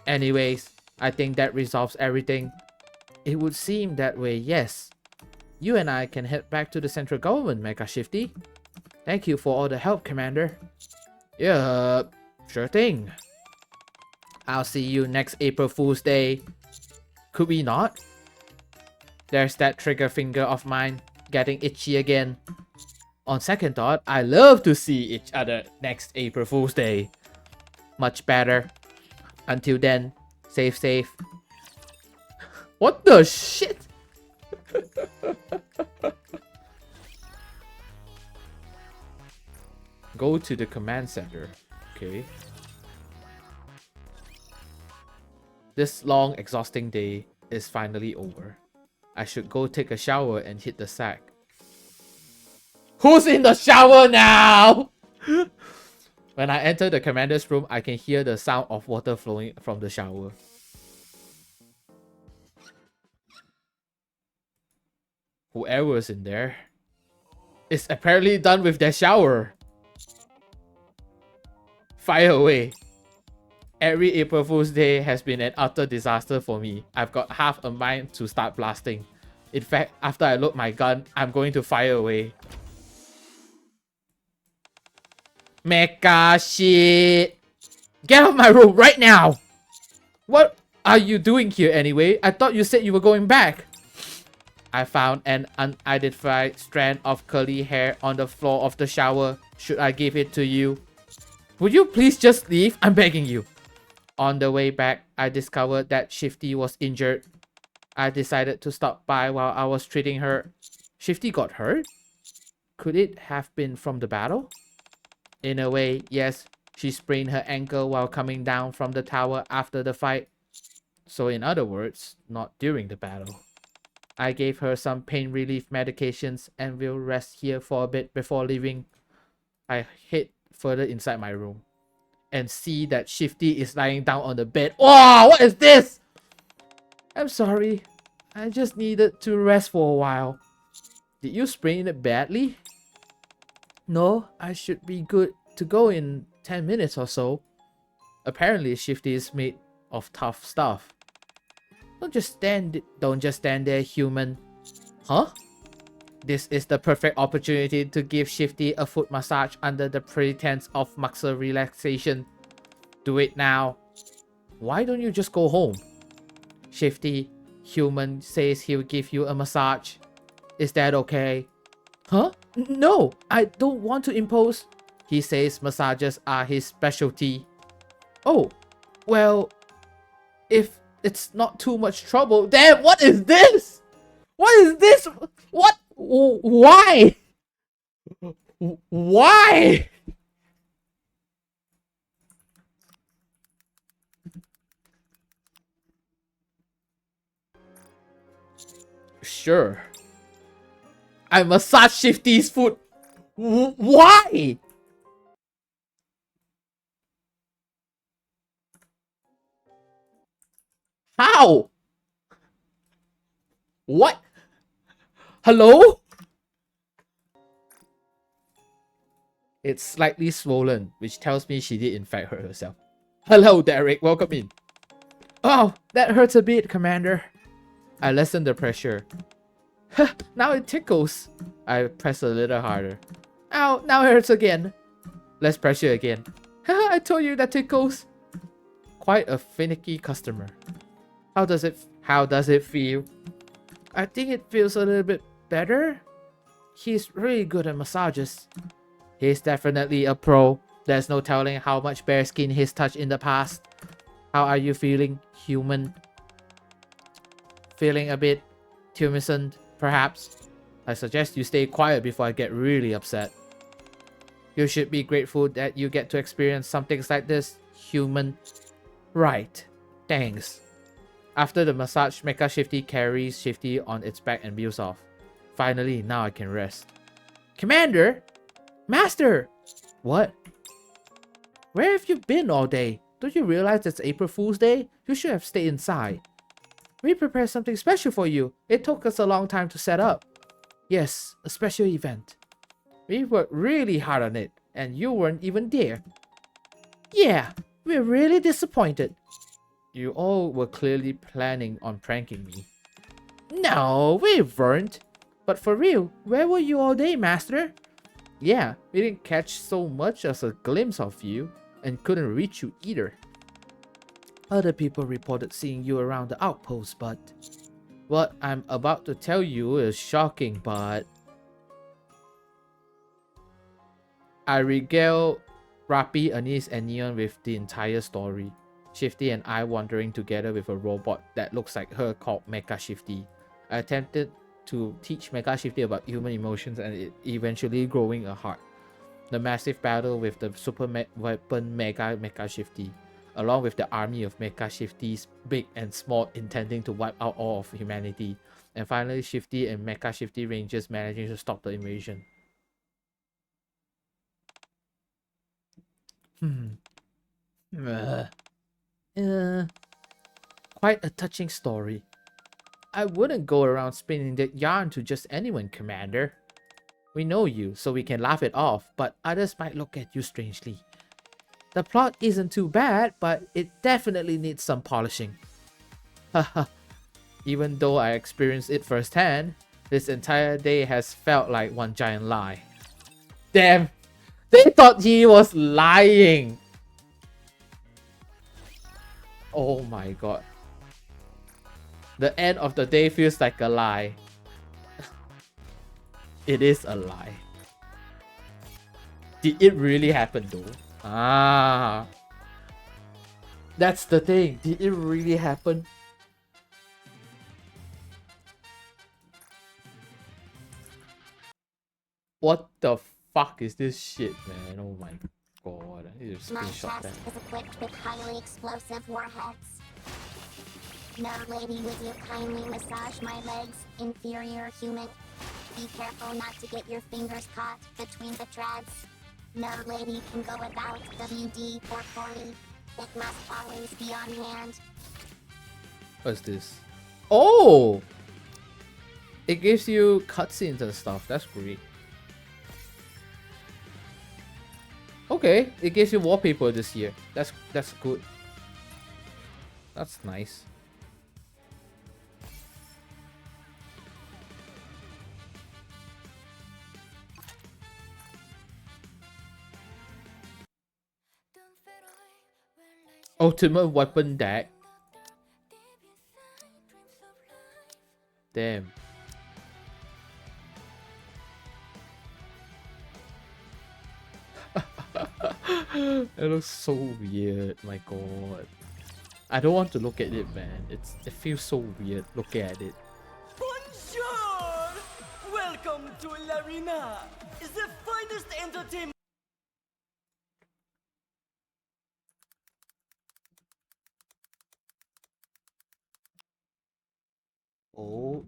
Anyways, I think that resolves everything. It would seem that way, yes. You and I can head back to the central government, Mecha Shifty. Thank you for all the help, Commander. Yeah, sure thing. I'll see you next April Fool's Day. Could we not? There's that trigger finger of mine getting itchy again. On second thought, I love to see each other next April Fool's Day. Much better. Until then, safe. What the shit? Go to the command center. Okay. This long, exhausting day is finally over. I should go take a shower and hit the sack. Who's in the shower now? When I enter the commander's room, I can hear the sound of water flowing from the shower. Whoever's in there is apparently done with their shower. Fire away. Every April Fool's Day has been an utter disaster for me. I've got half a mind to start blasting. In fact, after I load my gun, I'm going to fire away. Mecha shit. Get out of my room right now. What are you doing here anyway? I thought you said you were going back. I found an unidentified strand of curly hair on the floor of the shower. Should I give it to you? Would you please just leave? I'm begging you. On the way back, I discovered that Shifty was injured. I decided to stop by while I was treating her. Shifty got hurt? Could it have been from the battle? In a way, yes. She sprained her ankle while coming down from the tower after the fight. So in other words, not during the battle. I gave her some pain relief medications and will rest here for a bit before leaving. I head further inside my room and see that Shifty is lying down on the bed. Oh, what is this? I'm sorry. I just needed to rest for a while. Did you sprain it badly? No, I should be good to go in 10 minutes or so. Apparently, Shifty is made of tough stuff. Don't just stand there, human. Huh? This is the perfect opportunity to give Shifty a foot massage under the pretense of muscle relaxation. Do it now. Why don't you just go home? Shifty, human says he'll give you a massage. Is that okay? Huh? No, I don't want to impose. He says massages are his specialty. Oh, well, if it's not too much trouble, then what is this? What is this? What? Why? Why? Sure. I massage Shifty's foot. Why? How? What? Hello? It's slightly swollen, which tells me she did in fact hurt herself. Hello, Derek. Welcome in. Oh, that hurts a bit, Commander. I lessen the pressure. Now it tickles. I press a little harder. Ow, now it hurts again. Less pressure again. I told you that tickles. Quite a finicky customer. How does it feel? I think it feels a little bit better. He's really good at massages. He's definitely a pro. There's no telling how much bare skin he's touched in the past. How are you feeling, human? Feeling a bit tumescent, perhaps? I suggest you stay quiet before I get really upset. You should be grateful that you get to experience some things like this, human. Right. Thanks. After the massage, Mecha Shifty carries Shifty on its back and wheels off. Finally, now I can rest. Commander! Master! What? Where have you been all day? Don't you realize it's April Fool's Day? You should have stayed inside. We prepared something special for you. It took us a long time to set up. Yes, a special event. We worked really hard on it, and you weren't even there. Yeah, we're really disappointed. You all were clearly planning on pranking me. No, we weren't. But for real, where were you all day, Master? Yeah, we didn't catch so much as a glimpse of you, and couldn't reach you either. Other people reported seeing you around the outpost, but... What I'm about to tell you is shocking, but... I regale Rappy, Anise, and Neon with the entire story. Shifty and I wandering together with a robot that looks like her called Mecha Shifty. I attempted to teach Mecha Shifty about human emotions and it eventually growing a heart. The massive battle with the super weapon Mecha Shifty, along with the army of Mecha Shifties, big and small, intending to wipe out all of humanity. And finally Shifty and Mecha Shifty Rangers managing to stop the invasion. Quite a touching story. I wouldn't go around spinning that yarn to just anyone, Commander. We know you, so we can laugh it off, but others might look at you strangely. The plot isn't too bad, but it definitely needs some polishing. Haha. Even though I experienced it firsthand, this entire day has felt like one giant lie. Damn! They thought he was lying! Oh my god. The end of the day feels like a lie. It is a lie. Did it really happen though? Ah. That's the thing. Did it really happen? What the fuck is this shit, man? Oh my god. I need to My screenshot chest that. is equipped with highly explosive warheads. No lady, would you kindly massage my legs, inferior human? Be careful not to get your fingers caught between the treads. No lady can go without WD-440. It must always be on hand. What's this? Oh! It gives you cutscenes and stuff. That's great. Okay, it gives you wallpaper this year. That's good. That's nice. Ultimate weapon deck. Damn. It looks so weird, my god. I don't want to look at it, man. It feels so weird looking at it. Bonjour! Welcome to l'Arena, the finest entertainment. Old.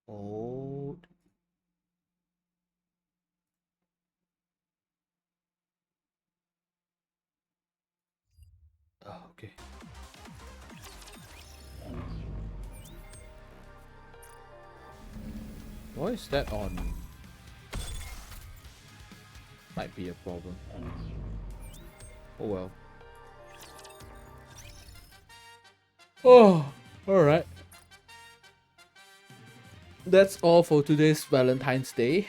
Old. Oh, okay. Why is that on? Might be a problem. Oh well. Oh, alright. That's all for today's Valentine's Day.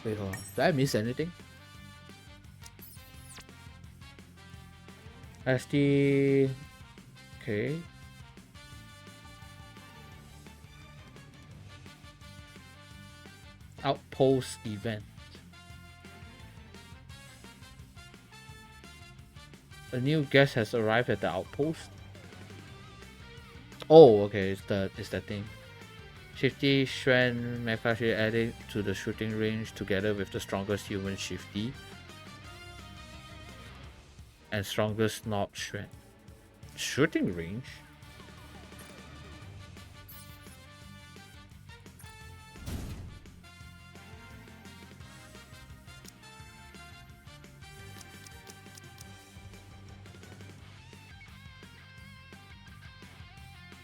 Wait, hold on. Did I miss anything? SD. Okay. Outpost event. A new guest has arrived at the outpost. Oh, okay, it's that thing. 50 strength manufacturer added to the shooting range together with the strongest human shifty and strongest not strength. Shooting range?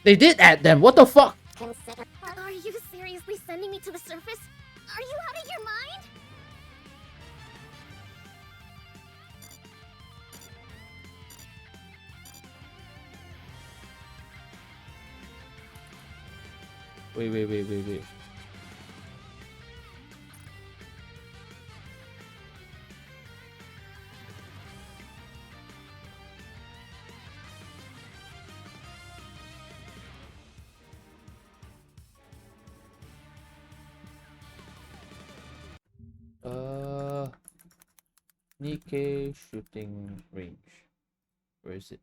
They did add them. What the fuck? Consider. Are you seriously sending me to the surface? Are you out of your mind? Wait. NIKKE shooting range. Where is it?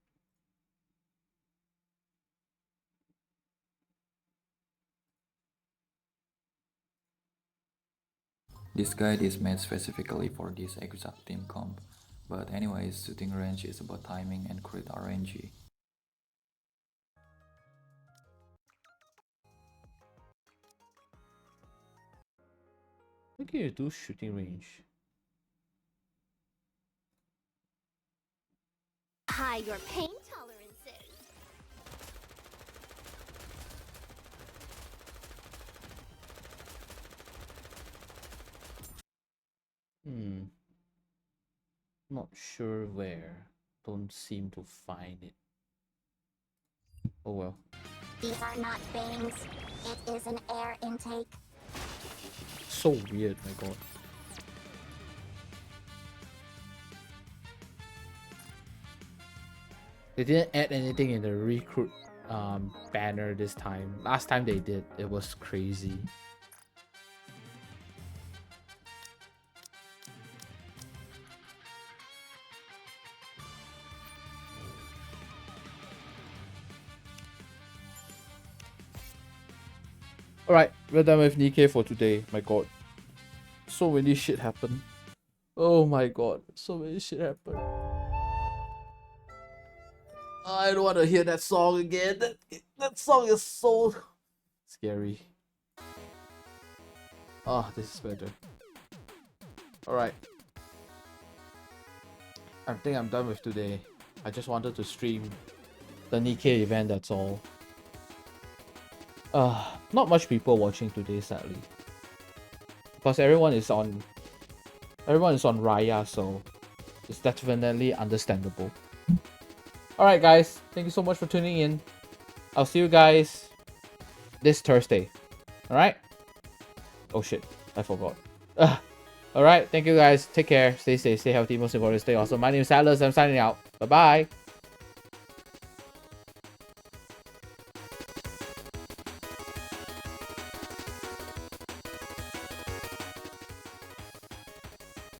This guide is made specifically for this exact team comp. But anyways, shooting range is about timing and crit RNG. What can you do shooting range? High your pain tolerances. Not sure where. Don't seem to find it. Oh well. These are not bangs. It is an air intake. So weird, my god. They didn't add anything in the recruit banner this time. Last time they did, it was crazy. Alright, we're done with NIKKE for today. My god. So many shit happened. Oh my god. So many shit happened. I don't want to hear that song again. That song is so scary. Ah, this is better. Alright. I think I'm done with today. I just wanted to stream the NIKKE event, that's all. Not much people watching today, sadly. Because everyone is on Raya, so it's definitely understandable. Alright guys, thank you so much for tuning in. I'll see you guys this Thursday. Alright? Oh shit, I forgot. Alright, thank you guys. Take care. Stay safe, stay healthy. Most importantly, stay awesome. My name is Atlas. I'm signing out. Bye bye.